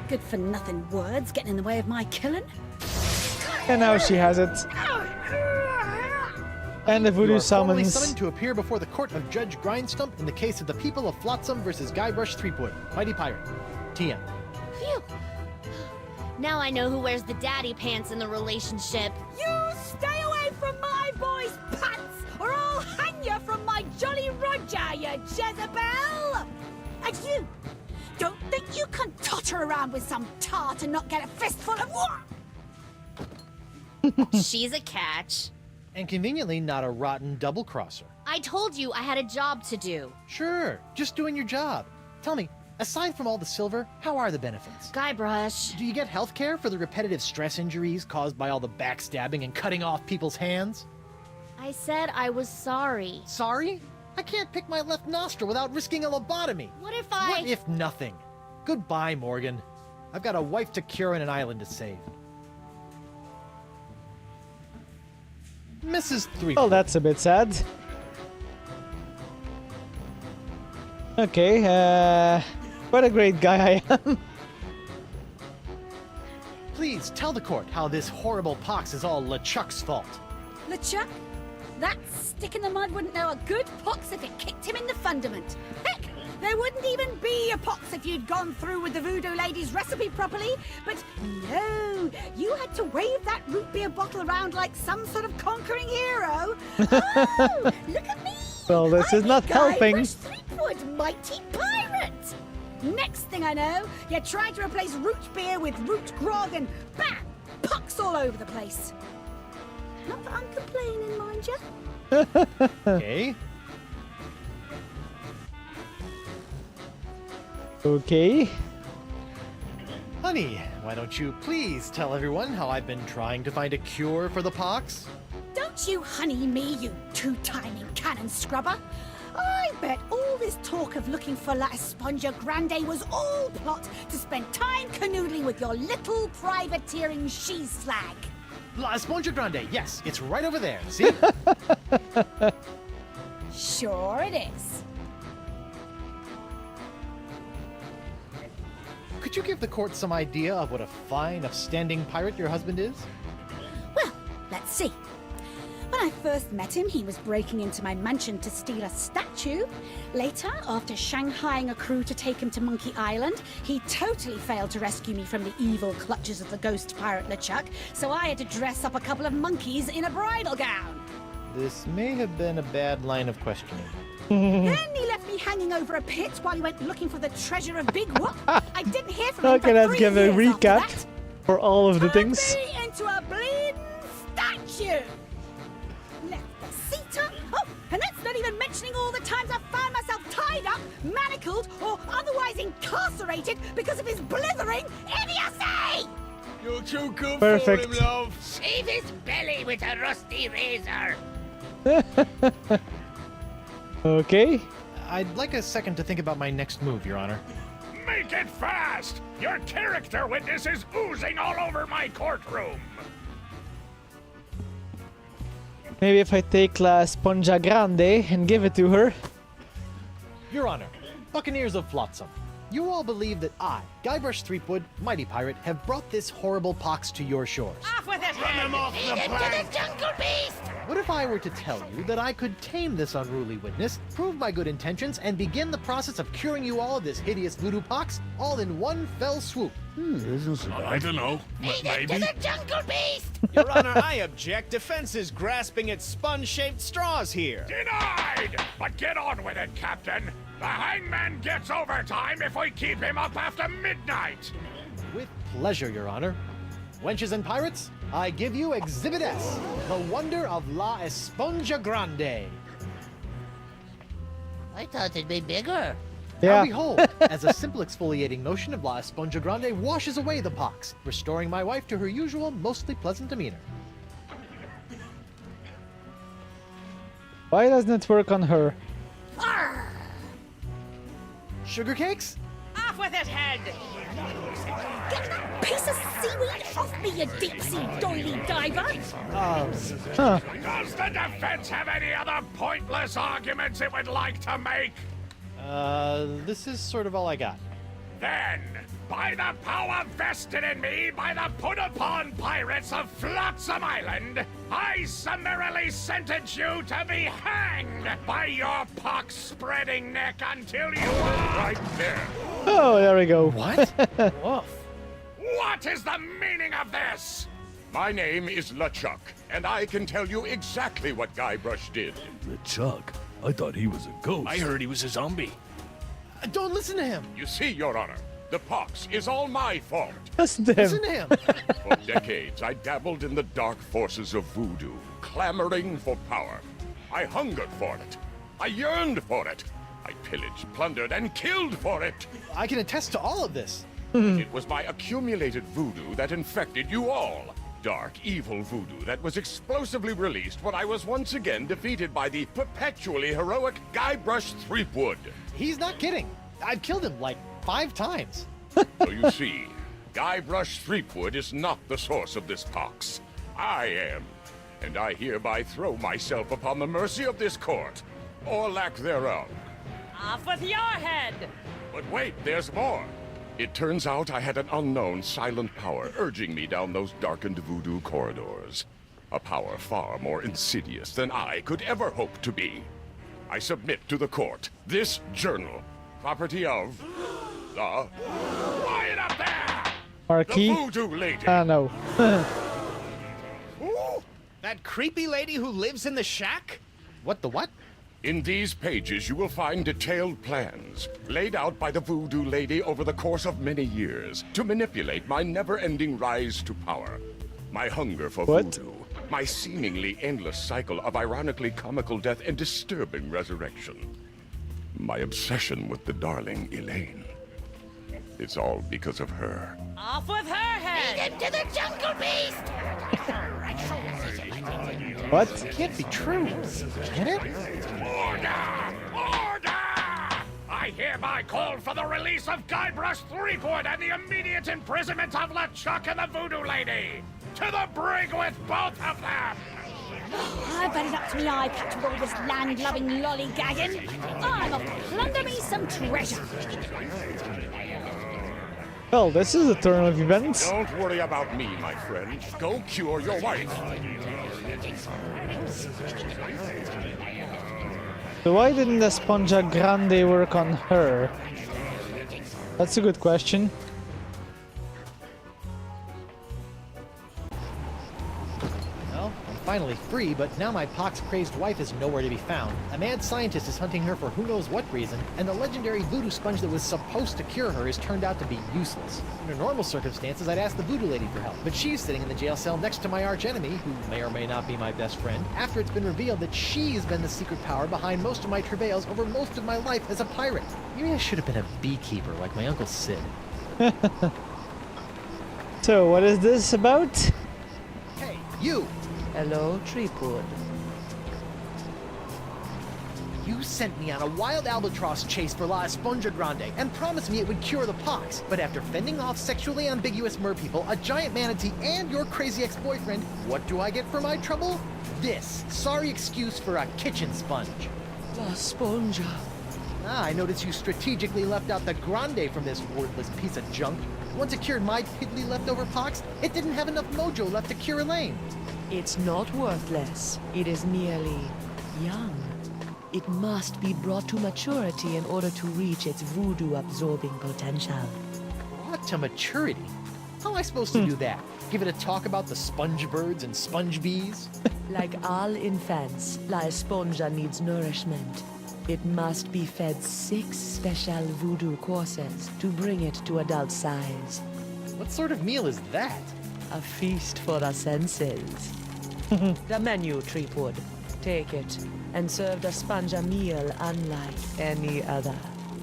Speaker 12: Good for nothing words getting in the way of my killing.
Speaker 1: And now she has it. And the
Speaker 5: You
Speaker 1: voodoo
Speaker 5: are formally
Speaker 1: summons.
Speaker 5: summoned to appear before the court of Judge Grindstump in the case of the people of Flotsam versus Guybrush Threepwood, Mighty Pirate. TM.
Speaker 4: Phew. Now I know who wears the daddy pants in the relationship.
Speaker 12: You stay away from my boy's pants, or I'll hang you from my Jolly Roger, you Jezebel! And you, don't think you can totter around with some tart and not get a fistful of what?
Speaker 4: She's a catch.
Speaker 5: And conveniently not a rotten double-crosser.
Speaker 4: I told you I had a job to do.
Speaker 5: Sure, just doing your job. Tell me, aside from all the silver, how are the benefits?
Speaker 4: Guybrush.
Speaker 5: Do you get health care for the repetitive stress injuries caused by all the backstabbing and cutting off people's hands?
Speaker 4: I said I was sorry.
Speaker 5: Sorry? I can't pick my left nostril without risking a lobotomy.
Speaker 4: What if I...
Speaker 5: What if nothing? Goodbye, Morgan. I've got a wife to cure and an island to save. Mrs. Threepwood.
Speaker 1: Well, that's a bit sad. Okay, what a great guy I am.
Speaker 5: Please tell the court how this horrible pox is all LeChuck's fault.
Speaker 12: LeChuck? That stick in the mud wouldn't know a good pox if it kicked him in the fundament. Heck, there wouldn't even be a pox if you'd gone through with the voodoo lady's recipe properly. But no, you had to wave that root beer bottle around like some sort of conquering hero. Oh, look at me!
Speaker 1: Well, this is not helping.
Speaker 12: Guybrush Threepwood, mighty pirate! Next thing I know, you're trying to replace root beer with root grog and bam! Pox all over the place. Not that I'm complaining, mind you.
Speaker 5: Okay.
Speaker 1: Okay.
Speaker 5: Honey, why don't you please tell everyone how I've been trying to find a cure for the pox?
Speaker 12: Don't you honey me, you two-timing cannon scrubber. I bet all this talk of looking for La Esponja Grande was all plot to spend time canoodling with your little privateering she-slag.
Speaker 5: La Esponja Grande, yes, it's right over there, see?
Speaker 12: Sure it is.
Speaker 5: Could you give the court some idea of what a fine, upstanding pirate your husband is?
Speaker 12: Well, let's see. When I first met him, he was breaking into my mansion to steal a statue. Later, after shanghaiing a crew to take him to Monkey Island, he totally failed to rescue me from the evil clutches of the ghost pirate LeChuck, so I had to dress up a couple of monkeys in a bridal gown.
Speaker 5: This may have been a bad line of questioning.
Speaker 12: Then he left me hanging over a pit while he went looking for the treasure of Big Whoop. I didn't hear from him
Speaker 1: Okay,
Speaker 12: for
Speaker 1: let's
Speaker 12: 3
Speaker 1: give a
Speaker 12: years after
Speaker 1: recap
Speaker 12: that.
Speaker 1: for all of the things.
Speaker 12: Turned me into a bleeding statue. Left the seat up. Oh, and that's not even mentioning all the times I found myself tied up, manacled, or otherwise incarcerated because of his blithering idiocy!
Speaker 3: You're too good
Speaker 1: Perfect.
Speaker 3: for him, love.
Speaker 6: Shave his belly with a rusty razor.
Speaker 1: Okay.
Speaker 5: I'd like a second to think about my next move, Your Honor.
Speaker 7: Make it fast! Your character witness is oozing all over my courtroom.
Speaker 1: Maybe if I take La Esponja Grande and give it to her.
Speaker 5: Your Honor, Buccaneers of Flotsam, you all believe that I, Guybrush Threepwood, Mighty Pirate, have brought this horrible pox to your shores.
Speaker 12: Off with his
Speaker 3: Run him off the plank.
Speaker 6: Jungle beast!
Speaker 5: What if I were to tell you that I could tame this unruly witness, prove my good intentions, and begin the process of curing you all of this hideous voodoo pox, all in one fell swoop?
Speaker 7: I don't know. Maybe.
Speaker 4: the jungle beast!
Speaker 3: Your Honor, I object. Defense is grasping at sponge-shaped straws here.
Speaker 7: Denied! But get on with it, Captain. The hangman gets overtime if we keep him up after midnight.
Speaker 5: With pleasure, Your Honor. Wenches and pirates, I give you Exhibit S, the wonder of La Esponja Grande.
Speaker 6: I thought it'd be bigger.
Speaker 5: Now
Speaker 1: Yeah.
Speaker 5: behold, as a simple exfoliating motion of La Esponja Grande washes away the pox, restoring my wife to her usual, mostly pleasant demeanor.
Speaker 1: Why doesn't it work on her?
Speaker 5: Sugar cakes?
Speaker 12: Off with his head! Get that piece of seaweed off me, you deep-sea doily diver!
Speaker 1: Huh.
Speaker 7: Does the defense have any other pointless arguments it would like to make?
Speaker 5: This is sort of all I got.
Speaker 7: Then, by the power vested in me by the put-upon pirates of Flotsam Island, I summarily sentence you to be hanged by your pox-spreading neck until you are right there.
Speaker 1: Oh, there we go.
Speaker 5: What?
Speaker 7: What is the meaning of this? My name is LeChuck, and I can tell you exactly what Guybrush did.
Speaker 13: Chuck, I thought he was a ghost.
Speaker 8: I heard he was a zombie.
Speaker 5: Don't listen to him!
Speaker 7: You see, Your Honor, the pox is all my fault.
Speaker 1: Listen to
Speaker 5: Listen
Speaker 1: him.
Speaker 5: to him!
Speaker 7: For decades, I dabbled in the dark forces of voodoo, clamoring for power. I hungered for it. I yearned for it. I pillaged, plundered, and killed for it.
Speaker 5: I can attest to all of this.
Speaker 7: It was my accumulated voodoo that infected you all. Dark, evil voodoo that was explosively released when I was once again defeated by the perpetually heroic Guybrush Threepwood.
Speaker 5: He's not kidding. I've killed him like 5 times.
Speaker 7: So you see, Guybrush Threepwood is not the source of this pox. I am. And I hereby throw myself upon the mercy of this court, or lack thereof.
Speaker 12: Off with your head!
Speaker 7: But wait, there's more. It turns out I had an unknown silent power urging me down those darkened voodoo corridors. A power far more insidious than I could ever hope to be. I submit to the court this journal, property of the... Quiet up there!
Speaker 1: Marquis?
Speaker 7: The voodoo lady!
Speaker 1: No.
Speaker 7: Ooh.
Speaker 3: That creepy lady who lives in the shack?
Speaker 5: What the what?
Speaker 7: In these pages, you will find detailed plans laid out by the voodoo lady over the course of many years to manipulate my never-ending rise to power. My hunger for
Speaker 1: What?
Speaker 7: voodoo, my seemingly endless cycle of ironically comical death and disturbing resurrection. My obsession with the darling Elaine. It's all because of her.
Speaker 12: Off with her head!
Speaker 4: To the jungle beast!
Speaker 1: What?
Speaker 5: Can't be true. Can it?
Speaker 7: Order! Order! I hereby call for the release of Guybrush Threepwood and the immediate imprisonment of LeChuck and the voodoo lady! To the brig with both of them!
Speaker 12: I've had it up to me eye patch with all this land-loving lollygagging. I'm off to plunder me some treasure.
Speaker 1: Well, this is a turn of events.
Speaker 7: Don't worry about me, my friend. Go cure your wife.
Speaker 1: So why didn't the Esponja Grande work on her? That's a good question.
Speaker 5: Well, I'm finally free, but now my pox-crazed wife is nowhere to be found. A mad scientist is hunting her for who knows what reason, and the legendary voodoo sponge that was supposed to cure her has turned out to be useless. Under normal circumstances, I'd ask the voodoo lady for help, but she's sitting in the jail cell next to my archenemy, who may or may not be my best friend, after it's been revealed that she's been the secret power behind most of my travails over most of my life as a pirate. Maybe I should have been a beekeeper like my Uncle Sid.
Speaker 1: So, what is this about?
Speaker 5: Hey, you!
Speaker 2: Hello, Threepwood.
Speaker 5: You sent me on a wild albatross chase for La Esponja Grande and promised me it would cure the pox. But after fending off sexually ambiguous merpeople, a giant manatee, and your crazy ex-boyfriend, what do I get for my trouble? This sorry excuse for a kitchen sponge.
Speaker 2: La Esponja.
Speaker 5: Ah, I noticed you strategically left out the Grande from this worthless piece of junk. Once it cured my piddly leftover pox, it didn't have enough mojo left to cure Elaine.
Speaker 2: It's not worthless. It is merely young. It must be brought to maturity in order to reach its voodoo-absorbing potential.
Speaker 5: Brought to maturity? How am I supposed to do that? Give it a talk about the sponge birds and sponge bees?
Speaker 2: Like all infants, La Esponja needs nourishment. It must be fed 6 special voodoo courses to bring it to adult size.
Speaker 5: What sort of meal is that?
Speaker 2: A feast for the senses. The menu, Treepwood. Take it and serve the sponge a meal unlike any other.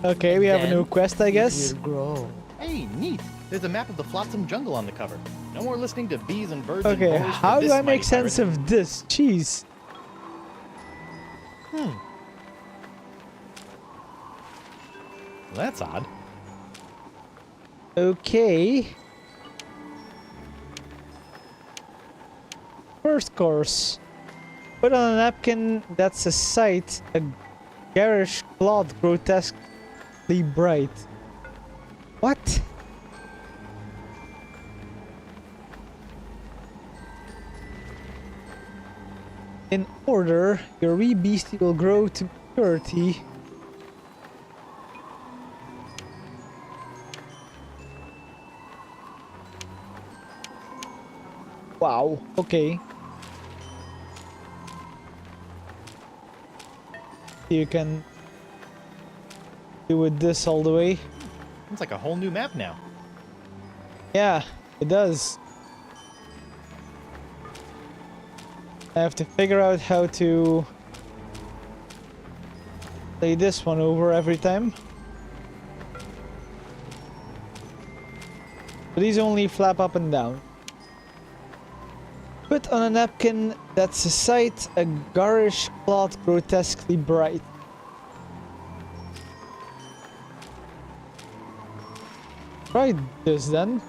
Speaker 1: Okay, we have a new quest, I guess.
Speaker 2: It will grow.
Speaker 5: Hey, neat. There's a map of the Flotsam Jungle on the cover. No more listening to bees and birds and
Speaker 1: Okay,
Speaker 5: boars for
Speaker 1: how do
Speaker 5: this
Speaker 1: I make
Speaker 5: mighty
Speaker 1: sense
Speaker 5: pirate.
Speaker 1: of this? Jeez.
Speaker 5: Well, that's odd.
Speaker 1: Okay. First course. Put on a napkin that's a sight, a garish cloth grotesquely bright. What? In order, your wee beastie will grow to maturity. Wow, okay. You can do with this all the way.
Speaker 5: It's like a whole new map now.
Speaker 1: Yeah, it does. I have to figure out how to play this one over every time. But these only flap up and down. Put on a napkin that's a sight, a garish cloth grotesquely bright. Try this then.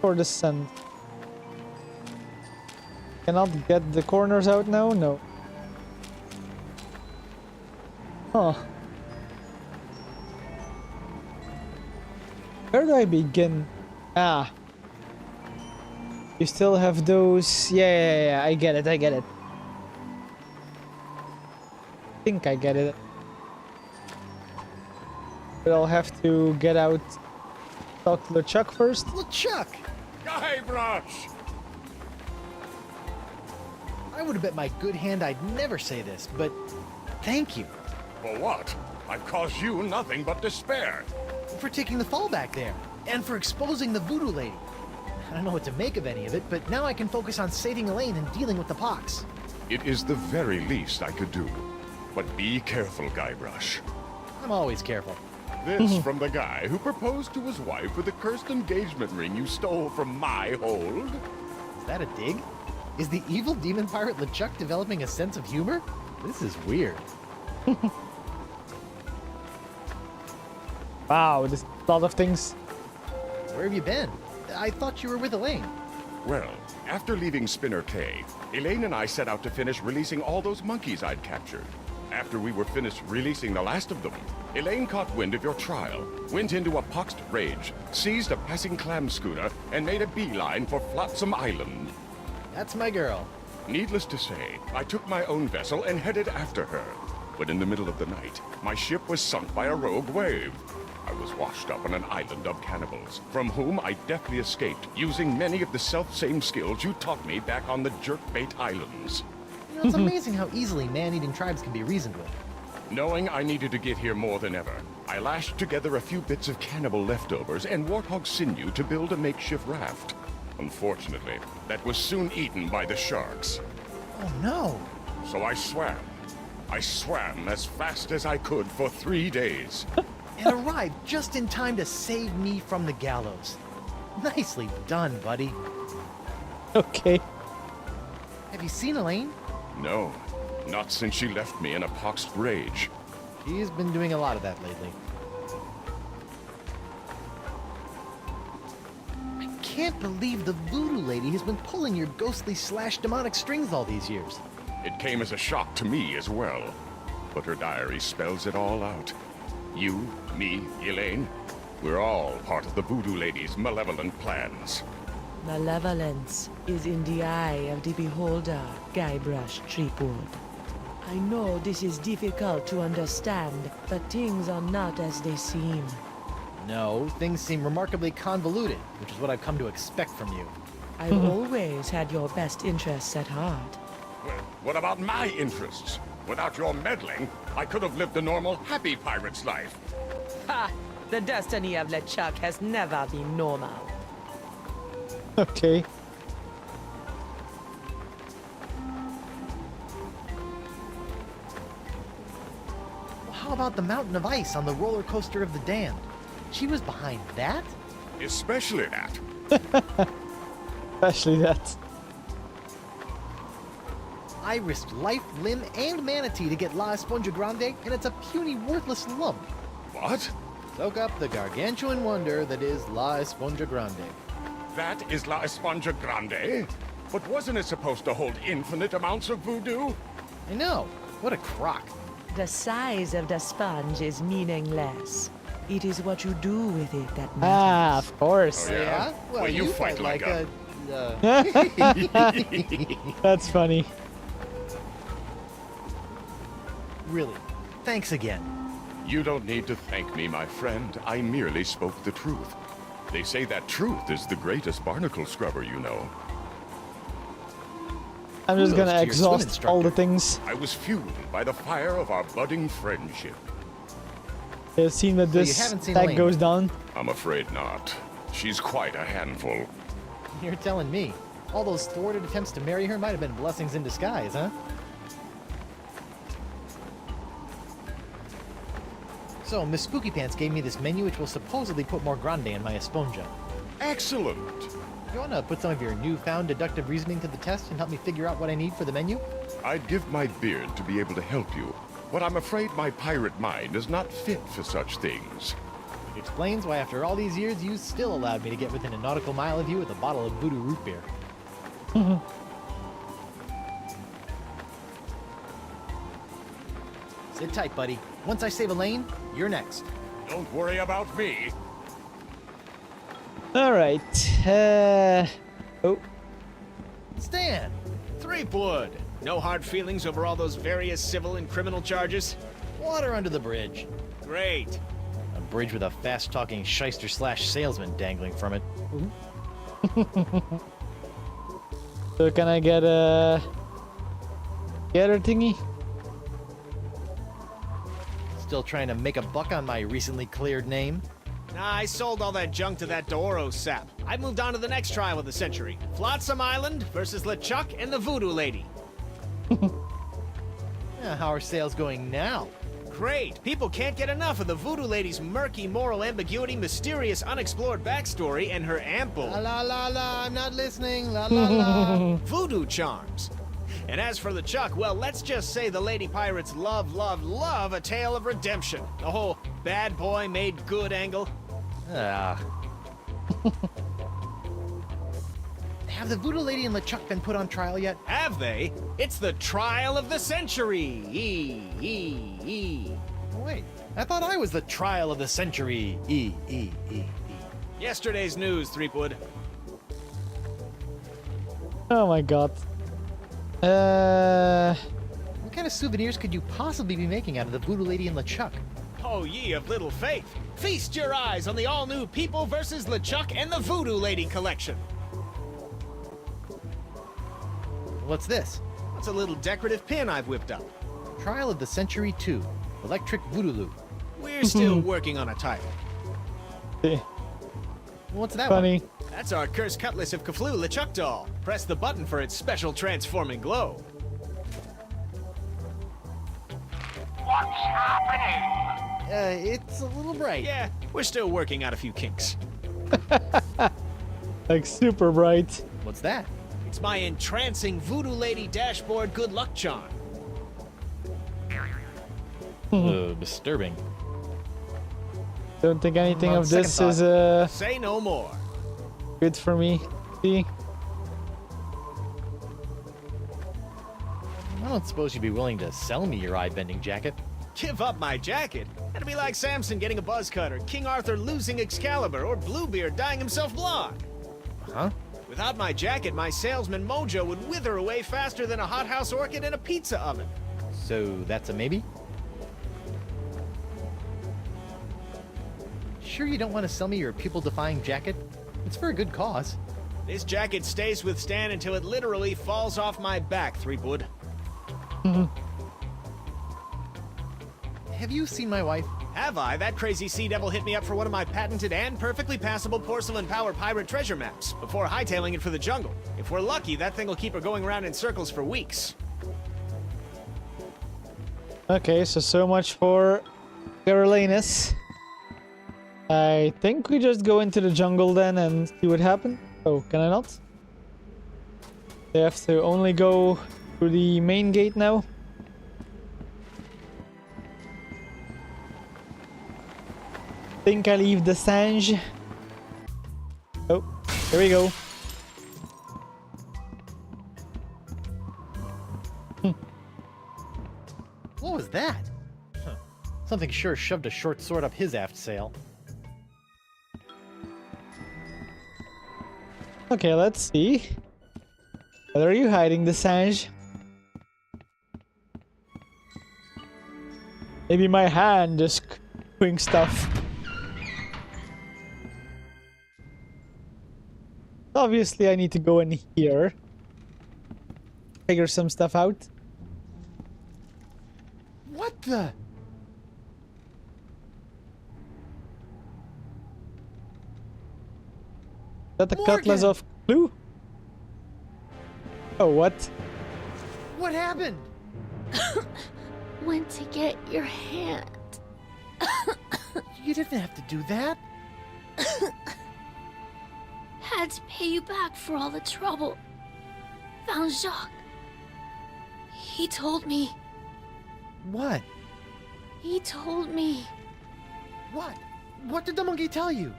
Speaker 1: For the sun. Cannot get the corners out now? No. Huh. Where do I begin? Ah. You still have those... Yeah, I get it, I get it. I think I get it. But I'll have to get out... Talk to LeChuck first.
Speaker 5: LeChuck!
Speaker 7: Guybrush!
Speaker 5: I would have bet my good hand I'd never say this, but thank you
Speaker 7: For what? I've caused you nothing but despair.
Speaker 5: for taking the fall back there, and for exposing the voodoo lady. I don't know what to make of any of it, but now I can focus on saving Elaine and dealing with the pox.
Speaker 14: It is the very least I could do. But be careful, Guybrush.
Speaker 5: I'm always careful.
Speaker 14: This from the guy who proposed to his wife with the cursed engagement ring you stole from my hold?
Speaker 5: Is that a dig? Is the evil demon pirate LeChuck developing a sense of humor? This is weird.
Speaker 1: Wow, there's a lot of things.
Speaker 5: Where have you been? I thought you were with Elaine.
Speaker 14: Well, after leaving Spinner Cay, Elaine and I set out to finish releasing all those monkeys I'd captured. After we were finished releasing the last of them, Elaine caught wind of your trial, went into a poxed rage, seized a passing clam schooner, and made a beeline for Flotsam Island.
Speaker 5: That's my girl.
Speaker 14: Needless to say, I took my own vessel and headed after her. But in the middle of the night, my ship was sunk by a rogue wave. I was washed up on an island of cannibals, from whom I deftly escaped, using many of the self-same skills you taught me back on the Jerkbait Islands.
Speaker 5: You know, it's amazing how easily man-eating tribes can be reasoned with.
Speaker 14: Knowing I needed to get here more than ever, I lashed together a few bits of cannibal leftovers and warthog sinew to build a makeshift raft. Unfortunately, that was soon eaten by the sharks.
Speaker 5: Oh no!
Speaker 14: So I swam. I swam as fast as I could for 3 days.
Speaker 5: And arrived just in time to save me from the gallows. Nicely done, buddy.
Speaker 1: Okay.
Speaker 5: Have you seen Elaine?
Speaker 14: No, not since she left me in a poxed rage.
Speaker 5: She's been doing a lot of that lately. I can't believe the voodoo lady has been pulling your ghostly / demonic strings all these years.
Speaker 14: It came as a shock to me as well. But her diary spells it all out. You, me, Elaine, we're all part of the Voodoo Lady's malevolent plans.
Speaker 2: Malevolence is in the eye of the beholder, Guybrush Threepwood. I know this is difficult to understand, but things are not as they seem.
Speaker 5: No, things seem remarkably convoluted, which is what I've come to expect from you.
Speaker 2: I've always had your best interests at heart.
Speaker 14: Well, what about my interests? Without your meddling, I could have lived a normal, happy pirate's life.
Speaker 2: Ha! The destiny of LeChuck has never been normal.
Speaker 1: Okay.
Speaker 5: How about the mountain of ice on the roller coaster of the damned? She was behind that?
Speaker 14: Especially that.
Speaker 1: Especially that.
Speaker 5: I risked life, limb, and manatee to get La Esponja Grande, and it's a puny, worthless lump.
Speaker 14: What?
Speaker 5: Soak up the gargantuan wonder that is La Esponja Grande.
Speaker 14: That is La Esponja Grande? But wasn't it supposed to hold infinite amounts of voodoo?
Speaker 5: I know. What a crock.
Speaker 2: The size of the sponge is meaningless. It is what you do with it that matters.
Speaker 1: Ah, of course.
Speaker 14: Oh, yeah?
Speaker 5: Well,
Speaker 14: you fight like a...
Speaker 1: That's funny.
Speaker 5: Really. Thanks again.
Speaker 14: You don't need to thank me, my friend. I merely spoke the truth. They say that truth is the greatest barnacle scrubber you know.
Speaker 1: I'm just
Speaker 5: Kudos
Speaker 1: gonna
Speaker 5: to your swim
Speaker 1: exhaust all the
Speaker 5: instructor.
Speaker 1: things.
Speaker 14: I was fueled by the fire of our budding friendship.
Speaker 1: You've seen that
Speaker 5: So you
Speaker 1: this
Speaker 5: haven't seen
Speaker 1: tag
Speaker 5: Elaine?
Speaker 1: goes down.
Speaker 14: I'm afraid not. She's quite a handful.
Speaker 5: You're telling me. All those thwarted attempts to marry her might have been blessings in disguise, huh? So, Miss Spooky Pants gave me this menu which will supposedly put more grande in my esponja.
Speaker 14: Excellent!
Speaker 5: You want to put some of your newfound deductive reasoning to the test and help me figure out what I need for the menu?
Speaker 14: I'd give my beard to be able to help you, but I'm afraid my pirate mind is not fit for such things.
Speaker 5: It explains why after all these years you still allowed me to get within a nautical mile of you with a bottle of voodoo root beer. Sit tight, buddy. Once I save Elaine, you're next.
Speaker 14: Don't worry about me.
Speaker 1: Alright. Oh.
Speaker 5: Stan!
Speaker 3: Threepwood! No hard feelings over all those various civil and criminal charges?
Speaker 5: Water under the bridge.
Speaker 3: Great.
Speaker 5: A bridge with a fast-talking shyster/salesman dangling from it.
Speaker 1: So can I get a... Getter thingy?
Speaker 5: Still trying to make a buck on my recently cleared name?
Speaker 3: Nah, I sold all that junk to that Doro sap. I moved on to the next trial of the century. Flotsam Island versus LeChuck and the Voodoo Lady.
Speaker 5: How are sales going now?
Speaker 3: Great! People can't get enough of the Voodoo Lady's murky moral ambiguity, mysterious unexplored backstory, and her ample...
Speaker 5: La la la la, I'm not listening, la la la.
Speaker 3: voodoo charms. And as for LeChuck, well, let's just say the Lady Pirates love a tale of redemption. The whole bad boy made good angle.
Speaker 5: Have the Voodoo Lady and LeChuck been put on trial yet?
Speaker 3: Have they? It's the trial of the century.
Speaker 5: Wait, I thought I was the trial of the century.
Speaker 3: Yesterday's news, Threepwood.
Speaker 1: Oh my god.
Speaker 5: What kind of souvenirs could you possibly be making out of the Voodoo Lady and LeChuck?
Speaker 3: Oh, ye of little faith. Feast your eyes on the all-new People vs. LeChuck and the Voodoo Lady collection.
Speaker 5: What's this?
Speaker 3: It's a little decorative pin I've whipped up.
Speaker 5: Trial of the Century 2. Electric Voodoo.
Speaker 3: We're still working on a title.
Speaker 5: What's that
Speaker 1: Funny.
Speaker 5: one?
Speaker 3: That's our Cursed Cutlass of Cthulhu LeChuck doll. Press the button for its special transforming glow.
Speaker 11: What's happening?
Speaker 5: It's a little bright.
Speaker 3: Yeah, we're still working out a few kinks.
Speaker 1: Like super bright.
Speaker 5: What's that?
Speaker 3: It's my entrancing Voodoo Lady dashboard good luck charm.
Speaker 5: Disturbing.
Speaker 1: Don't think anything
Speaker 5: On
Speaker 1: of this
Speaker 5: second
Speaker 1: is
Speaker 3: Say no more.
Speaker 1: good for me. See?
Speaker 5: I don't suppose you'd be willing to sell me your eye-bending jacket.
Speaker 3: Give up my jacket? That'd be like Samson getting a buzz cut, or King Arthur losing Excalibur, or Bluebeard dying himself blind.
Speaker 5: Huh?
Speaker 3: Without my jacket, my salesman mojo would wither away faster than a hothouse orchid in a pizza oven.
Speaker 5: So that's a maybe? Sure you don't want to sell me your pupil-defying jacket? It's for a good cause.
Speaker 3: This jacket stays with Stan until it literally falls off my back, Threepwood.
Speaker 5: Have you seen my wife?
Speaker 3: Have I? That crazy sea devil hit me up for one of my patented and perfectly passable porcelain power pirate treasure maps before hightailing it for the jungle. If we're lucky, that thing will keep her going around in circles for weeks.
Speaker 1: Okay, so much for Carolinus. I think we just go into the jungle then and see what happens. Oh, can I not? They have to only go through the main gate now. Think I leave the Sange. Oh, here we go.
Speaker 5: What was that? Huh. Something sure shoved a short sword up his aft sail.
Speaker 1: Okay, let's see. Where are you hiding, the Sange? Maybe my hand is doing stuff. Obviously, I need to go in here. Figure some stuff out.
Speaker 5: What the?
Speaker 1: Is that the Cutlass of Clue? Oh, what?
Speaker 5: What happened?
Speaker 4: Went to get your hand.
Speaker 5: You didn't have to do that.
Speaker 4: Had to pay you back for all the trouble. Found Jacques. He told me.
Speaker 5: What?
Speaker 4: He told me.
Speaker 5: What? What did the monkey tell you?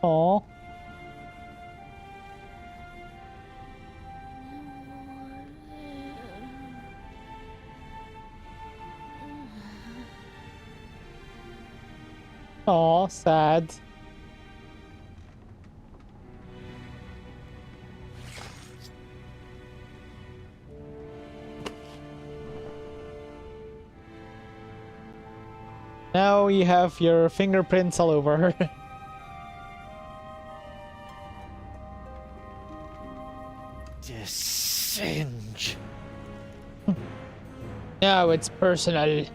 Speaker 1: Aww. Aw, sad. Now you have your fingerprints all over her.
Speaker 5: Singe.
Speaker 1: Now it's personal.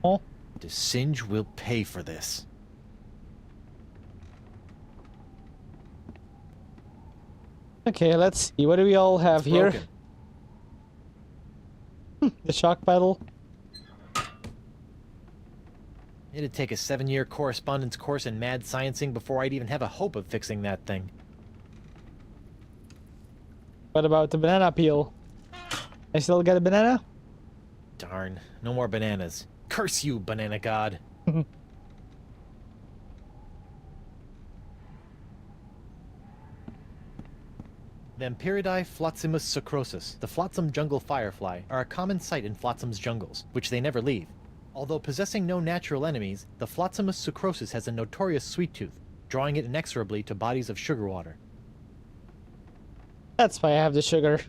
Speaker 1: Oh.
Speaker 5: The Singe will pay for this.
Speaker 1: Okay, let's see. What do we all have here? The shock battle.
Speaker 5: It'd take a 7-year correspondence course in mad sciencing before I'd even have a hope of fixing that thing.
Speaker 1: What about the banana peel? I still get a banana?
Speaker 5: Darn, no more bananas. Curse you, banana god. Vampiridae flotzimus sucrosus, the flotsam jungle firefly, are a common sight in Flotsam's jungles, which they never leave. Although possessing no natural enemies, the Flotzimus sucrosus has a notorious sweet tooth, drawing it inexorably to bodies of sugar water.
Speaker 1: That's why I have the sugar.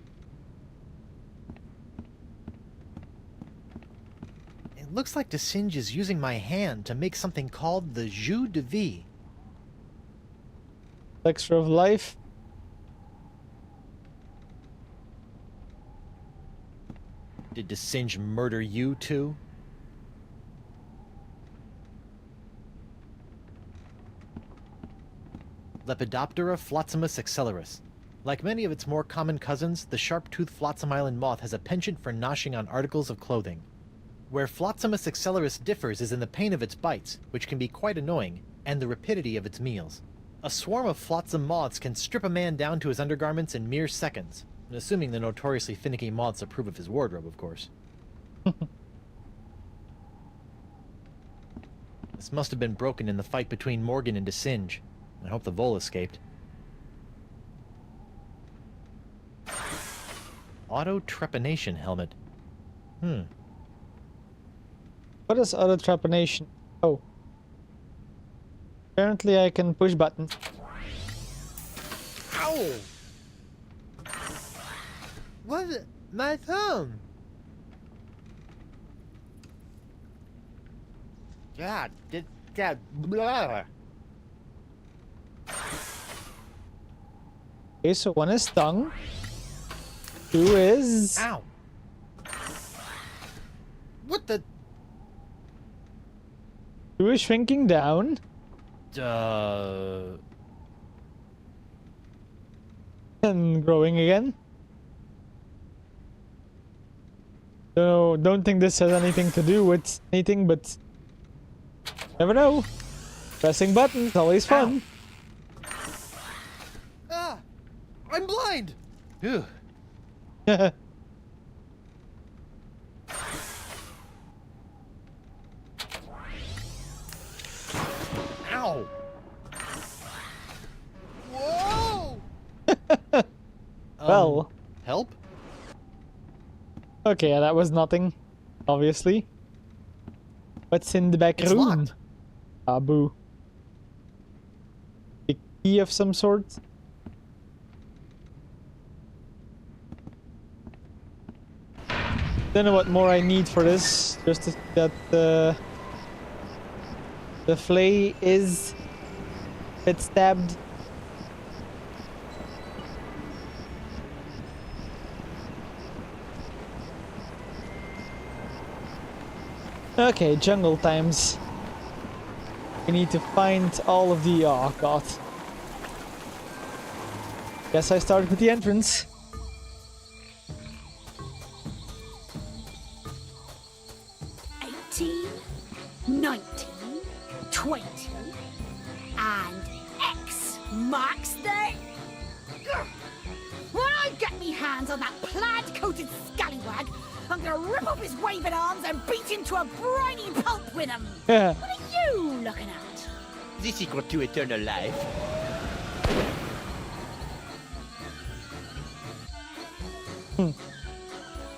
Speaker 5: It looks like the Singe is using my hand to make something called the Jus de Vie.
Speaker 1: Elixir of life.
Speaker 5: Did the Singe murder you too? Lepidoptera flotzimus accelerus. Like many of its more common cousins, the sharp-toothed Flotsam Island moth has a penchant for noshing on articles of clothing. Where Flotzimus accelerus differs is in the pain of its bites, which can be quite annoying, and the rapidity of its meals. A swarm of flotsam moths can strip a man down to his undergarments in mere seconds, assuming the notoriously finicky moths approve of his wardrobe, of course. This must have been broken in the fight between Morgan and the Singe. I hope the Vole escaped. Auto trepanation helmet. Hmm.
Speaker 1: What is auto trepanation? Oh. Apparently I can push buttons.
Speaker 5: Ow! What? My thumb! God, that blah.
Speaker 1: Okay, so one is stung. Two is...
Speaker 5: Ow! What the?
Speaker 1: Two is shrinking down. And growing again. So, don't think this has anything to do with anything, but... Never know. Pressing buttons, always fun.
Speaker 5: Ah! I'm blind! Ew. Ow! Whoa!
Speaker 1: Well.
Speaker 5: Help?
Speaker 1: Okay, that was nothing. Obviously. What's in the back
Speaker 5: It's
Speaker 1: room?
Speaker 5: locked.
Speaker 1: Ah, boo. A key of some sort? Don't know what more I need for this. Just that the flay is a bit stabbed. Okay, jungle times. We need to find all of the... Oh god. Guess I started with the entrance.
Speaker 12: $18, $19, $20, and X marks the... When I get me hands on that plaid-coated scallywag, I'm gonna rip off his waving arms and beat him to a briny pulp with them.
Speaker 1: Yeah.
Speaker 12: What are you looking at?
Speaker 6: The secret to eternal life.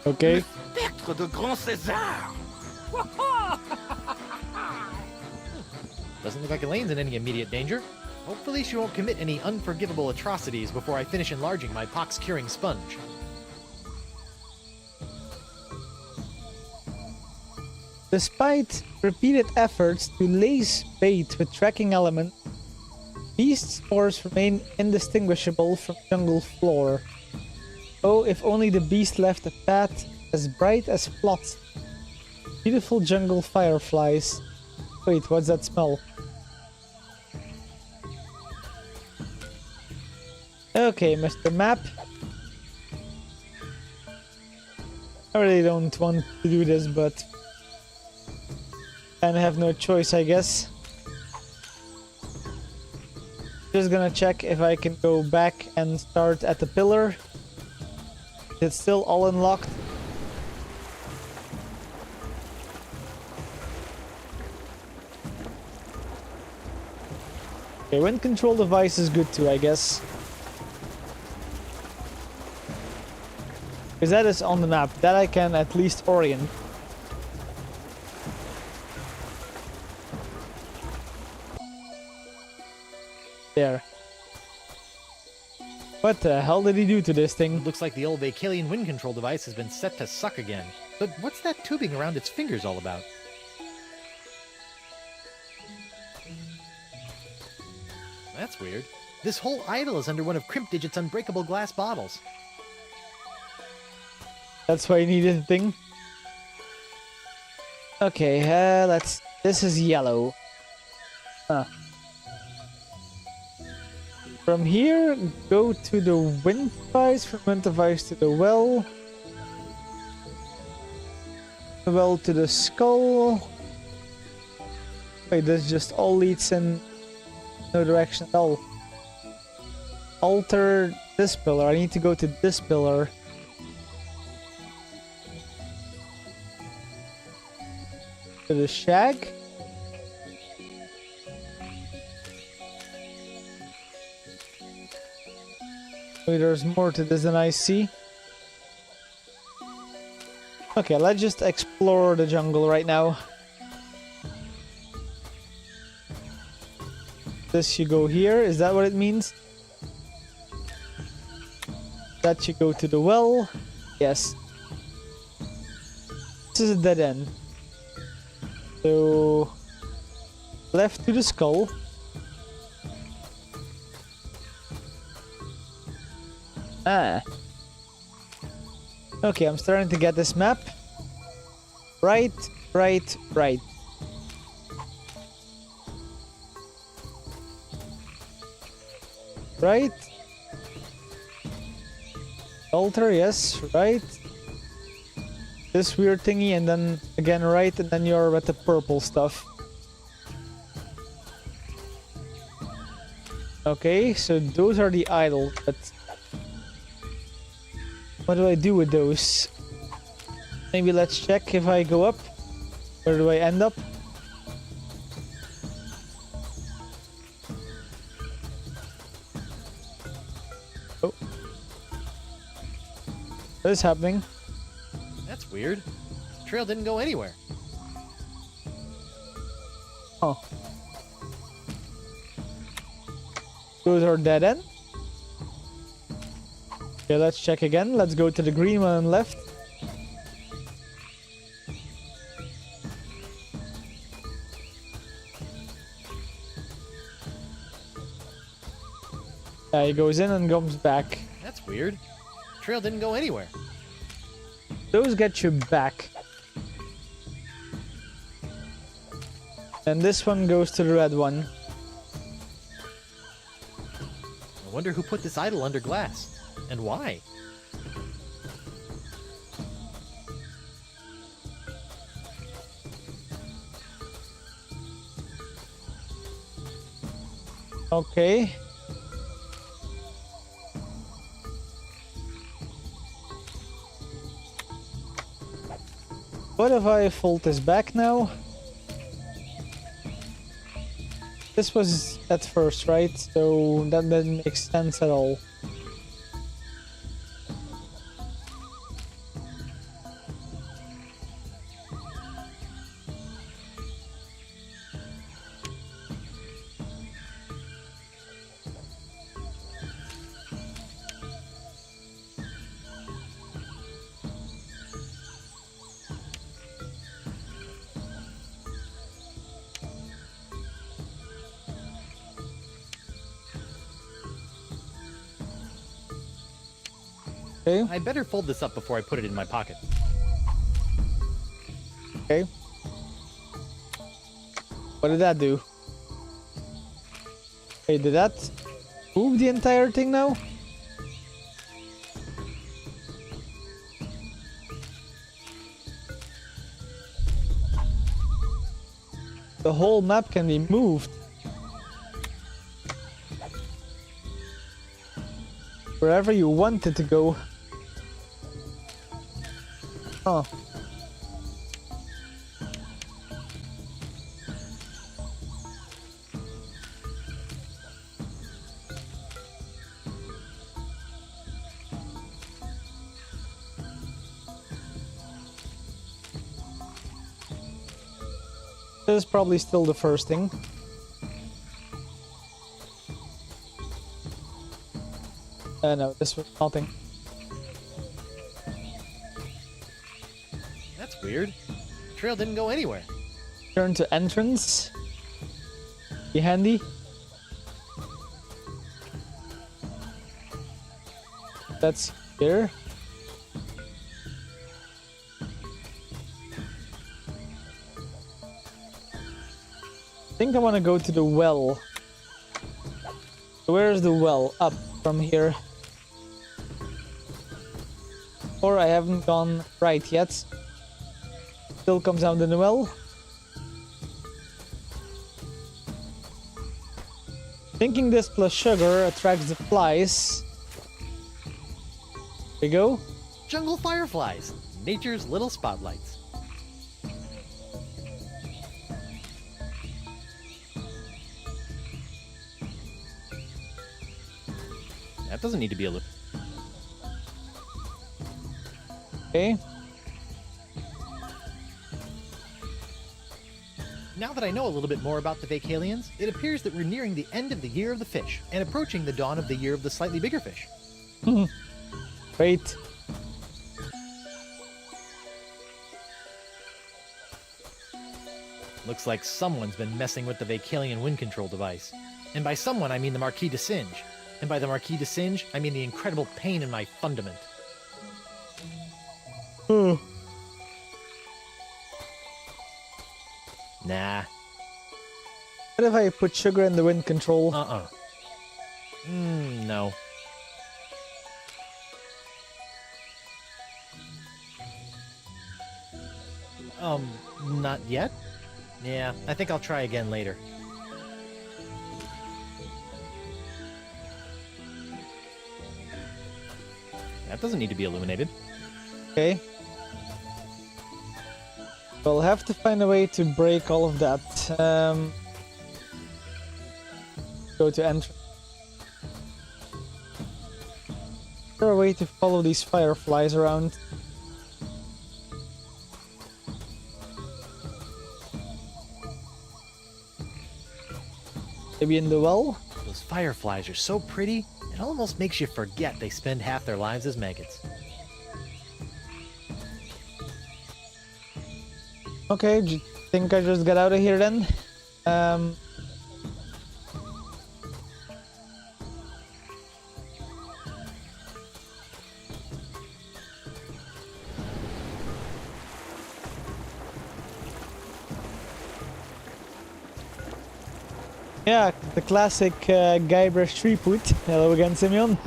Speaker 1: Okay.
Speaker 6: Spectre de Grand César!
Speaker 5: Doesn't look like Elaine's in any immediate danger. Hopefully she won't commit any unforgivable atrocities before I finish enlarging my pox-curing sponge.
Speaker 1: Despite repeated efforts to lace bait with tracking elements, beast spores remain indistinguishable from jungle floor. Oh, if only the beast left a path as bright as plots. Beautiful jungle fireflies. Wait, what's that smell? Okay, Mr. Map. I really don't want to do this, but I have no choice, I guess. Just gonna check if I can go back and start at the pillar. It's still all unlocked. Okay, wind control device is good too, I guess. Because that is on the map. That I can at least orient. There. What the hell did he do to this thing?
Speaker 5: Looks like the old Vacalian wind control device has been set to suck again. But what's that tubing around its fingers all about? That's weird. This whole idol is under one of Crimp Digit's unbreakable glass bottles.
Speaker 1: That's why you needed the thing. Okay, let's... This is yellow. Huh. From here, go to the wind device, from wind device to the well. The well to the skull. Wait, this just all leads in no direction at all. Alter this pillar. I need to go to this pillar. To the shag. Wait, there's more to this than I see. Okay, let's just explore the jungle right now. This you go here, is that what it means? That you go to the well. Yes. This is a dead end. So left to the skull. Ah. Okay, I'm starting to get this map. Right, right, right. Right. Altar, yes, right. This weird thingy, and then again right, and then you're at the purple stuff. Okay, so those are the idols, but what do I do with those? Maybe let's check if I go up. Where do I end up? Oh. What is happening?
Speaker 5: That's weird. The trail didn't go anywhere.
Speaker 1: Oh. Those are dead end. Okay, let's check again. Let's go to the green one on left. Yeah, he goes in and comes back.
Speaker 5: That's weird. The trail didn't go anywhere.
Speaker 1: Those get you back. And this one goes to the red one.
Speaker 5: I wonder who put this idol under glass. And why?
Speaker 1: Okay. What if I fold this back now? This was at first, right? So that didn't make sense at all. Okay.
Speaker 5: I better fold this up before I put it in my pocket.
Speaker 1: Okay. What did that do? Okay, did that move the entire thing now? The whole map can be moved. Wherever you want it to go. Oh. This is probably still the first thing. No, this was nothing.
Speaker 5: That's weird. The trail didn't go anywhere.
Speaker 1: Turn to entrance. Be handy. That's here. I think I want to go to the well. Where's the well? Up from here. Or I haven't gone right yet. Still comes out in the well. Thinking this plus sugar attracts the flies. There we go.
Speaker 5: Jungle fireflies. Nature's little spotlights. That doesn't need to be a loop.
Speaker 1: Okay.
Speaker 5: Now that I know a little bit more about the Vacalians, it appears that we're nearing the end of the Year of the Fish and approaching the dawn of the Year of the Slightly Bigger Fish.
Speaker 1: Great.
Speaker 5: Looks like someone's been messing with the Vacalian wind control device. And by someone, I mean the Marquis de Singe. And by the Marquis de Singe, I mean the incredible pain in my fundament. Nah.
Speaker 1: What if I put sugar in the wind control?
Speaker 5: No. Not yet? Yeah, I think I'll try again later. That doesn't need to be illuminated.
Speaker 1: Okay. We'll have to find a way to break all of that. Go to entrance. Is there a way to follow these fireflies around? Maybe in the well?
Speaker 5: Those fireflies are so pretty, it almost makes you forget they spend half their lives as maggots.
Speaker 1: Okay, do you think I just get out of here then? Yeah, the classic Guybrush Threepwood. Hello again, Simeon.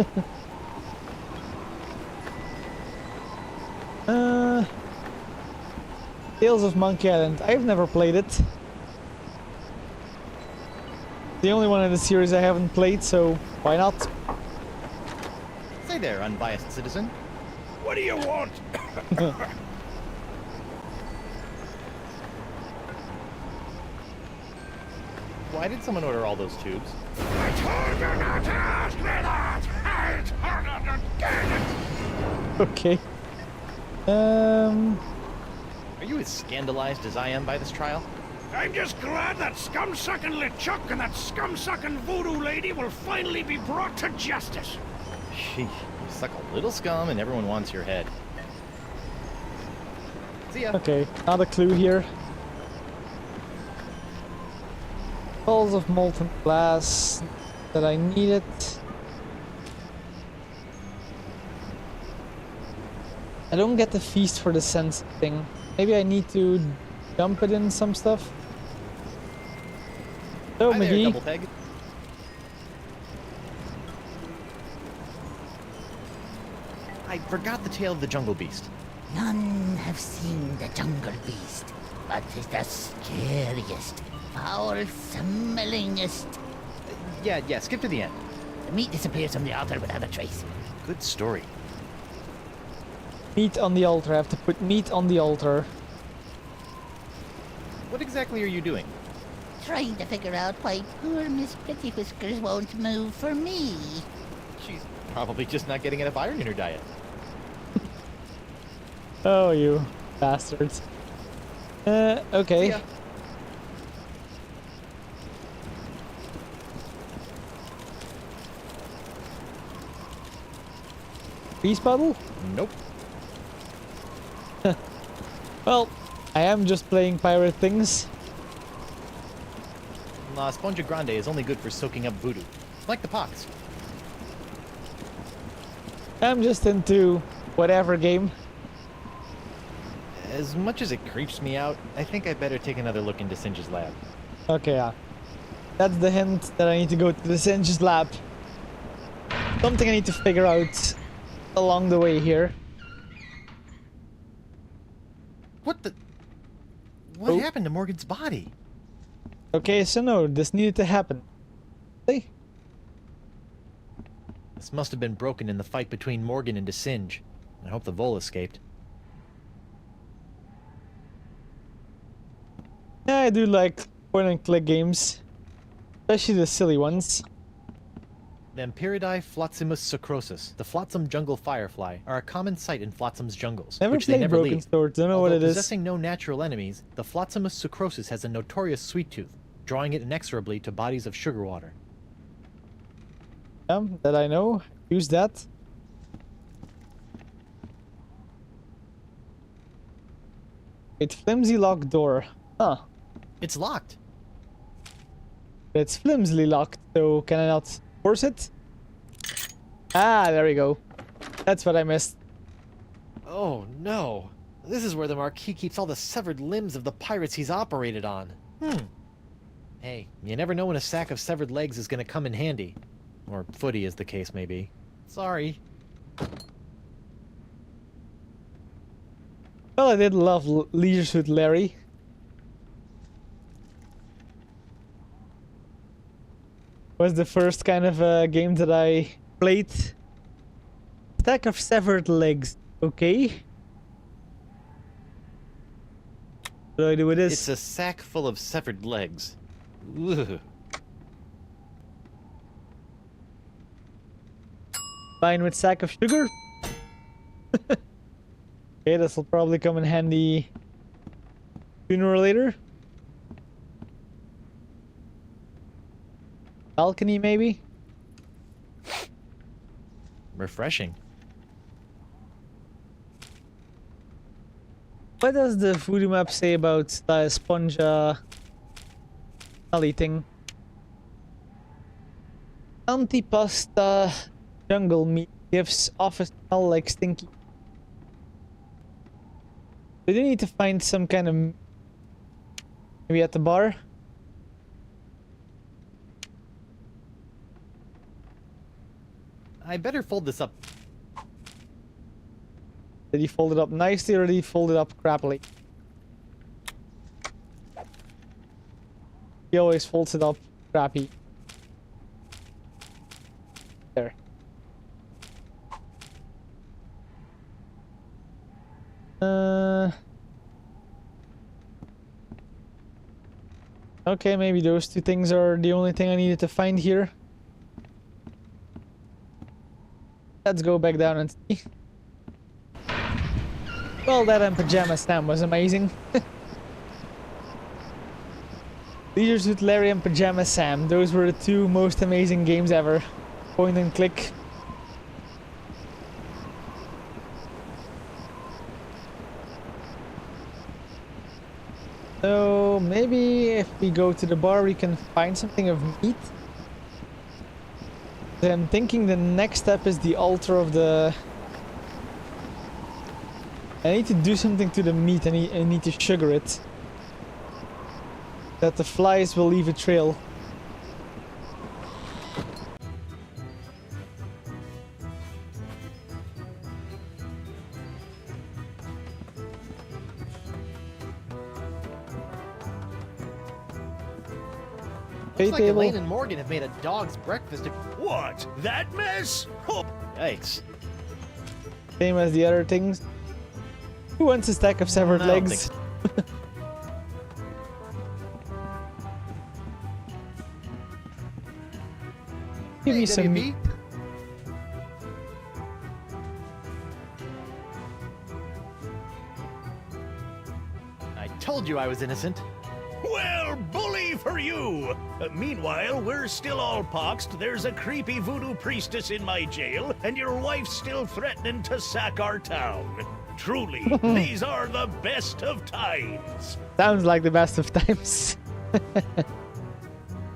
Speaker 1: Tales of Monkey Island. I've never played it. The only one in the series I haven't played, so why not?
Speaker 5: Say there, unbiased citizen.
Speaker 7: What do you want?
Speaker 5: Why did someone order all those tubes?
Speaker 7: I told you not to ask me that! I told you to get it!
Speaker 1: Okay.
Speaker 5: Are you as scandalized as I am by this trial?
Speaker 7: I'm just glad that scum-sucking LeChuck and that scum-sucking voodoo lady will finally be brought to justice.
Speaker 5: Sheesh, you suck a little scum and everyone wants your head. See ya.
Speaker 1: Okay, another clue here. Balls of molten glass that I needed. I don't get the feast for the sense thing. Maybe I need to dump it in some stuff. So,
Speaker 5: Hi there,
Speaker 1: McGee.
Speaker 5: double peg. I forgot the tale of the Jungle Beast.
Speaker 15: None have seen the Jungle Beast, but it's the scariest, foul-smellingest.
Speaker 5: Yeah, skip to the end.
Speaker 15: The meat disappears from the altar without a trace.
Speaker 5: Good story.
Speaker 1: Meat on the altar. I have to put meat on the altar.
Speaker 5: What exactly are you doing?
Speaker 15: Trying to figure out why poor Miss Pretty Whiskers won't move for me.
Speaker 5: She's probably just not getting enough iron in her diet.
Speaker 1: Oh, you bastards. Okay.
Speaker 5: See ya.
Speaker 1: Peace bottle?
Speaker 5: Nope.
Speaker 1: Well, I am just playing pirate things.
Speaker 5: La Esponja Grande is only good for soaking up voodoo. Like the pox.
Speaker 1: I'm just into whatever game.
Speaker 5: As much as it creeps me out, I think I better take another look into Singe's lab.
Speaker 1: Okay, yeah. That's the hint that I need to go to the Singe's lab. Something I need to figure out along the way here.
Speaker 5: What happened to Morgan's body?
Speaker 1: Okay, so no, this needed to happen. Hey.
Speaker 5: This must have been broken in the fight between Morgan and DeSinge. I hope the Vole escaped.
Speaker 1: Yeah, I do like point-and-click games. Especially the silly ones.
Speaker 5: The Amperidae flotzimus sucrosus, the flotsam jungle firefly, are a common sight in flotsams jungles,
Speaker 1: Never
Speaker 5: which they
Speaker 1: played
Speaker 5: never
Speaker 1: Broken
Speaker 5: leave.
Speaker 1: Sword, don't know what
Speaker 5: Although
Speaker 1: it is.
Speaker 5: possessing no natural enemies, the flotzimus sucrosus has a notorious sweet tooth, drawing it inexorably to bodies of sugar water.
Speaker 1: That I know. Use that. It's flimsy locked door. Huh.
Speaker 5: It's locked.
Speaker 1: It's flimsily locked, so can I not force it? Ah, there we go. That's what I missed.
Speaker 5: Oh no. This is where the Marquis keeps all the severed limbs of the pirates he's operated on. Hey, you never know when a sack of severed legs is gonna come in handy. Or footy, as the case may be. Sorry.
Speaker 1: Well, I did love Leisure Suit Larry. Was the first kind of game that I played. Stack of severed legs. Okay. What do I do with this?
Speaker 5: It's a sack full of severed legs. Ugh.
Speaker 1: Fine with sack of sugar. Okay, this will probably come in handy sooner or later. Balcony, maybe?
Speaker 5: Refreshing.
Speaker 1: What does the voodoo map say about the sponge smelly thing? Antipasta jungle meat gives off a smell like stinky. We do need to find some kind of... Maybe at the bar?
Speaker 5: I better fold this up.
Speaker 1: Did he fold it up nicely or did he fold it up crappily? He always folds it up crappy. There. Okay, maybe those two things are the only thing I needed to find here. Let's go back down and see. Well, that and Pajama Sam was amazing. Leisure Suit Larry and Pajama Sam, those were the two most amazing games ever. Point and click. So maybe if we go to the bar we can find something of meat. I'm thinking the next step is the altar of the... I need to do something to the meat. I need to sugar it. That the flies will leave a trail.
Speaker 5: Looks like Elaine and Morgan have made a dog's breakfast.
Speaker 7: What? That mess? Oh.
Speaker 5: Yikes.
Speaker 1: Same as the other things. Who wants a stack of severed
Speaker 5: I don't
Speaker 1: legs?
Speaker 5: think
Speaker 1: Give me
Speaker 5: Hey,
Speaker 1: some
Speaker 5: WB.
Speaker 1: meat.
Speaker 5: I told you I was innocent.
Speaker 7: Well, bully for you! Meanwhile, we're still all poxed. There's a creepy voodoo priestess in my jail, and your wife's still threatening to sack our town. Truly, these are the best of times.
Speaker 1: Sounds like the best of times.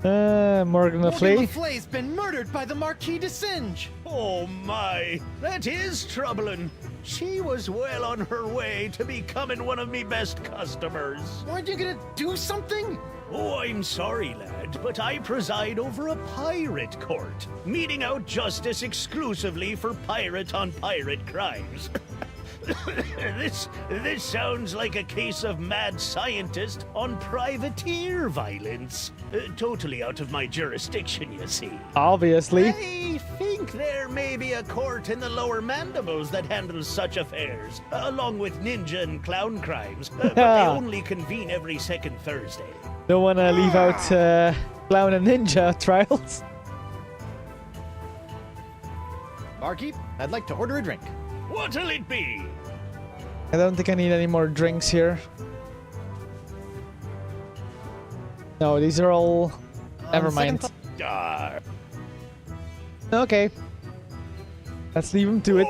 Speaker 1: Morgan Le
Speaker 5: Morgan
Speaker 1: Fay.
Speaker 5: Le Fay's been murdered by the Marquis de Singe.
Speaker 7: Oh my, that is troubling. She was well on her way to becoming one of me best customers.
Speaker 5: Aren't you gonna do something?
Speaker 7: Oh, I'm sorry, lad, but I preside over a pirate court, meting out justice exclusively for pirate-on-pirate crimes. This sounds like a case of mad scientist on privateer violence. Totally out of my jurisdiction, you see.
Speaker 1: Obviously.
Speaker 7: I think there may be a court in the lower mandibles that handles such affairs, along with ninja and clown crimes, but they only convene every second Thursday.
Speaker 1: Don't wanna leave out clown and ninja trials.
Speaker 5: Barkeep, I'd like to order a drink.
Speaker 7: What'll it be?
Speaker 1: I don't think I need any more drinks here. No, these are all... Never mind. Okay. Let's leave him to it.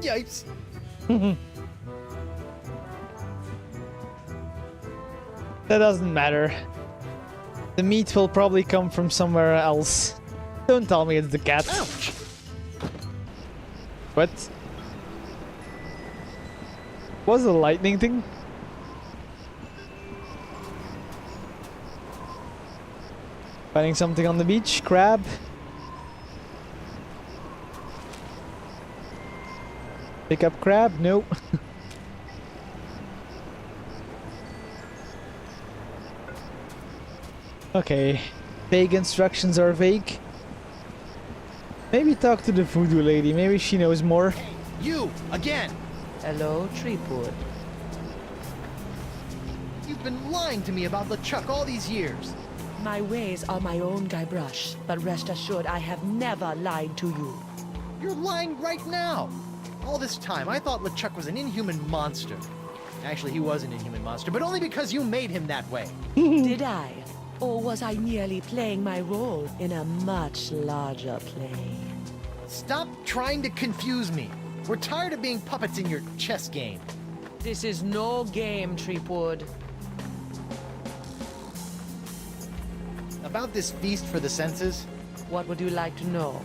Speaker 5: Yipes.
Speaker 1: That doesn't matter. The meat will probably come from somewhere else. Don't tell me it's the cat.
Speaker 5: Ouch.
Speaker 1: What? Was the lightning thing? Finding something on the beach? Crab? Pick up crab? Nope. Okay. Vague instructions are vague. Maybe talk to the voodoo lady. Maybe she knows more.
Speaker 5: You, again!
Speaker 2: Hello, Treepwood.
Speaker 5: You've been lying to me about LeChuck all these years.
Speaker 2: My ways are my own, Guybrush, but rest assured I have never lied to you.
Speaker 5: You're lying right now. All this time, I thought LeChuck was an inhuman monster. Actually, he was an inhuman monster, but only because you made him that way.
Speaker 2: Did I? Or was I merely playing my role in a much larger play?
Speaker 5: Stop trying to confuse me. We're tired of being puppets in your chess game.
Speaker 2: This is no game, Treepwood.
Speaker 5: About this feast for the senses?
Speaker 2: What would you like to know?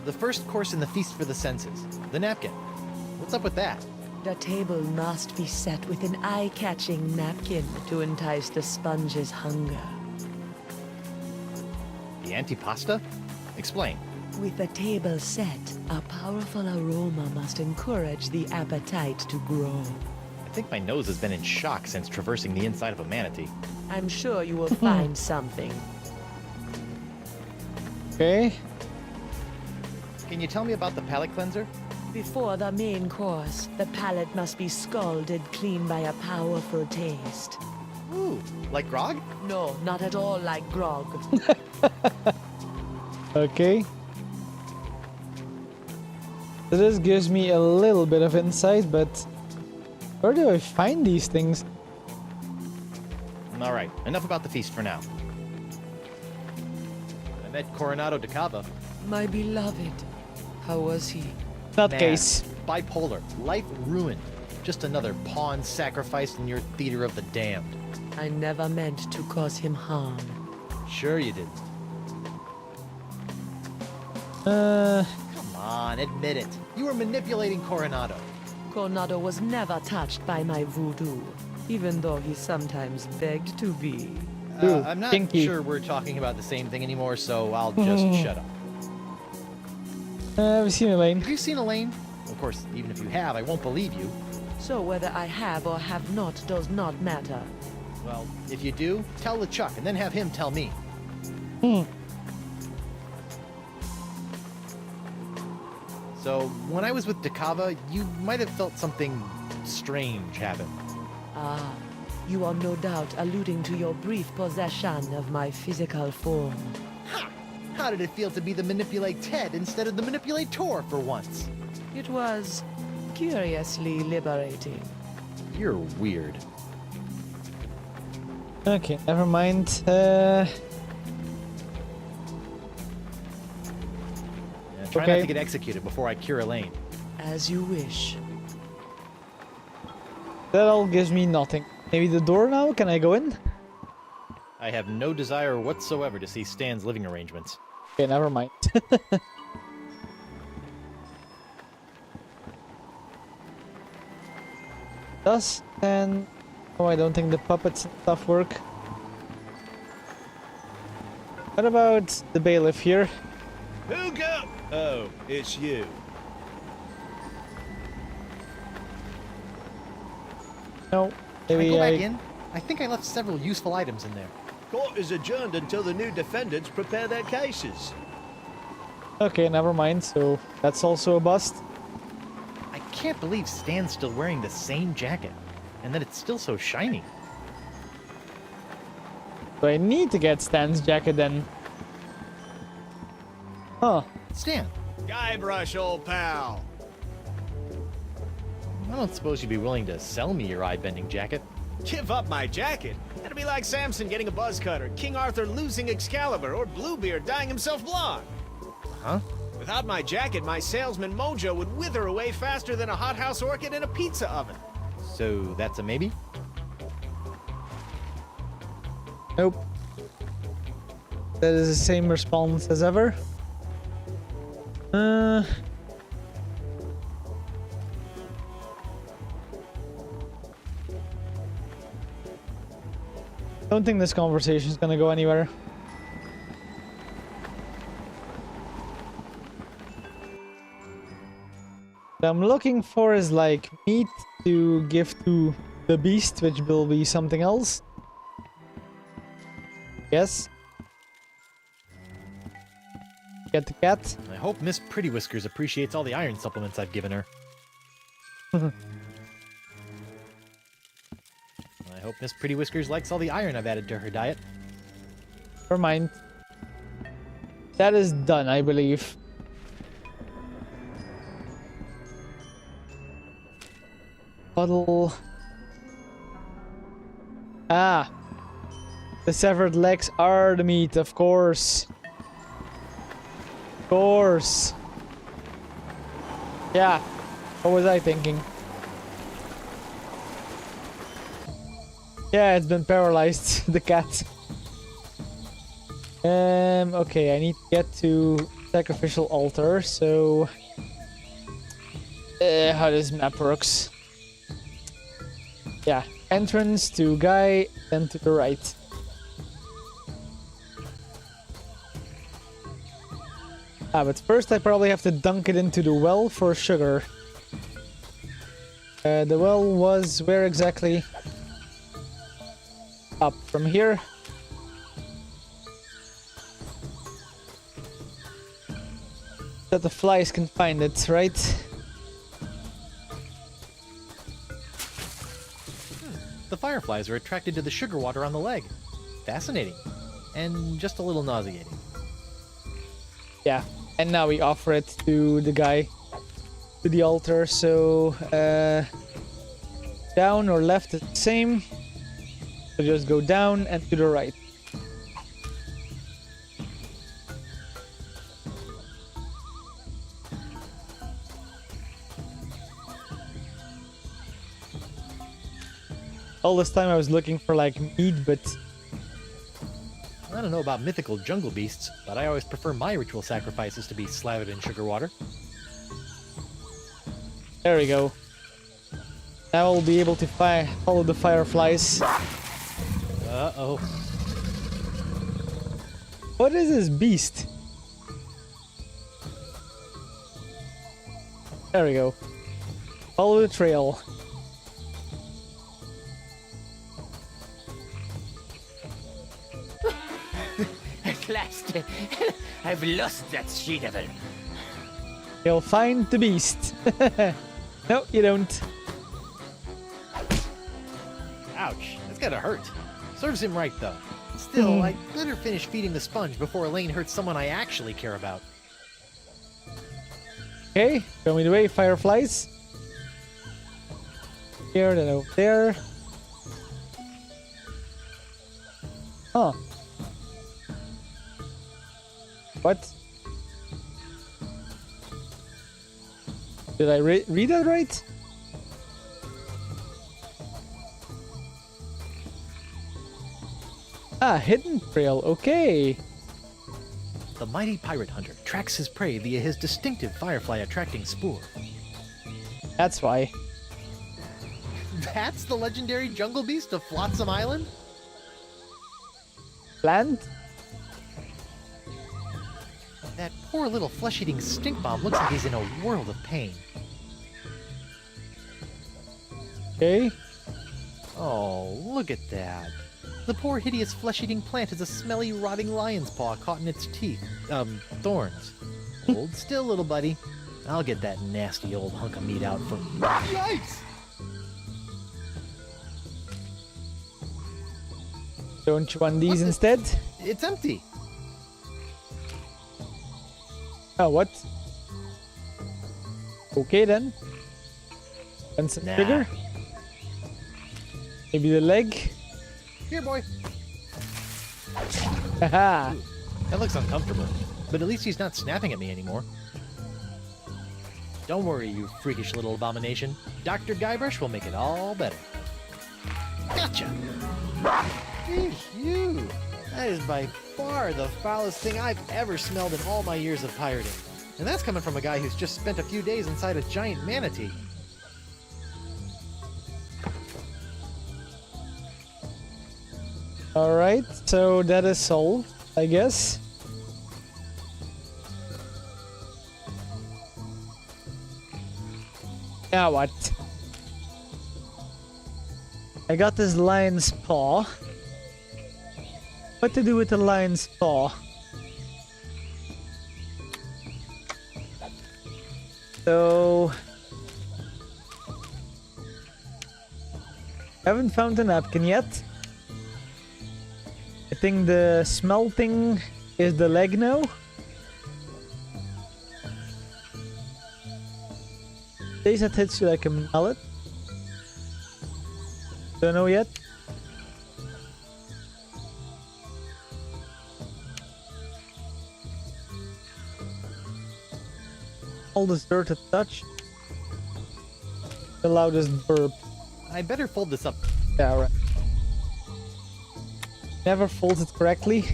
Speaker 5: The first course in the feast for the senses. The napkin. What's up with that?
Speaker 2: The table must be set with an eye-catching napkin to entice the sponge's hunger.
Speaker 5: The antipasta? Explain.
Speaker 2: With the table set, a powerful aroma must encourage the appetite to grow.
Speaker 5: I think my nose has been in shock since traversing the inside of a manatee.
Speaker 2: I'm sure you will find something.
Speaker 1: Okay.
Speaker 5: Can you tell me about the palate cleanser?
Speaker 2: Before the main course, the palate must be scalded clean by a powerful taste.
Speaker 5: Ooh, like grog?
Speaker 2: No, not at all like grog.
Speaker 1: Okay. So this gives me a little bit of insight, but where do I find these things?
Speaker 5: All right, enough about the feast for now. I met Coronado de Cava.
Speaker 2: My beloved. How was he?
Speaker 1: Nutcase.
Speaker 5: Bipolar. Life ruined. Just another pawn sacrificed in your theater of the damned.
Speaker 2: I never meant to cause him harm.
Speaker 5: Sure you didn't. Come on, admit it. You were manipulating Coronado.
Speaker 2: Coronado was never touched by my voodoo, even though he sometimes begged to be.
Speaker 5: I'm not sure we're talking about the same thing anymore, so I'll just shut up.
Speaker 1: Have you seen Elaine?
Speaker 5: Have you seen Elaine? Of course, even if you have, I won't believe you.
Speaker 2: So whether I have or have not does not matter.
Speaker 5: Well, if you do, tell LeChuck and then have him tell me. So, when I was with De Cava, you might have felt something strange happen.
Speaker 2: Ah, you are no doubt alluding to your brief possession of my physical form.
Speaker 5: Ha! How did it feel to be the Manipulate Ted instead of the Manipulator for once?
Speaker 2: It was curiously liberating.
Speaker 5: You're weird.
Speaker 1: Okay, never mind.
Speaker 5: Try not to get executed before I cure Elaine.
Speaker 2: As you wish.
Speaker 1: That all gives me nothing. Maybe the door now? Can I go in?
Speaker 5: I have no desire whatsoever to see Stan's living arrangements.
Speaker 1: Okay, never mind. Does and oh, I don't think the puppets and stuff work. What about the bailiff here?
Speaker 9: Who go? Oh, it's you.
Speaker 1: No,
Speaker 5: Can I
Speaker 1: maybe
Speaker 5: go back in? I think I left several useful items in there.
Speaker 9: Court is adjourned until the new defendants prepare their cases.
Speaker 1: Okay, never mind. So that's also a bust.
Speaker 5: I can't believe Stan's still wearing the same jacket, and that it's still so shiny.
Speaker 1: So I need to get Stan's jacket then. Huh.
Speaker 5: Stan,
Speaker 3: Guybrush, old pal.
Speaker 5: I don't suppose you'd be willing to sell me your eye-bending jacket.
Speaker 3: Give up my jacket? That'd be like Samson getting a buzz cut, or King Arthur losing Excalibur, or Bluebeard dyeing himself blonde.
Speaker 5: Huh?
Speaker 3: Without my jacket, my salesman mojo would wither away faster than a hothouse orchid in a pizza oven.
Speaker 5: So that's a maybe?
Speaker 1: Nope. That is the same response as ever. Don't think this conversation is gonna go anywhere. What I'm looking for is like meat to give to the beast, which will be something else. Yes. Get the cat.
Speaker 5: I hope Miss Pretty Whiskers appreciates all the iron supplements I've given her. I hope Miss Pretty Whiskers likes all the iron I've added to her diet.
Speaker 1: Never mind. That is done, I believe. Puddle. Ah. The severed legs are the meat, of course. Of course. Yeah. What was I thinking? Yeah, it's been paralyzed, the cat. Okay, I need to get to sacrificial altar, so... how this map works. Yeah, entrance to guy, then to the right. Ah, but first I probably have to dunk it into the well for sugar. The well was where exactly? Up from here. That the flies can find it, right?
Speaker 5: The fireflies are attracted to the sugar water on the leg. Fascinating. And just a little nauseating.
Speaker 1: Yeah, and now we offer it to the guy, to the altar, so down or left is the same. So just go down and to the right. All this time I was looking for like meat, but
Speaker 5: I don't know about mythical jungle beasts, but I always prefer my ritual sacrifices to be slathered in sugar water.
Speaker 1: there we go. Now we'll be able to follow the fireflies.
Speaker 5: Uh-oh.
Speaker 1: What is this beast? There we go. Follow the trail.
Speaker 6: At last, I've lost that she-devil.
Speaker 1: You'll find the beast. No, you don't.
Speaker 5: Ouch, that's gotta hurt. Serves him right, though. Still, I'd better finish feeding the sponge before Elaine hurts someone I actually care about.
Speaker 1: Okay, show me the way, fireflies. Here, then over there. Huh. What? Did I read that right? Ah, hidden trail, okay.
Speaker 5: The mighty pirate hunter tracks his prey via his distinctive firefly-attracting spoor.
Speaker 1: That's why.
Speaker 5: That's the legendary jungle beast of Flotsam Island?
Speaker 1: Land?
Speaker 5: That poor little flesh-eating stink bomb looks like he's in a world of pain.
Speaker 1: Okay.
Speaker 5: Oh, look at that. The poor hideous flesh-eating plant has a smelly, rotting lion's paw caught in its teeth. Thorns. Hold still, little buddy. I'll get that nasty old hunk of meat out for... Yikes!
Speaker 1: Don't you want these instead?
Speaker 5: It's empty.
Speaker 1: Oh, what? Okay then. And some trigger. Maybe the leg.
Speaker 5: Here, boy.
Speaker 1: Haha.
Speaker 5: That looks uncomfortable, but at least he's not snapping at me anymore. Don't worry, you freakish little abomination. Dr. Guybrush will make it all better. Gotcha! You! That is by far the foulest thing I've ever smelled in all my years of pirating. And that's coming from a guy who's just spent a few days inside a giant manatee.
Speaker 1: Alright, so that is all, I guess. Now what? I got this lion's paw. What to do with the lion's paw? So... haven't found a napkin yet. I think the smelting is the leg now. Taste that hits you like a mallet. Don't know yet. All this dirt to touch. The loudest burp.
Speaker 5: I better fold this up.
Speaker 1: Yeah, right. Never folds it correctly.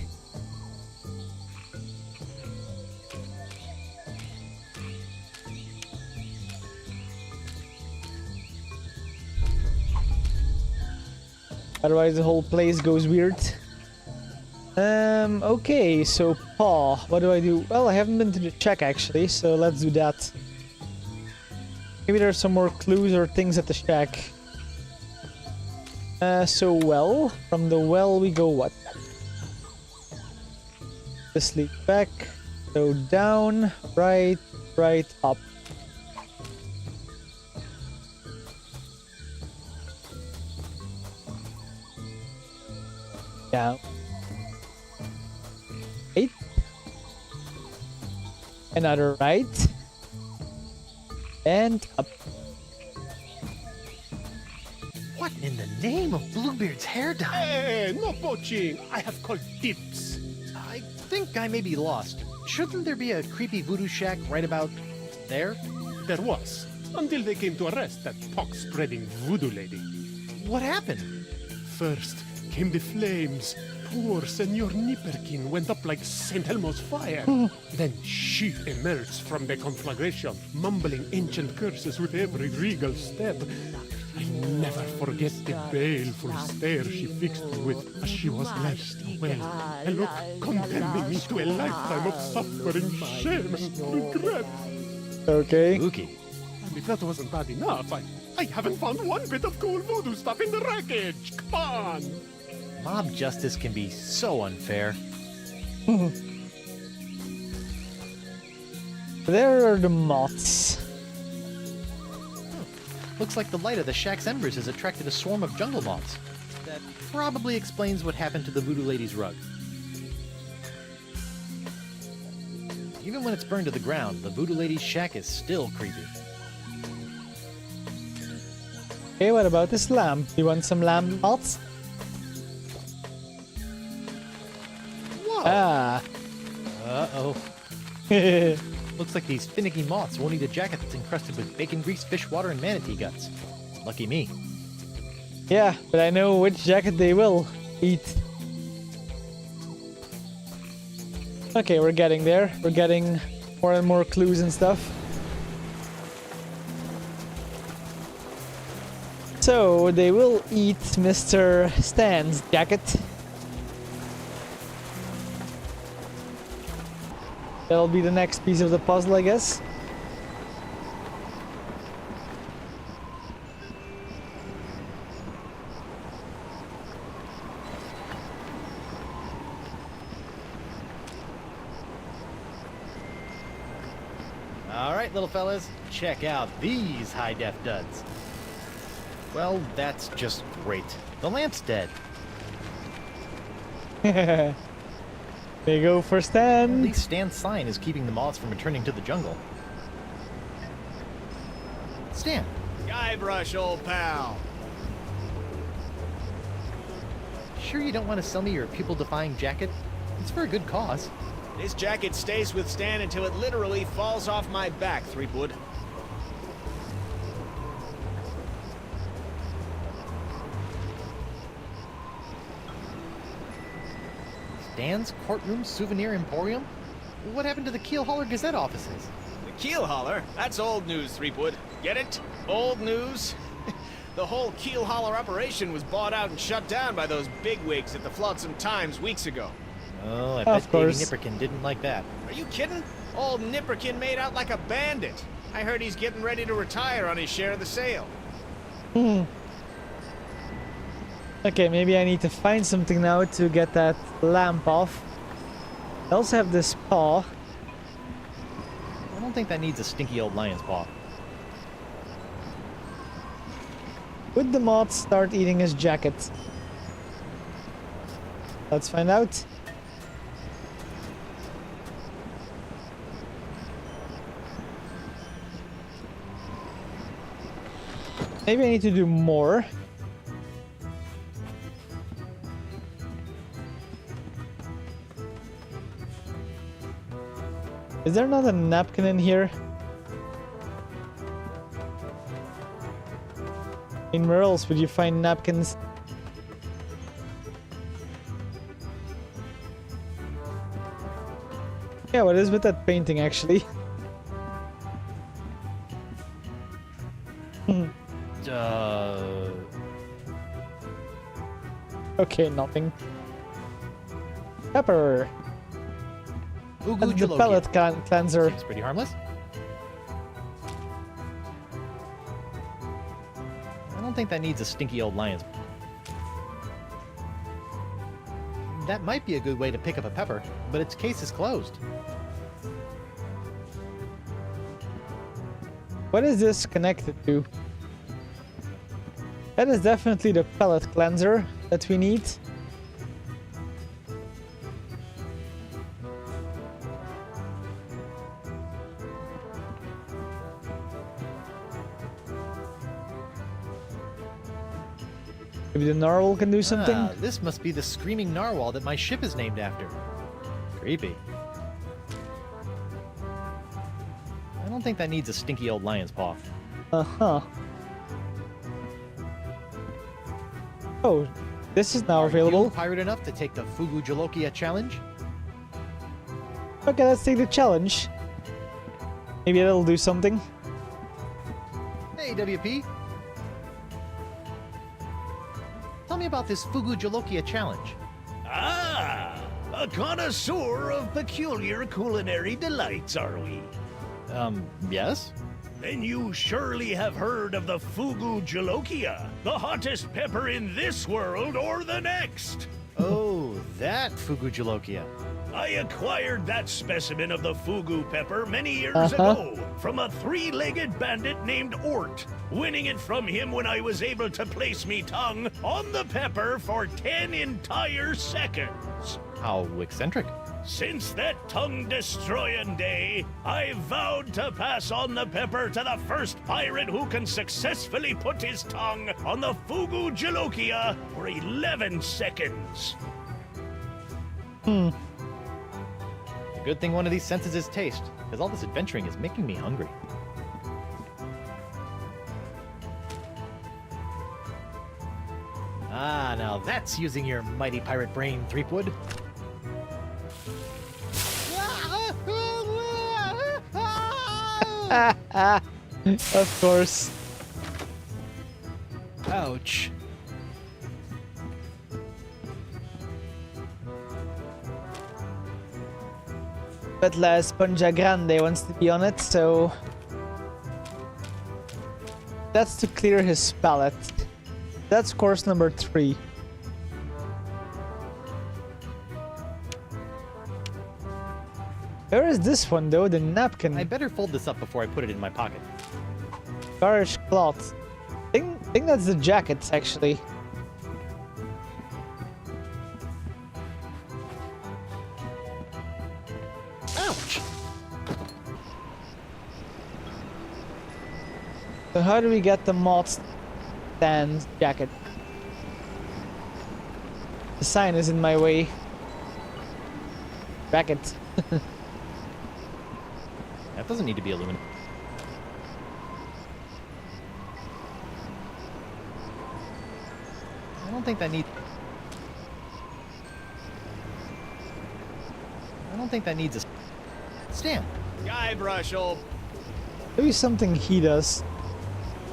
Speaker 1: Otherwise the whole place goes weird. Okay, so paw. What do I do? Well, I haven't been to the shack actually, so let's do that. Maybe there's some more clues or things at the shack. So well, from the well we go what? This lead back, so down, right, right, up. Down. Right. Another right. And up.
Speaker 5: What in the name of Bluebeard's hair dye?
Speaker 10: Hey, no poaching. I have called dibs.
Speaker 5: I think I may be lost. Shouldn't there be a creepy voodoo shack right about there?
Speaker 10: There was, until they came to arrest that pox-spreading voodoo lady.
Speaker 5: What happened?
Speaker 10: First came the flames. Poor Senor Nipperkin went up like St. Elmo's fire. Then she emerged from the conflagration, mumbling ancient curses with every regal step. I never forget the baleful stare she fixed me with as she was led away. A look condemning me to a lifetime of suffering, shame, and regret.
Speaker 1: Okay.
Speaker 5: Spooky.
Speaker 10: And if that wasn't bad enough, I haven't found one bit of cool voodoo stuff in the wreckage. Come on!
Speaker 5: Mob justice can be so unfair.
Speaker 1: There are the moths.
Speaker 5: Looks like the light of the shack's embers has attracted a swarm of jungle moths. That probably explains what happened to the voodoo lady's rug. Even when it's burned to the ground, the voodoo lady's shack is still creepy.
Speaker 1: Okay, what about this lamp? You want some lamp moths?
Speaker 5: Whoa!
Speaker 1: Ah.
Speaker 5: Uh-oh. Looks like these finicky moths won't eat a jacket that's encrusted with bacon grease, fish water, and manatee guts. Lucky me.
Speaker 1: Yeah, but I know which jacket they will eat. Okay, we're getting there. We're getting more and more clues and stuff. So, they will eat Mr. Stan's jacket. That'll be the next piece of the puzzle, I guess.
Speaker 5: Alright, little fellas, check out these high-def duds. Well, that's just great. The lamp's dead.
Speaker 1: They go for
Speaker 5: At
Speaker 1: Stan.
Speaker 5: least Stan's sign is keeping the moths from returning to the jungle. Stan.
Speaker 3: Guybrush, old pal.
Speaker 5: Sure you don't want to sell me your pupil-defying jacket? It's for a good cause.
Speaker 3: This jacket stays with Stan until it literally falls off my back, Threepwood.
Speaker 5: Stan's Courtroom Souvenir Emporium? What happened to the Keelhauler Gazette offices?
Speaker 3: The Keelhauler? That's old news, Threepwood. Get it? Old news? The whole Keelhauler operation was bought out and shut down by those bigwigs at the Flotsam Times weeks ago.
Speaker 5: Oh, I
Speaker 1: Of
Speaker 5: bet Davy
Speaker 1: course.
Speaker 5: Nipperkin didn't like that.
Speaker 3: Are you kidding? Old Nipperkin made out like a bandit. I heard he's getting ready to retire on his share of the sale.
Speaker 1: Okay, maybe I need to find something now to get that lamp off. I also have this paw.
Speaker 5: I don't think that needs a stinky old lion's paw.
Speaker 1: Would the moth start eating his jacket? Let's find out. Maybe I need to do more. Is there not a napkin in here? In where else would you find napkins? Yeah, what is with that painting actually? Okay, nothing. Pepper.
Speaker 5: Fugu
Speaker 1: That's the
Speaker 5: Jalokia.
Speaker 1: palate cleanser.
Speaker 5: Seems pretty harmless. I don't think that needs a stinky old lion's. That might be a good way to pick up a pepper, but its case is closed.
Speaker 1: What is this connected to? That is definitely the palate cleanser that we need. Maybe the narwhal can do something?
Speaker 5: Ah, this must be the screaming narwhal that my ship is named after. Creepy. I don't think that needs a stinky old lion's paw.
Speaker 1: Uh-huh. Oh, this is now
Speaker 5: Are
Speaker 1: available.
Speaker 5: you pirate enough to take the Fugu Jalokia challenge?
Speaker 1: Okay, let's take the challenge. Maybe that'll do something.
Speaker 5: Hey, WP. Tell me about this Fugu Jalokia challenge.
Speaker 9: Ah, a connoisseur of peculiar culinary delights, are we?
Speaker 5: Yes?
Speaker 7: Then you surely have heard of the Fugu Jalokia, the hottest pepper in this world or the next.
Speaker 5: Oh, that Fugu Jalokia.
Speaker 7: I acquired that specimen of the Fugu pepper many years ago from a three-legged bandit named Ort, winning it from him when I was able to place me tongue on the pepper for 10 entire seconds.
Speaker 5: How eccentric.
Speaker 7: Since that tongue-destroying day, I vowed to pass on the pepper to the first pirate who can successfully put his tongue on the Fugu Jalokia for 11 seconds.
Speaker 5: A good thing one of these senses is taste, because all this adventuring is making me hungry. Ah, now that's using your mighty pirate brain, Threepwood.
Speaker 1: Of course.
Speaker 5: Ouch.
Speaker 1: But La Esponja Grande wants to be on it, so... That's to clear his palate. That's course number 3. Where is this one though? The napkin.
Speaker 5: I better fold this up before I put it in my pocket.
Speaker 1: Garish cloth. Think that's the jacket actually. So how do we get the mod stand jacket? The sign is in my way. Bracket.
Speaker 5: That doesn't need to be illuminated. I don't think that needs... I don't think that needs a stamp.
Speaker 3: Guybrush, old...
Speaker 1: Maybe something he does.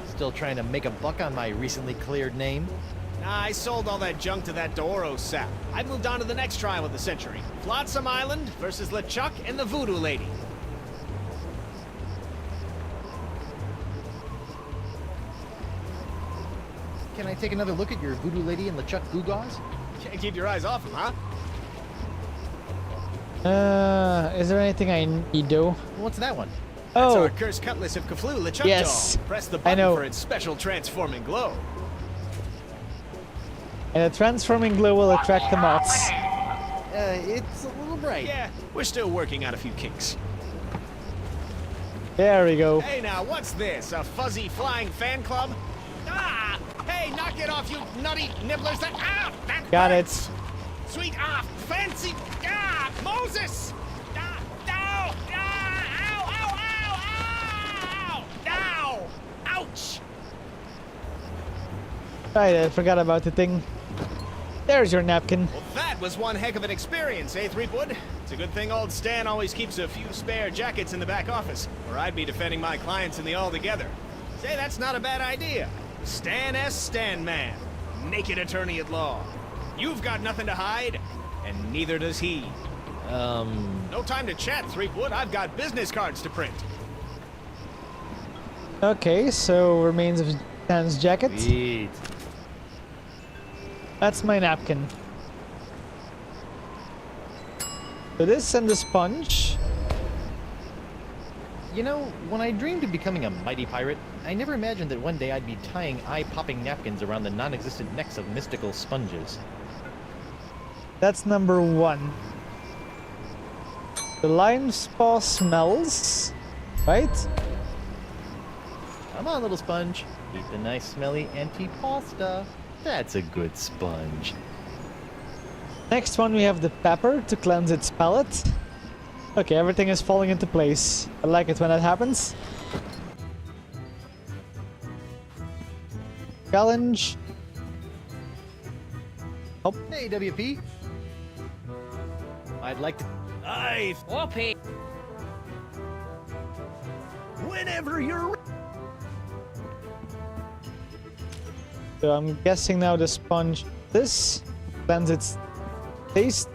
Speaker 5: Still trying to make a buck on my recently cleared name?
Speaker 3: Nah, I sold all that junk to that Doro sap. I moved on to the next trial of the century. Flotsam Island versus LeChuck and the Voodoo Lady.
Speaker 5: Can I take another look at your Voodoo Lady and LeChuck Goo-Gaws?
Speaker 3: Can't keep your eyes off him, huh?
Speaker 1: Is there anything I need though?
Speaker 5: What's that one?
Speaker 3: That's
Speaker 1: Oh,
Speaker 3: our cursed cutlass of Kaflu, LeChuck
Speaker 1: yes.
Speaker 3: doll. Press the
Speaker 1: I
Speaker 3: button
Speaker 1: know.
Speaker 3: for its special transforming glow.
Speaker 1: and the transforming glow will attract the moths.
Speaker 5: It's a little bright.
Speaker 3: Yeah, we're still working out a few kinks.
Speaker 1: There we go.
Speaker 3: Hey now, what's this? A fuzzy flying fan club? Ah! Hey, knock it off, you nutty nibblers! That
Speaker 1: Got
Speaker 3: hurts.
Speaker 1: it.
Speaker 3: Sweet, fancy! Moses! Ow! Ow! Ow! Ouch!
Speaker 1: Right, I forgot about the thing. There's your napkin.
Speaker 3: Well, that was one heck of an experience, eh, Threepwood? It's a good thing old Stan always keeps a few spare jackets in the back office, or I'd be defending my clients in the All Together. Say, that's not a bad idea. Stan S. Stanman, naked attorney at law. You've got nothing to hide, and neither does he. No time to chat, Threepwood. I've got business cards to print.
Speaker 1: Okay, so remains of Stan's jacket.
Speaker 5: Sweet.
Speaker 1: That's my napkin. So this and the sponge.
Speaker 5: You know, when I dreamed of becoming a mighty pirate, I never imagined that one day I'd be tying eye-popping napkins around the non-existent necks of mystical sponges.
Speaker 1: That's number 1. The lime's paw smells, right?
Speaker 5: Come on, little sponge. Eat the nice smelly antipasta. That's a good sponge.
Speaker 1: Next one we have the pepper to cleanse its palate. Okay, everything is falling into place. I like it when that happens. Challenge. Oh.
Speaker 5: Hey, WP. I'd like to...
Speaker 6: Whoopee!
Speaker 9: Whenever you're...
Speaker 1: So I'm guessing now the sponge this cleanse its taste.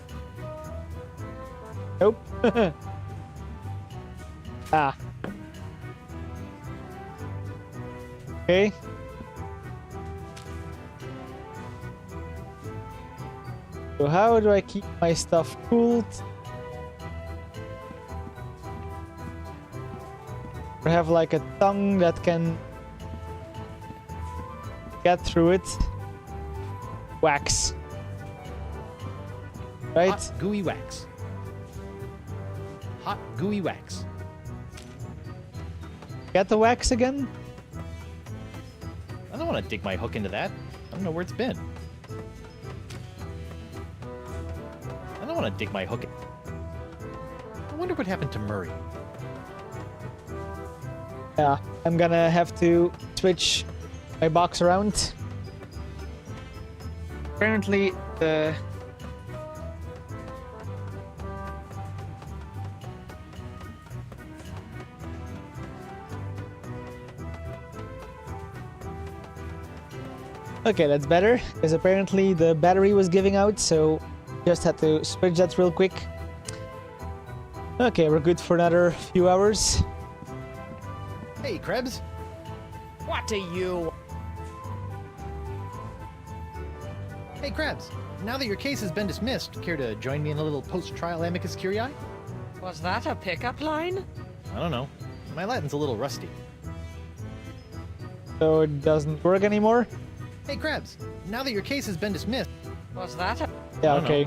Speaker 1: Nope. Ah. Okay. So how do I keep my stuff cooled? Or have like a tongue that can get through it. Wax. Right?
Speaker 5: Hot, gooey wax. Hot, gooey wax.
Speaker 1: Get the wax again?
Speaker 5: I don't want to dig my hook into that. I don't know where it's been. I don't want to dig my hook in. I wonder what happened to Murray.
Speaker 1: Yeah, I'm gonna have to switch my box around. Apparently, the okay, that's better, because apparently the battery was giving out, so just had to switch that real quick. Okay, we're good for another few hours.
Speaker 5: Hey, Krebs.
Speaker 6: What do you...
Speaker 5: Hey, Krebs. Now that your case has been dismissed, care to join me in a little post-trial amicus curiae?
Speaker 2: Was that a pickup line?
Speaker 5: I don't know. My Latin's a little rusty.
Speaker 1: So it doesn't work anymore?
Speaker 5: Hey, Krebs. Now that your case has been dismissed...
Speaker 2: Was that a...
Speaker 1: Yeah,
Speaker 5: I don't
Speaker 1: okay.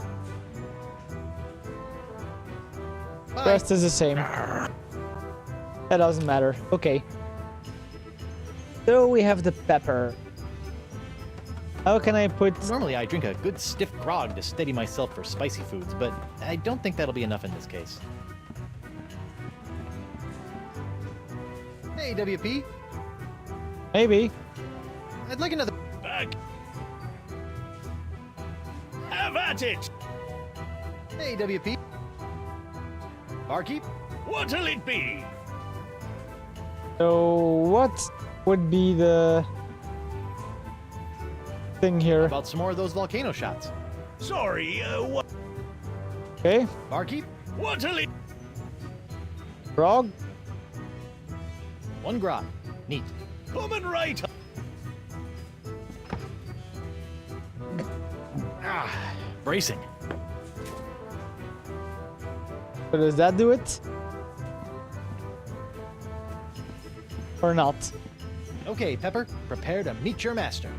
Speaker 5: Bye.
Speaker 1: The rest is the same. That doesn't matter. Okay. So we have the pepper. How can I put...
Speaker 5: Normally I drink a good stiff grog to steady myself for spicy foods, but I don't think that'll be enough in this case. Hey, WP.
Speaker 1: Maybe.
Speaker 5: I'd like another...
Speaker 9: Back. Have at it!
Speaker 5: Hey, WP. Barkeep.
Speaker 9: What'll it be?
Speaker 1: So what would be the thing here?
Speaker 5: About some more of those volcano shots.
Speaker 9: Sorry, what?
Speaker 1: Okay.
Speaker 5: Barkeep.
Speaker 9: What'll it...
Speaker 1: Grog.
Speaker 5: 1 grog. Neat.
Speaker 9: Coming right.
Speaker 5: Bracing.
Speaker 1: So does that do it? Or not?
Speaker 5: Okay, Pepper, prepare to meet your master.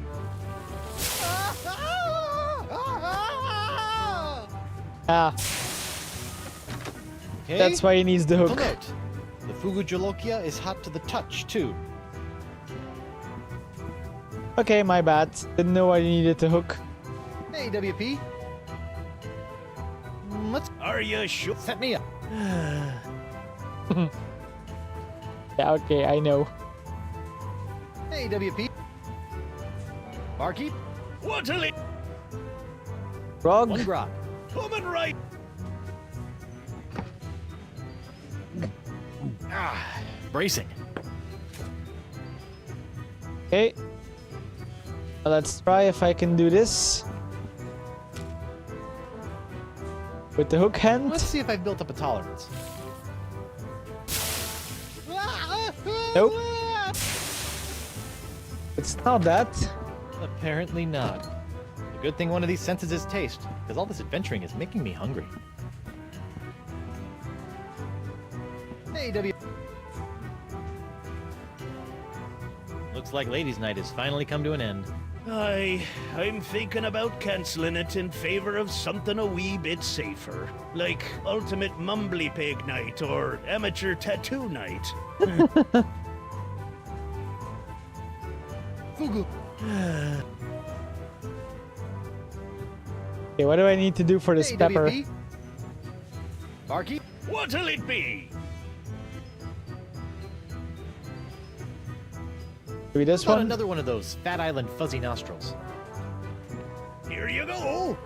Speaker 1: Ah.
Speaker 5: Okay.
Speaker 1: That's why he needs the hook.
Speaker 5: Mental note. The Fugu Jolokia is hot to the touch, too.
Speaker 1: Okay, my bad. Didn't know I needed the hook.
Speaker 5: Hey, WP. Let's...
Speaker 9: Are you sure?
Speaker 5: Set me up.
Speaker 1: Yeah, okay, I know.
Speaker 5: Hey, WP. Barkeep.
Speaker 9: What'll it...
Speaker 1: Grog.
Speaker 5: 1 grog.
Speaker 9: Coming right.
Speaker 5: Bracing.
Speaker 1: Okay. Well, let's try if I can do this. With the hook hand.
Speaker 5: Let's see if I've built up a tolerance.
Speaker 1: Nope. It's not that.
Speaker 5: Apparently not. A good thing one of these senses is taste, because all this adventuring is making me hungry. Hey, W. Looks like ladies' night has finally come to an end.
Speaker 9: I'm thinking about cancelling it in favor of something a wee bit safer, like Ultimate Mumbly Pig Night or Amateur Tattoo Night.
Speaker 5: Fugu.
Speaker 1: Okay, what do I need to do for this
Speaker 5: Hey,
Speaker 1: pepper?
Speaker 5: WP. Barkeep.
Speaker 9: What'll it be?
Speaker 1: Do this
Speaker 5: How about
Speaker 1: one?
Speaker 5: another one of those Fat Island fuzzy nostrils?
Speaker 9: Here you go.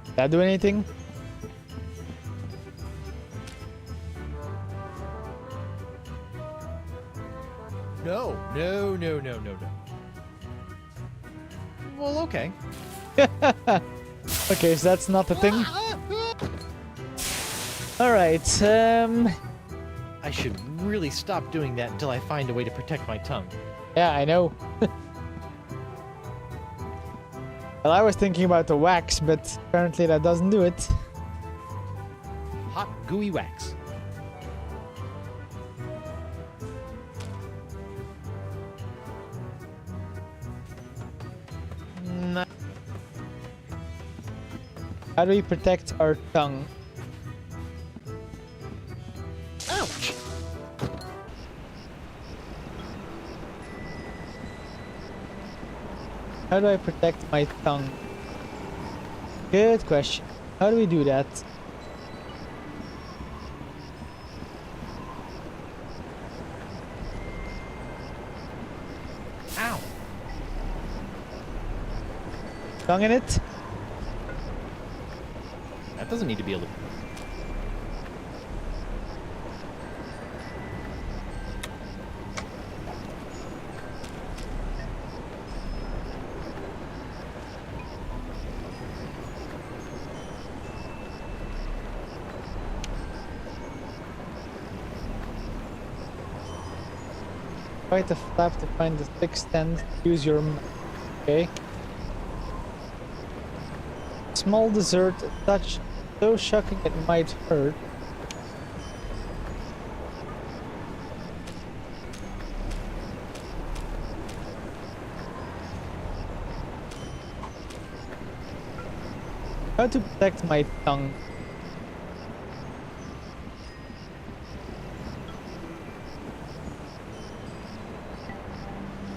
Speaker 1: Did that do anything?
Speaker 5: No. Well, okay.
Speaker 1: Okay, so that's not the thing. Alright,
Speaker 5: I should really stop doing that until I find a way to protect my tongue.
Speaker 1: yeah, I know. Well, I was thinking about the wax, but apparently that doesn't do it.
Speaker 5: Hot, gooey wax.
Speaker 1: How do we protect our tongue?
Speaker 5: Ouch!
Speaker 1: How do I protect my tongue? Good question. How do we do that?
Speaker 5: Ow!
Speaker 1: Tongue in it?
Speaker 5: That doesn't need to be able to...
Speaker 1: Try the flap to find the thick stand. Use your... Okay. Small dessert, a touch so shocking it might hurt. How to protect my tongue?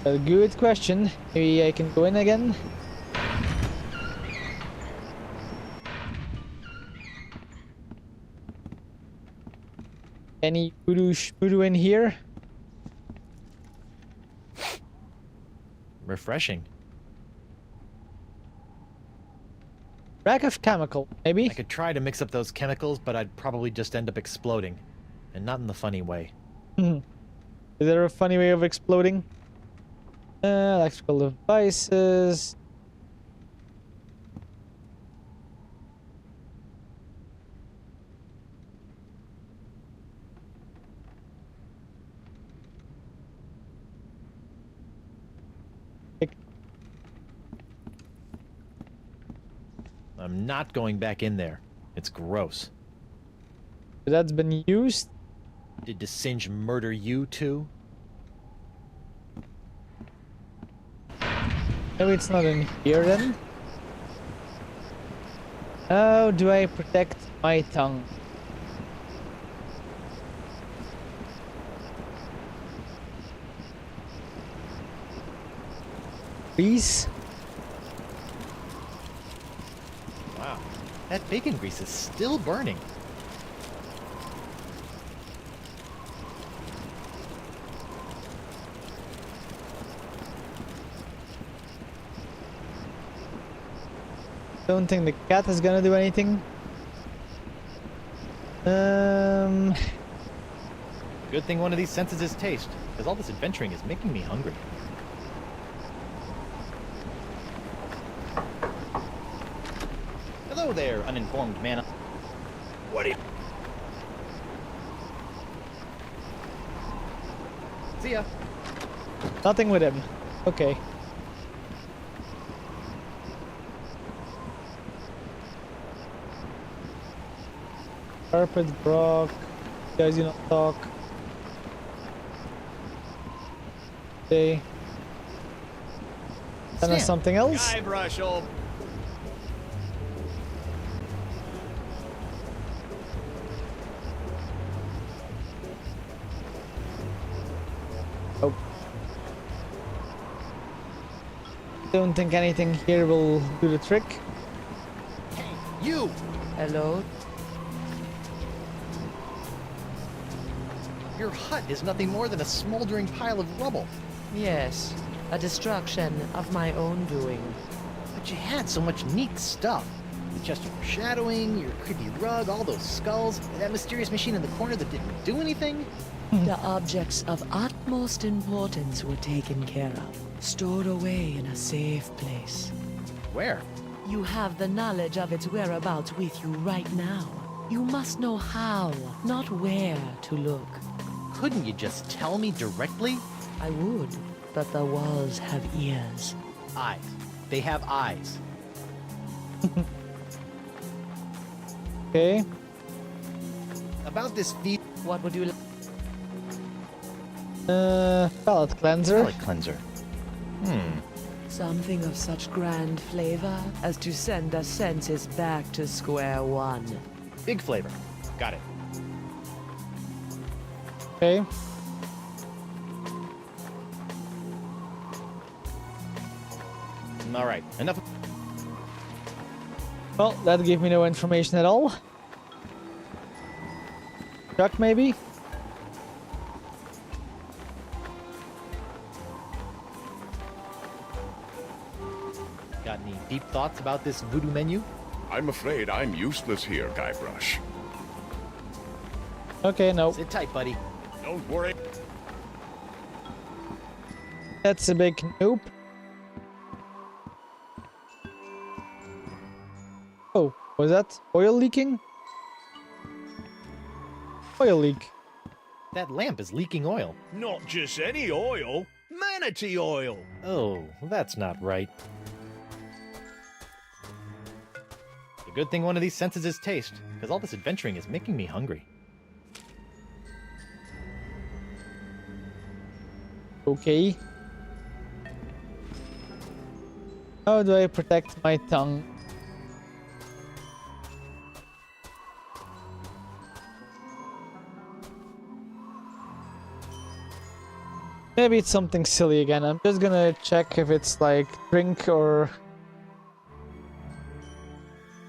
Speaker 1: A good question. Maybe I can go in again. Any voodoo in here?
Speaker 5: Refreshing.
Speaker 1: Rack of chemical, maybe?
Speaker 5: I could try to mix up those chemicals, but I'd probably just end up exploding. And not in the funny way.
Speaker 1: Is there a funny way of exploding? Electrical devices.
Speaker 5: I'm not going back in there. It's gross.
Speaker 1: That's been used?
Speaker 5: Did Desinge murder you too?
Speaker 1: Maybe it's not in here then. How do I protect my tongue? Please?
Speaker 5: Wow. That bacon grease is still burning.
Speaker 1: Don't think the cat is gonna do anything.
Speaker 5: Good thing one of these senses is taste, because all this adventuring is making me hungry. Hello there, uninformed man. What are you... See ya.
Speaker 1: Nothing with him. Okay. Carpet, Brock. Guys, do not talk. Okay. Then there's something else.
Speaker 3: Guybrush, old.
Speaker 1: Oh. Don't think anything here will do the trick.
Speaker 5: Hey, you!
Speaker 2: Hello?
Speaker 5: Your hut is nothing more than a smoldering pile of rubble.
Speaker 2: Yes, a destruction of my own doing.
Speaker 5: But you had so much neat stuff. The chest of foreshadowing, your creepy rug, all those skulls, that mysterious machine in the corner that didn't do anything.
Speaker 2: The objects of utmost importance were taken care of, stored away in a safe place.
Speaker 5: Where?
Speaker 2: You have the knowledge of its whereabouts with you right now. You must know how, not where, to look.
Speaker 5: Couldn't you just tell me directly?
Speaker 2: I would, but the walls have ears.
Speaker 5: Eyes. They have eyes.
Speaker 1: Okay.
Speaker 5: About this feat.
Speaker 2: What would you like?
Speaker 1: Palette cleanser.
Speaker 5: Palette cleanser.
Speaker 2: Something of such grand flavor as to send the senses back to square one.
Speaker 5: Big flavor. Got it.
Speaker 1: Okay.
Speaker 5: All right. Enough.
Speaker 1: Well, that gave me no information at all. Truck, maybe?
Speaker 5: Got any deep thoughts about this voodoo menu?
Speaker 14: I'm afraid I'm useless here, Guybrush.
Speaker 1: Okay, no.
Speaker 5: Sit tight, buddy.
Speaker 14: Don't worry.
Speaker 1: That's a big nope. Oh, was that oil leaking? Oil leak.
Speaker 5: That lamp is leaking oil.
Speaker 9: Not just any oil, manatee oil.
Speaker 5: Oh, that's not right. A good thing one of these senses is taste, because all this adventuring is making me hungry.
Speaker 1: Okay. How do I protect my tongue? Maybe it's something silly again. I'm just gonna check if it's like drink or...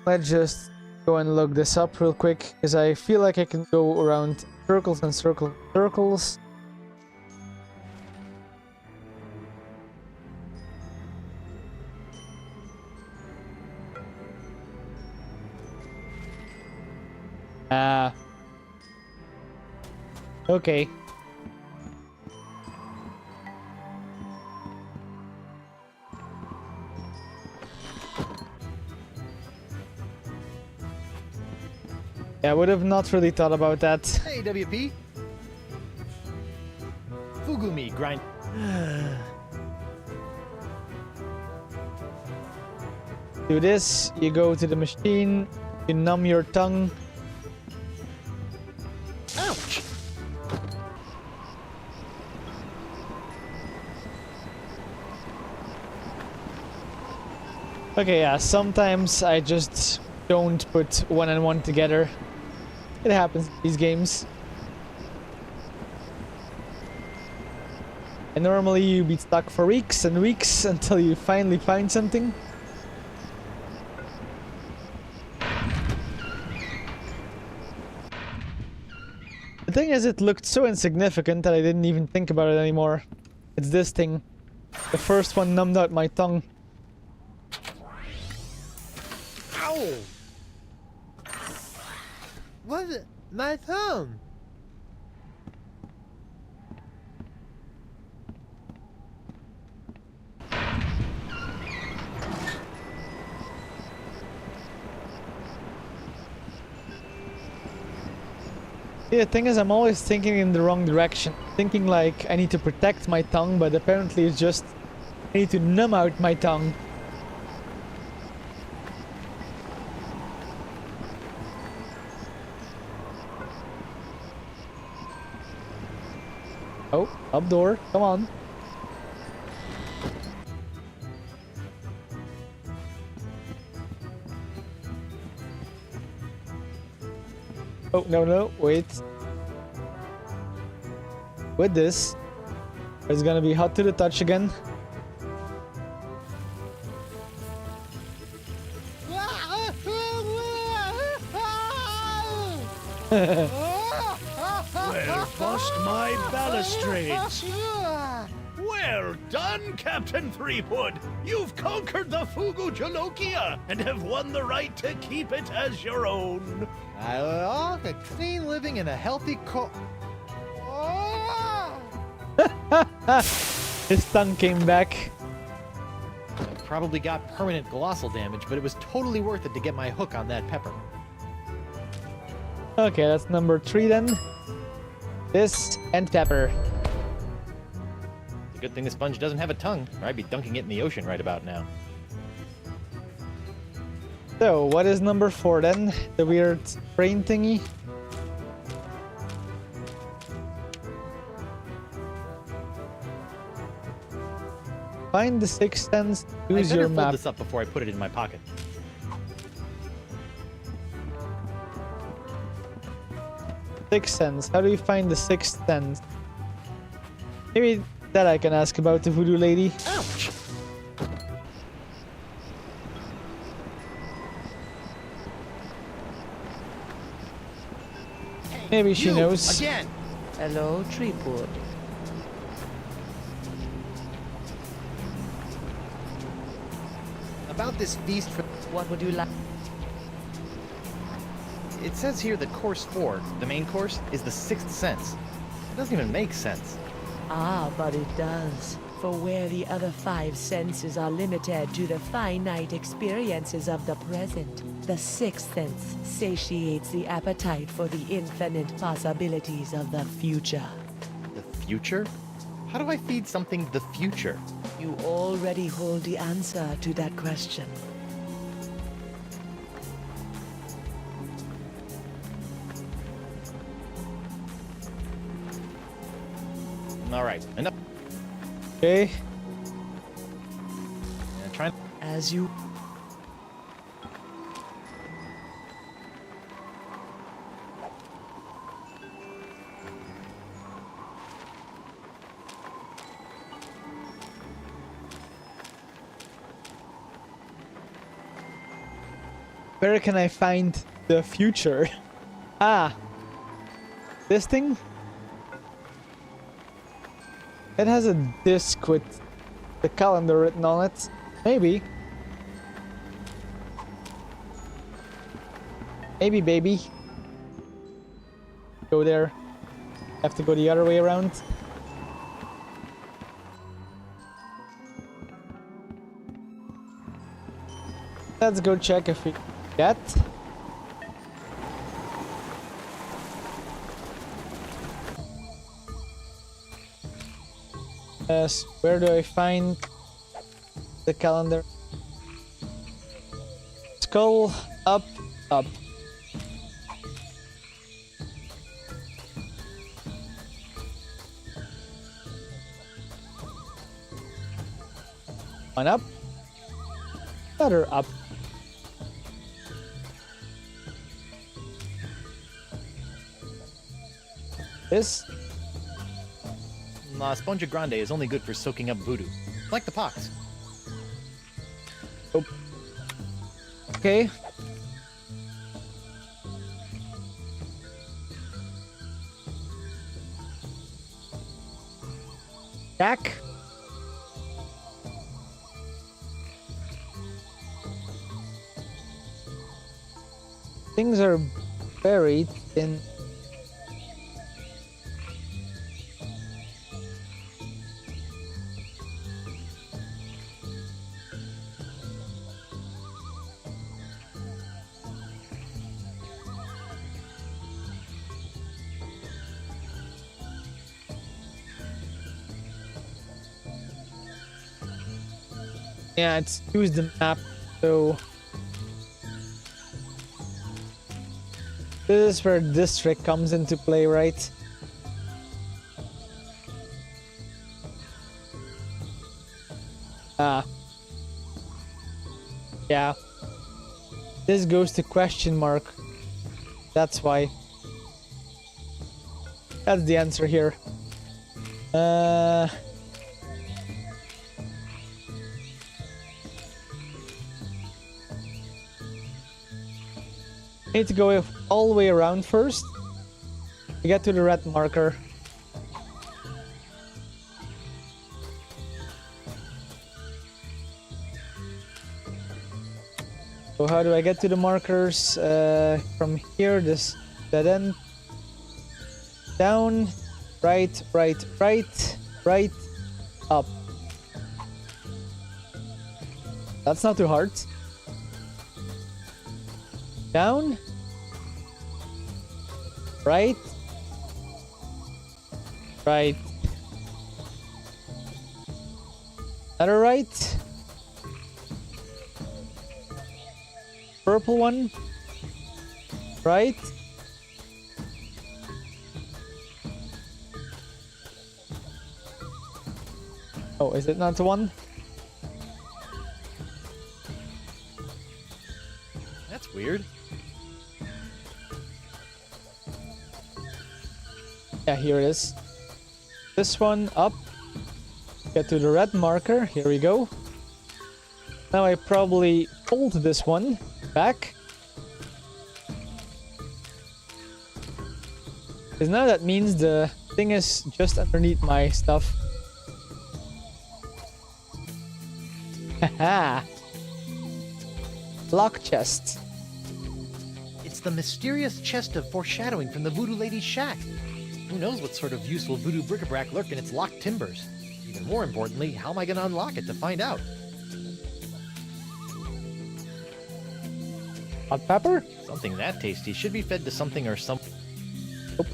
Speaker 1: Let's just go and look this up real quick, because I feel like I can go around circles and circles and circles. Okay. Yeah, I would have not really thought about that.
Speaker 5: Hey, WP. Fugumi grind.
Speaker 1: Do this, you go to the machine, you numb your tongue.
Speaker 5: Ouch!
Speaker 1: Okay, yeah, sometimes I just don't put one and one together. It happens in these games. And normally you be stuck for weeks and weeks until you finally find something. The thing is, it looked so insignificant that I didn't even think about it anymore. It's this thing. The first one numbed out my tongue.
Speaker 5: Ow! What? My thumb!
Speaker 1: The thing is, I'm always thinking in the wrong direction. Thinking like I need to protect my tongue, but apparently it's just I need to numb out my tongue. Oh, up door, come on. Oh, no, wait. With this, it's gonna be hot to the touch again.
Speaker 9: Well, bust my balustrades! Well done, Captain Threepwood! You've conquered the Fugu Jalokia and have won the right to keep it as your own.
Speaker 5: A clean living and a healthy
Speaker 1: His tongue came back.
Speaker 5: Probably got permanent glossal damage, but it was totally worth it to get my hook on that pepper.
Speaker 1: Okay, that's number 3 then. This and pepper.
Speaker 5: It's a good thing the sponge doesn't have a tongue, or I'd be dunking it in the ocean right about now.
Speaker 1: So, what is number 4 then? The weird brain thingy? Find the sixth sense, use
Speaker 5: I better
Speaker 1: your
Speaker 5: fold
Speaker 1: map.
Speaker 5: this up before I put it in my pocket.
Speaker 1: Sixth sense. How do you find the sixth sense? Maybe that I can ask about the voodoo lady.
Speaker 5: Ouch!
Speaker 1: Maybe she knows.
Speaker 5: Again!
Speaker 2: Hello, Treepwood.
Speaker 5: About this feast for...
Speaker 2: What would you like?
Speaker 5: It says here that course 4, the main course, is the sixth sense. It doesn't even make sense.
Speaker 2: Ah, but it does. For where the other 5 senses are limited to the finite experiences of the present, the sixth sense satiates the appetite for the infinite possibilities of the future.
Speaker 5: The future? How do I feed something the future?
Speaker 2: You already hold the answer to that question.
Speaker 5: Alright, enough.
Speaker 1: Okay.
Speaker 5: Try.
Speaker 2: As you...
Speaker 1: Where can I find the future? Ah. This thing? It has a disc with the calendar written on it. Maybe. Maybe, baby. Go there. Have to go the other way around. Let's go check if we get. Yes, where do I find the calendar? Skull, up, up. One up. Other up. This.
Speaker 5: La Sponja Grande is only good for soaking up voodoo. Like the pox.
Speaker 1: Oh. Okay. Jack. Things are buried in yeah, it's used the map, so this is where district comes into play, right? Ah. Yeah. This goes to question mark. That's why. That's the answer here. Need to go all the way around first to get to the red marker. So how do I get to the markers? From here, this dead end. Down, right, right, right, right, up. That's not too hard. Down, right, right, another right, purple one, right, oh, is it not the one?
Speaker 5: That's weird.
Speaker 1: Yeah, here it is. This one up. Get to the red marker. Here we go. Now I probably fold this one back. Because now that means the thing is just underneath my stuff. Haha. Lock chest.
Speaker 5: It's the mysterious chest of foreshadowing from the Voodoo Lady's shack. Who knows what sort of useful voodoo bric-a-brac lurk in its locked timbers? Even more importantly, how am I going to unlock it to find out?
Speaker 1: Hot pepper?
Speaker 5: Something that tasty should be fed to something or some...
Speaker 1: Nope.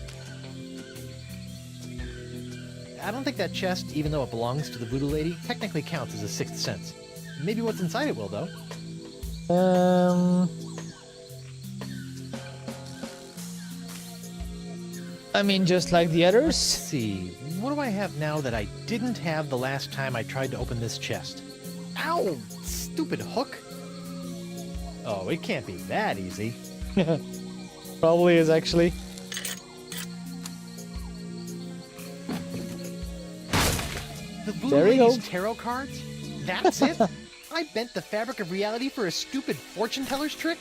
Speaker 5: I don't think that chest, even though it belongs to the Voodoo Lady, technically counts as a sixth sense. Maybe what's inside it will, though.
Speaker 1: I mean, just like the others.
Speaker 5: Let's see, what do I have now that I didn't have the last time I tried to open this chest? Ow! Stupid hook! Oh, it can't be that easy.
Speaker 1: Probably is, actually.
Speaker 5: The Voodoo
Speaker 1: There you
Speaker 5: Lady's
Speaker 1: go.
Speaker 5: tarot cards? That's it? I bent the fabric of reality for a stupid fortune teller's trick?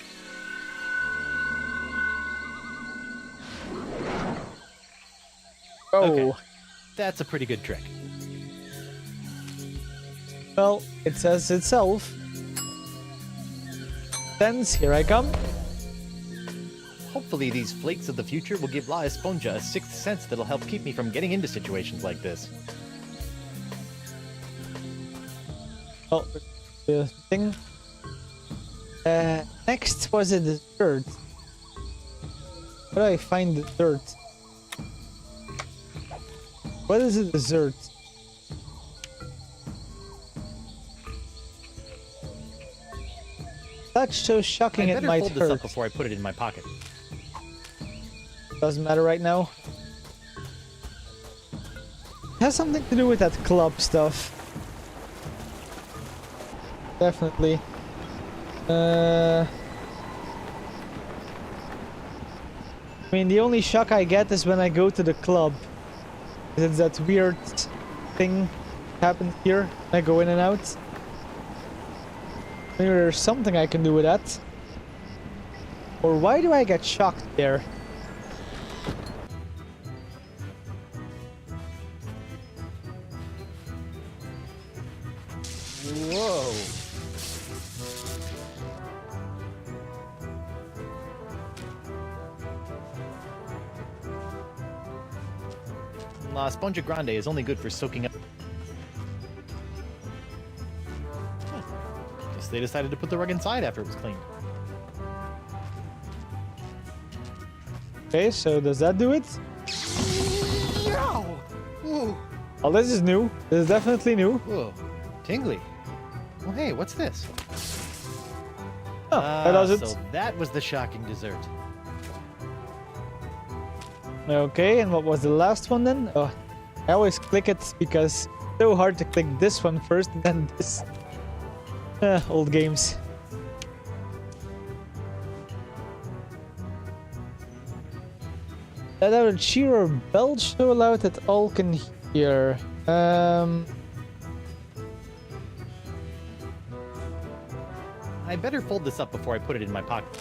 Speaker 1: Oh.
Speaker 5: Okay. That's a pretty good trick.
Speaker 1: Well, it says itself. Sense, here I come.
Speaker 5: Hopefully these flakes of the future will give La Esponja a sixth sense that'll help keep me from getting into situations like this.
Speaker 1: Oh, the thing. Next was a dessert. Where do I find the dessert? What is a dessert? That's so shocking
Speaker 5: I
Speaker 1: it
Speaker 5: better
Speaker 1: might
Speaker 5: fold this
Speaker 1: hurt.
Speaker 5: up before I put it in my pocket.
Speaker 1: Doesn't matter right now. It has something to do with that club stuff. Definitely. I mean, the only shock I get is when I go to the club. It's that weird thing happens here. I go in and out. Maybe there's something I can do with that. Or why do I get shocked there?
Speaker 5: Whoa. La Esponja Grande is only good for soaking up. Guess they decided to put the rug inside after it was cleaned.
Speaker 1: Okay, so does that do it?
Speaker 5: No! Ooh.
Speaker 1: Oh, this is new. This is definitely new.
Speaker 5: Whoa. Tingly. Well, hey, what's this?
Speaker 1: Oh, that does it.
Speaker 5: So that was the shocking dessert.
Speaker 1: Okay, and what was the last one then? Oh, I always click it because it's so hard to click this one first and then this. Old games. Let out a cheer or belch so loud that all can hear.
Speaker 5: I better fold this up before I put it in my pocket.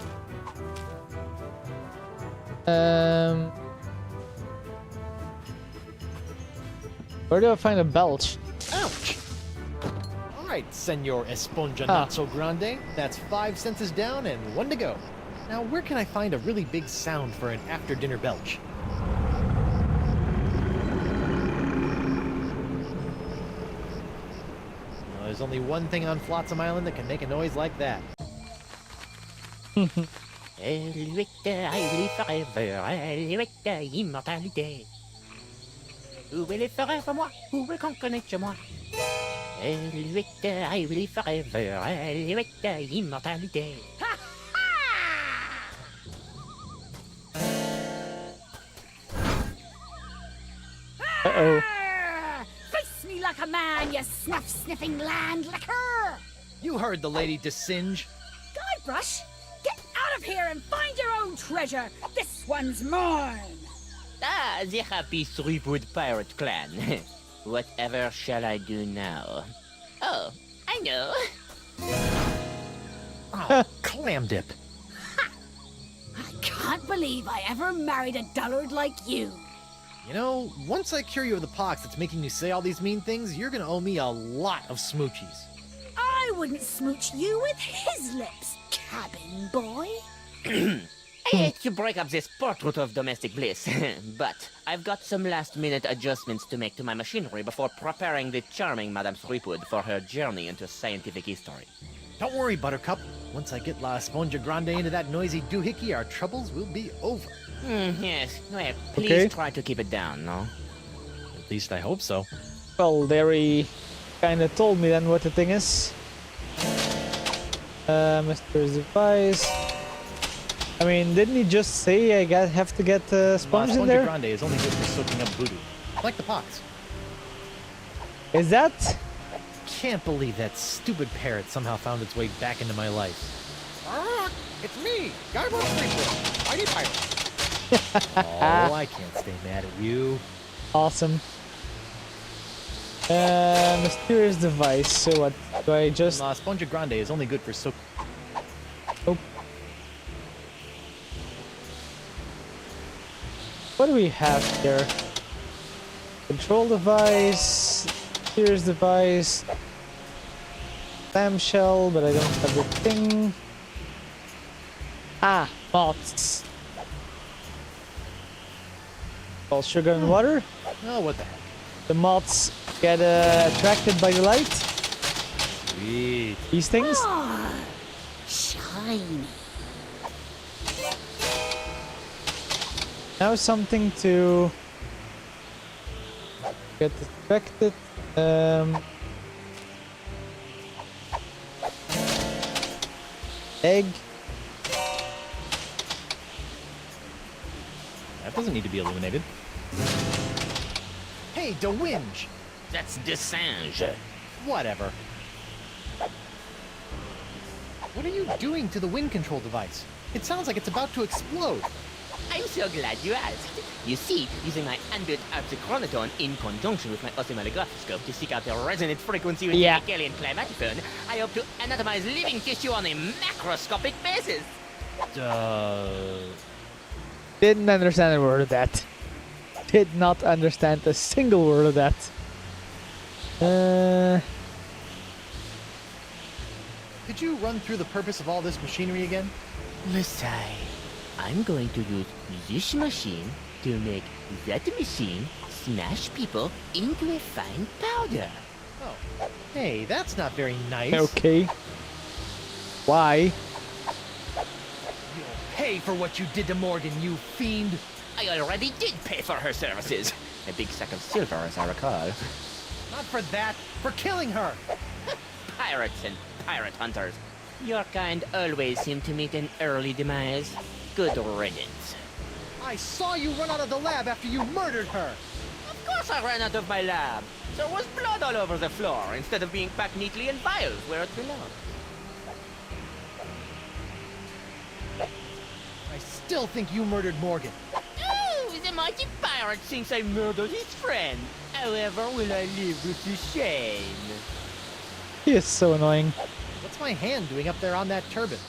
Speaker 1: Where do I find a belch?
Speaker 5: Ouch! Alright, Senor Esponja Not So Grande. That's 5 senses down and 1 to go. Now, where can I find a really big sound for an after-dinner belch? Well, there's only one thing on Flotsam Island that can make a noise like that.
Speaker 6: Elle victor, I live forever, elle victor, immortalité. Où est les forêts pour moi? Où est qu'on connaît chez moi? Elle victor, I live forever, elle victor, immortalité.
Speaker 1: Uh-oh.
Speaker 12: Face me like a man, you snuff-sniffing land licker!
Speaker 5: You heard the lady Desinge.
Speaker 12: Guybrush, get out of here and find your own treasure! This one's mine!
Speaker 6: Ah, the happy Threepwood pirate clan. Whatever shall I do now? Oh, I know.
Speaker 5: Oh, clam dip.
Speaker 12: I can't believe I ever married a dullard like you.
Speaker 5: You know, once I cure you of the pox that's making you say all these mean things, you're gonna owe me a lot of smoochies.
Speaker 12: I wouldn't smooch you with his lips, cabin boy.
Speaker 6: I hate to break up this portrait of domestic bliss, but I've got some last-minute adjustments to make to my machinery before preparing the charming Madame Threepwood for her journey into scientific history.
Speaker 5: Don't worry, Buttercup. Once I get La Esponja Grande into that noisy doohickey, our troubles will be over.
Speaker 6: Yes. Well, please
Speaker 1: Okay.
Speaker 6: try to keep it down, no?
Speaker 5: At least I hope so.
Speaker 1: Well, there he kinda told me then what the thing is. Mr. Device. I mean, didn't he just say I have to get
Speaker 5: La
Speaker 1: sponge in
Speaker 5: Esponja
Speaker 1: there?
Speaker 5: Grande is only good for soaking up voodoo. Like the pox.
Speaker 1: Is that?
Speaker 5: Can't believe that stupid parrot somehow found its way back into my life.
Speaker 16: It's me, Guybrush Threepwood, mighty pirate.
Speaker 5: Oh, I can't stay mad at you.
Speaker 1: Awesome. Mysterious device. So what? Do I just?
Speaker 5: La Esponja Grande is only good for soak.
Speaker 1: Oh. What do we have here? Control device, steers device, clamshell, but I don't have the thing. Ah, moths. All sugar and water.
Speaker 5: Oh, what the heck?
Speaker 1: The moths get attracted by the light.
Speaker 5: Sweet.
Speaker 1: These things.
Speaker 12: Ah, shiny.
Speaker 1: Now something to get attracted. Egg.
Speaker 5: That doesn't need to be illuminated. Hey, the winch!
Speaker 6: That's Desange.
Speaker 5: Whatever. What are you doing to the wind control device? It sounds like it's about to explode.
Speaker 6: I'm so glad you asked. You see, using my ambient chronotone in conjunction with my oscillographiscope to seek out the resonant frequency with the Hegelian climatophone, I hope to anatomize living tissue on a macroscopic basis.
Speaker 1: Didn't understand a word of that. Did not understand a single word of that.
Speaker 5: Could you run through the purpose of all this machinery again?
Speaker 6: Messiah, I'm going to use this machine to make that machine smash people into a fine powder.
Speaker 5: Oh. Hey, that's not very nice.
Speaker 1: Okay. Why?
Speaker 5: You'll pay for what you did to Morgan, you fiend.
Speaker 6: I already did pay for her services. A big sack of silver, as I recall.
Speaker 5: Not for that, for killing her.
Speaker 6: Pirates and pirate hunters. Your kind always seem to meet an early demise. Good riddance.
Speaker 5: I saw you run out of the lab after you murdered her.
Speaker 6: Of course I ran out of my lab. There was blood all over the floor instead of being packed neatly in vials where it belonged.
Speaker 5: I still think you murdered Morgan.
Speaker 6: Oh, the mighty pirate thinks I murdered his friend. However, will I live with the shame?
Speaker 1: He is so annoying.
Speaker 5: What's my hand doing up there on that turban?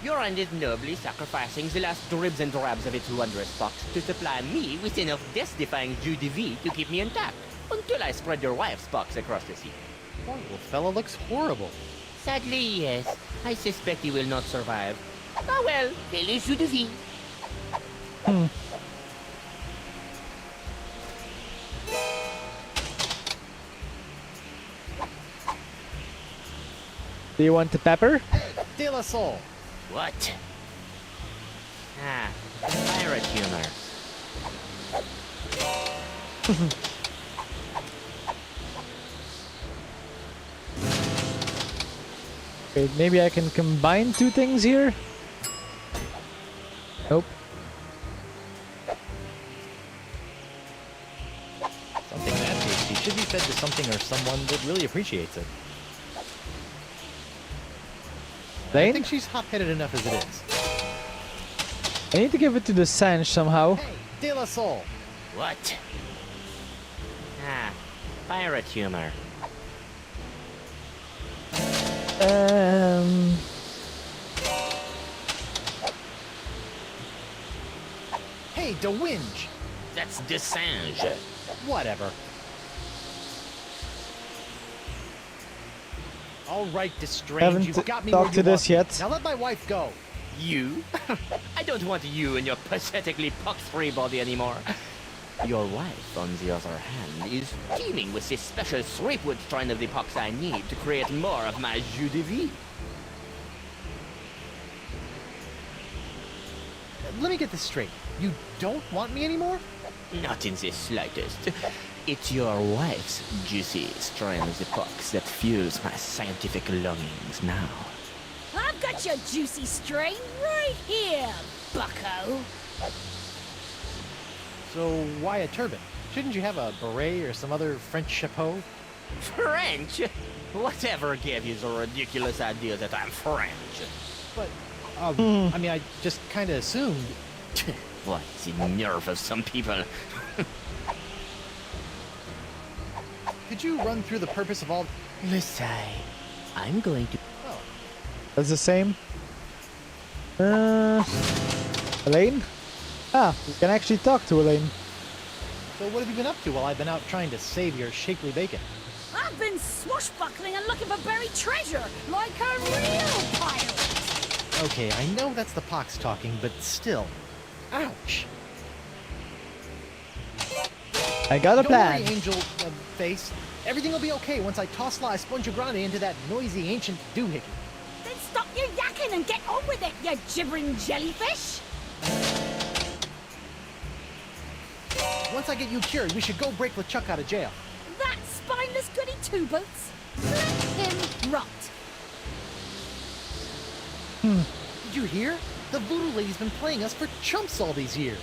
Speaker 6: Your hand is nobly sacrificing the last dribs and drabs of its wondrous box to supply me with enough death-defying jus de vie to keep me intact, until I spread your wife's box across the sea.
Speaker 5: Poor little fella looks horrible.
Speaker 6: Sadly, yes. I suspect he will not survive. Oh well, quel est jus de vie?
Speaker 1: Do you want the pepper?
Speaker 5: De La Soul.
Speaker 6: What? Ah, pirate humor.
Speaker 1: Okay, maybe I can combine two things here? Nope.
Speaker 5: Something that tasty should be fed to something or someone that really appreciates it. I think she's hot-headed enough as it is.
Speaker 1: I need to give it to the Sange somehow.
Speaker 5: Hey, De La Soul.
Speaker 6: What? Ah, pirate humor.
Speaker 5: Hey, the winch.
Speaker 6: That's Desange.
Speaker 5: Whatever. All right, Destrange,
Speaker 1: Haven't
Speaker 5: you've got me where
Speaker 1: talked
Speaker 5: you
Speaker 1: to this
Speaker 5: want me.
Speaker 1: yet.
Speaker 5: Now let my wife go.
Speaker 6: You? I don't want you and your pathetically pox-free body anymore. Your wife, on the other hand, is teeming with this special Threepwood strain of the pox I need to create more of my jus de vie.
Speaker 5: Let me get this straight. You don't want me anymore?
Speaker 6: Not in the slightest. It's your wife's juicy strain of the pox that fuels my scientific longings now.
Speaker 12: I've got your juicy strain right here, bucko.
Speaker 5: So why a turban? Shouldn't you have a beret or some other French chapeau?
Speaker 6: French? Whatever gave you the ridiculous idea that I'm French?
Speaker 5: But, I mean, I just kind of assumed.
Speaker 6: What, the nerve of some people.
Speaker 5: Could you run through the purpose of all...
Speaker 6: Listen, I'm going to...
Speaker 5: Oh.
Speaker 1: That's the same. Elaine? Ah, we can actually talk to Elaine.
Speaker 5: So what have you been up to while I've been out trying to save your shapely bacon?
Speaker 12: I've been swashbuckling and looking for buried treasure, like a real pirate.
Speaker 5: Okay, I know that's the pox talking, but still. Ouch.
Speaker 1: I got a
Speaker 5: Don't
Speaker 1: plan.
Speaker 5: worry, Angel Face. Everything will be okay once I toss La Esponja Grande into that noisy ancient doohickey.
Speaker 12: Then stop your yakking and get on with it, you gibbering jellyfish.
Speaker 5: Once I get you cured, we should go break LeChuck out of jail.
Speaker 12: That spineless goody two-boots. Let him rot.
Speaker 5: Did you hear? The voodoo lady's been playing us for chumps all these years.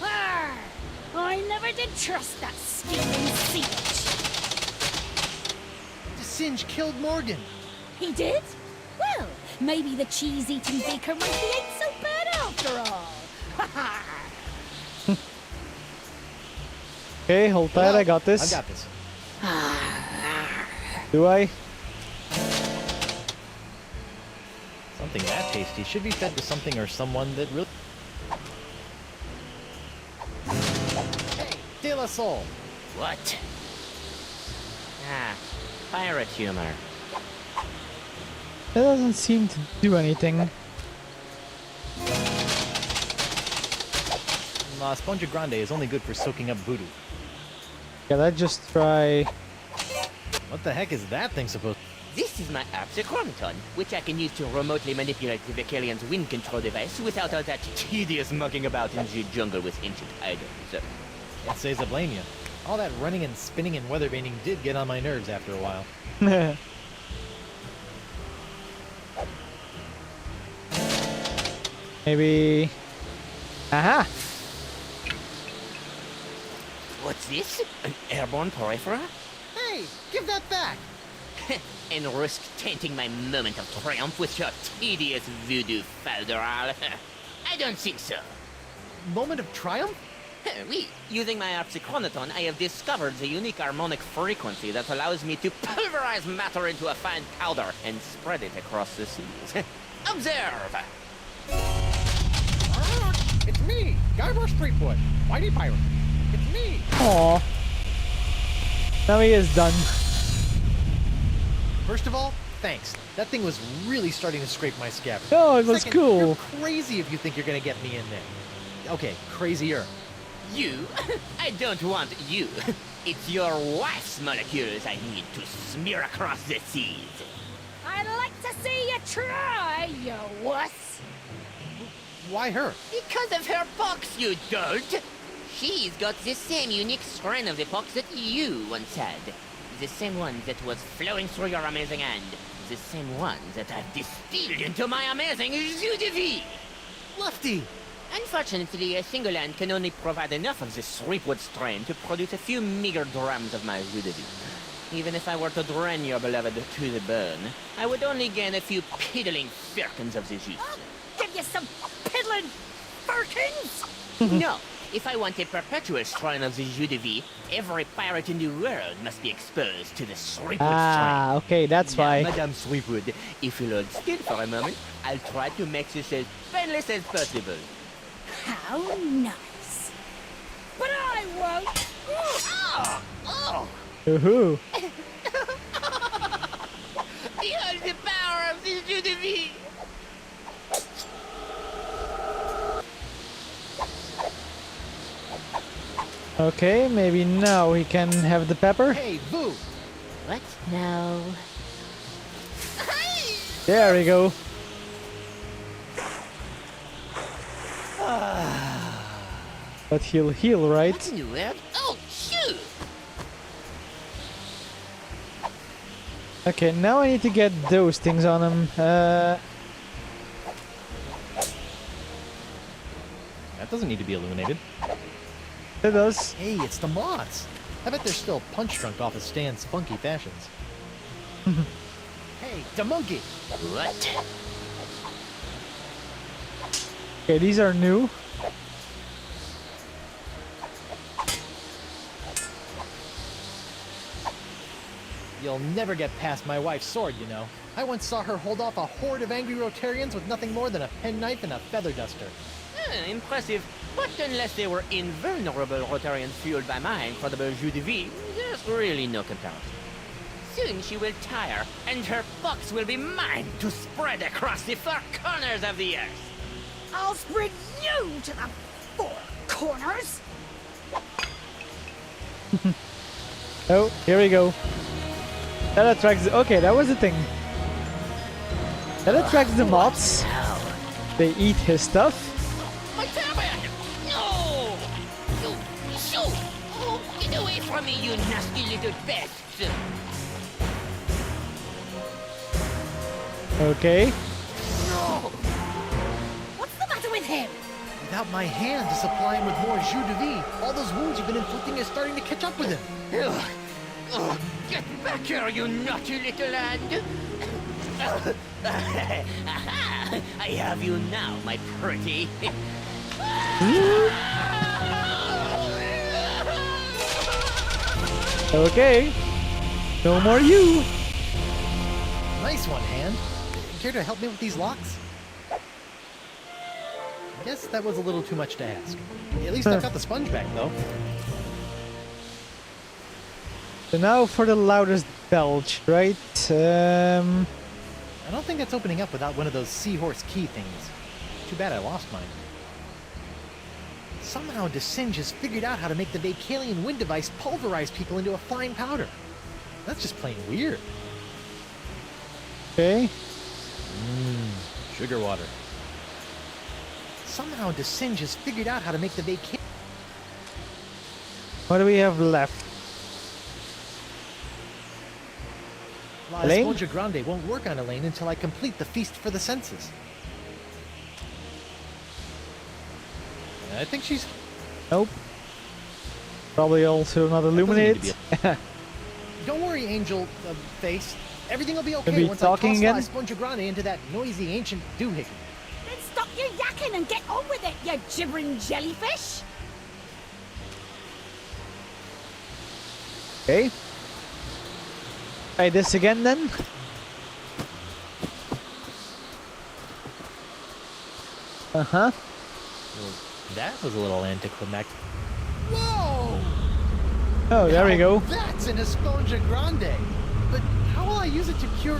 Speaker 12: Arr! I never did trust that scheming Singe.
Speaker 5: Singe killed Morgan.
Speaker 12: He did? Well, maybe the cheese-eating baker monkey ain't so bad after all. Ha ha!
Speaker 1: Okay, hold tight, I got this.
Speaker 5: I got this.
Speaker 1: Do I?
Speaker 5: Something that tasty should be fed to something or someone that really... Hey, De La Soul!
Speaker 6: What? Ah, pirate humor.
Speaker 1: That doesn't seem to do anything.
Speaker 5: La Esponja Grande is only good for soaking up voodoo.
Speaker 1: Yeah, let's just try...
Speaker 5: What the heck is that thing supposed to...
Speaker 6: This is my Apsichronoton, which I can use to remotely manipulate the Vicarian's wind control device without all that tedious mucking about in the jungle with ancient items.
Speaker 5: Can't say I blame you. All that running and spinning and weatherbaiting did get on my nerves after a while.
Speaker 1: Maybe... Aha!
Speaker 6: What's this? An airborne porifera?
Speaker 5: Hey, give that back!
Speaker 6: And risk tainting my moment of triumph with your tedious voodoo falderal? I don't think so.
Speaker 5: Moment of triumph?
Speaker 6: Oui, using my Apsichronoton, I have discovered the unique harmonic frequency that allows me to pulverize matter into a fine powder and spread it across the seas. Observe!
Speaker 16: It's me, Guybrush Threepwood, Mighty Pirate. It's me.
Speaker 1: Aww. Now he is done.
Speaker 5: First of all, thanks. That thing was really starting to scrape my scabbard.
Speaker 1: Oh, it was
Speaker 5: Second,
Speaker 1: cool.
Speaker 5: You're crazy if you think you're gonna get me in there. Okay, crazier.
Speaker 6: You? I don't want you. It's your wife's molecules I need to smear across the seas.
Speaker 12: I'd like to see you try, you wuss.
Speaker 5: Why her?
Speaker 6: Because of her pox, you dolt! She's got the same unique strain of the pox that you once had. The same one that was flowing through your amazing hand. The same one that I've distilled into my amazing jus de vie!
Speaker 5: Lefty!
Speaker 6: Unfortunately, a single hand can only provide enough of this Threepwood strain to produce a few meager drams of my jus de vie. Even if I were to drain your beloved to the bone, I would only gain a few piddling firkins of the juice.
Speaker 12: Give you some piddling firkins?
Speaker 6: No. If I want a perpetual strain of the jus de vie, every pirate in the world must be exposed to the Threepwood
Speaker 1: Ah,
Speaker 6: strain.
Speaker 1: okay, that's why.
Speaker 6: Now, Madame Threepwood, if you'll hold still for a moment, I'll try to make this as painless as possible.
Speaker 12: How nice. But I won't.
Speaker 6: Oh!
Speaker 1: Woohoo!
Speaker 6: Behold the power of this jus de vie!
Speaker 1: Okay, maybe now we can have the pepper.
Speaker 5: Hey, Boo!
Speaker 6: What now?
Speaker 1: There we go. But he'll heal, right?
Speaker 6: What in the world? Oh, shoot!
Speaker 1: Okay, now I need to get those things on him.
Speaker 5: That doesn't need to be illuminated.
Speaker 1: It does.
Speaker 5: Hey, it's the moths! I bet they're still punch-drunk off of Stan's funky fashions. Hey, the monkey!
Speaker 6: What?
Speaker 1: Okay, these are new.
Speaker 5: You'll never get past my wife's sword, you know. I once saw her hold off a horde of angry Rotarians with nothing more than a penknife and a feather duster.
Speaker 6: Impressive. But unless they were invulnerable Rotarians fueled by my incredible jus de vie, there's really no comparison. Soon she will tire, and her box will be mine to spread across the four corners of the earth.
Speaker 12: I'll spread you to the four corners.
Speaker 1: Oh, here we go. That attracts. Okay, that was the thing. That attracts the moths. They eat his stuff.
Speaker 6: My turban! No! You, oh, get away from me, you nasty little pest!
Speaker 1: Okay.
Speaker 12: No! What's the matter with him?
Speaker 5: Without my hand to supply him with more jus de vie, all those wounds you've been inflicting are starting to catch up with him.
Speaker 6: Get back here, you naughty little hand! I have you now, my pretty.
Speaker 1: Okay. No more you.
Speaker 5: Nice one, Hand. Care to help me with these locks? I guess that was a little too much to ask. At least I've got the sponge back, though.
Speaker 1: So now for the loudest belch, right?
Speaker 5: I don't think that's opening up without one of those seahorse key things. Too bad I lost mine. Somehow DeSinge has figured out how to make the Vacalian wind device pulverize people into a fine powder. That's just plain weird.
Speaker 1: Okay.
Speaker 5: Sugar water. Somehow DeSinge has figured out how to make the Vacalian...
Speaker 1: What do we have left?
Speaker 5: La
Speaker 1: Elaine?
Speaker 5: Esponja Grande won't work on Elaine until I complete the Feast for the Senses. I think she's...
Speaker 1: Nope. Probably also not illuminated.
Speaker 5: Don't worry, Angel Face. Everything will be okay
Speaker 1: Maybe
Speaker 5: once
Speaker 1: talking
Speaker 5: I toss
Speaker 1: again?
Speaker 5: La Esponja Grande into that noisy ancient doohickey.
Speaker 12: Then stop your yakking and get on with it, you gibbering jellyfish!
Speaker 1: Okay. Try this again then. Uh-huh.
Speaker 5: Well, that was a little anticlimactic.
Speaker 12: Whoa!
Speaker 1: Oh, there we
Speaker 5: Now
Speaker 1: go.
Speaker 5: That's an Esponja Grande. But how will I use it to cure...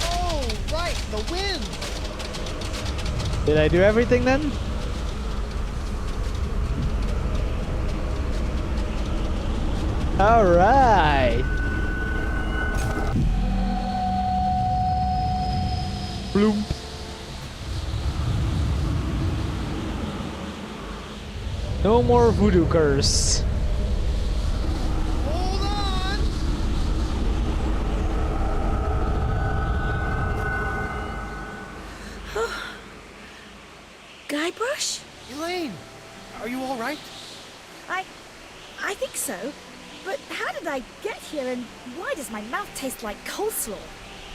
Speaker 5: Oh, right, the wind!
Speaker 1: Did I do everything then? All right. Bloom. No more voodoo curse.
Speaker 5: Hold on!
Speaker 12: Guybrush?
Speaker 5: Elaine, are you all right?
Speaker 12: I think so. But how did I get here, and why does my mouth taste like coleslaw?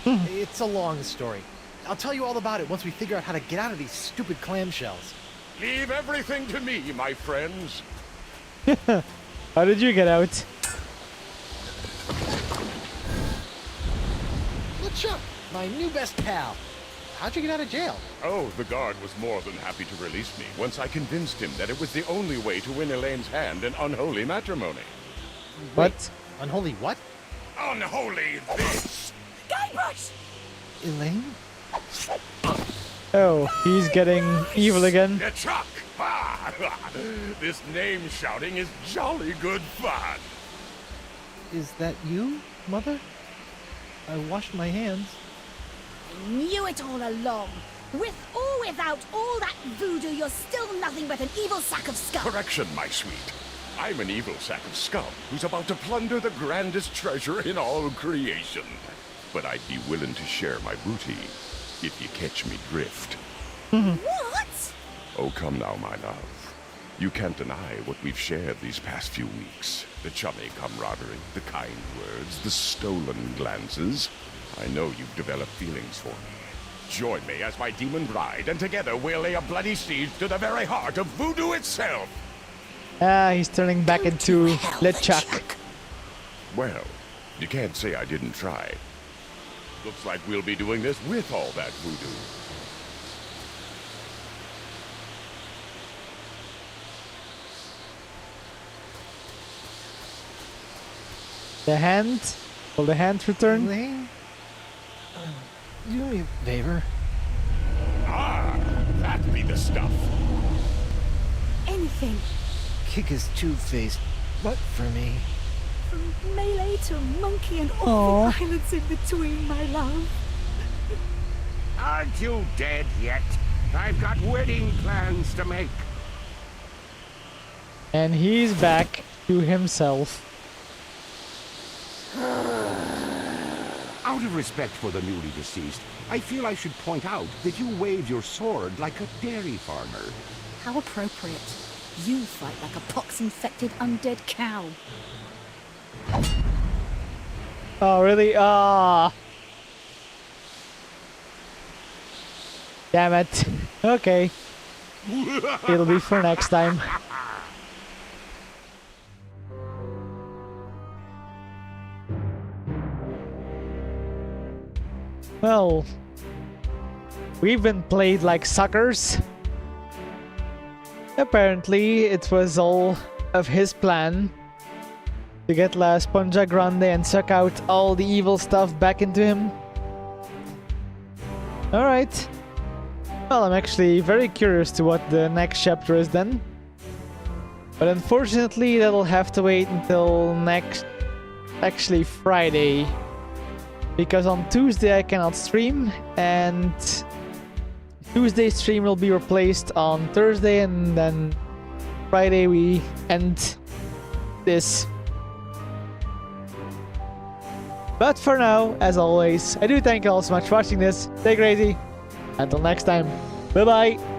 Speaker 5: It's a long story. I'll tell you all about it once we figure out how to get out of these stupid clamshells.
Speaker 14: Leave everything to me, my friends.
Speaker 1: How did you get out?
Speaker 5: LeChuck, my new best pal. How'd you get out of jail?
Speaker 14: Oh, the guard was more than happy to release me once I convinced him that it was the only way to win Elaine's hand in unholy matrimony.
Speaker 1: What?
Speaker 5: Wait, unholy what?
Speaker 14: Unholy this!
Speaker 12: Guybrush!
Speaker 5: Elaine?
Speaker 1: Oh, he's getting evil again.
Speaker 14: LeChuck! This name shouting is jolly good fun.
Speaker 5: Is that you, Mother? I washed my hands.
Speaker 12: I knew it all along. With or without all that voodoo, you're still nothing but an evil sack of scum.
Speaker 14: Correction, my sweet. I'm an evil sack of scum who's about to plunder the grandest treasure in all creation. But I'd be willing to share my booty if you catch me drift.
Speaker 12: What?
Speaker 14: Oh, come now, my love. You can't deny what we've shared these past few weeks. The chummy camaraderie, the kind words, the stolen glances. I know you've developed feelings for me. Join me as my demon bride, and together we'll lay a bloody siege to the very heart of voodoo itself.
Speaker 1: Ah, he's turning back into LeChuck.
Speaker 14: Well, you can't say I didn't try. Looks like we'll be doing this with all that voodoo.
Speaker 1: The hand? Will the hand return?
Speaker 5: Elaine? Do me a favor.
Speaker 14: Ah, that be the stuff.
Speaker 12: Anything.
Speaker 5: Kick his two-faced butt for me.
Speaker 12: From melee to monkey and
Speaker 1: Aw.
Speaker 12: all the islands in between, my love.
Speaker 17: Aren't you dead yet? I've got wedding plans to make.
Speaker 1: And he's back to himself.
Speaker 17: Out of respect for the newly deceased, I feel I should point out that you wave your sword like a dairy farmer.
Speaker 12: How appropriate. You fight like a pox-infected undead cow.
Speaker 1: Oh, really? Ah. Damn it. Okay. It'll be for next time. Well, we've been played like suckers. Apparently, it was all of his plan to get La Esponja Grande and suck out all the evil stuff back into him. Alright. Well, I'm actually very curious to what the next chapter is then. But unfortunately, that'll have to wait until actually Friday. Because on Tuesday I cannot stream, and Tuesday's stream will be replaced on Thursday, and then Friday we end this. But for now, as always, I do thank you all so much for watching this. Stay crazy. Until next time, bye bye.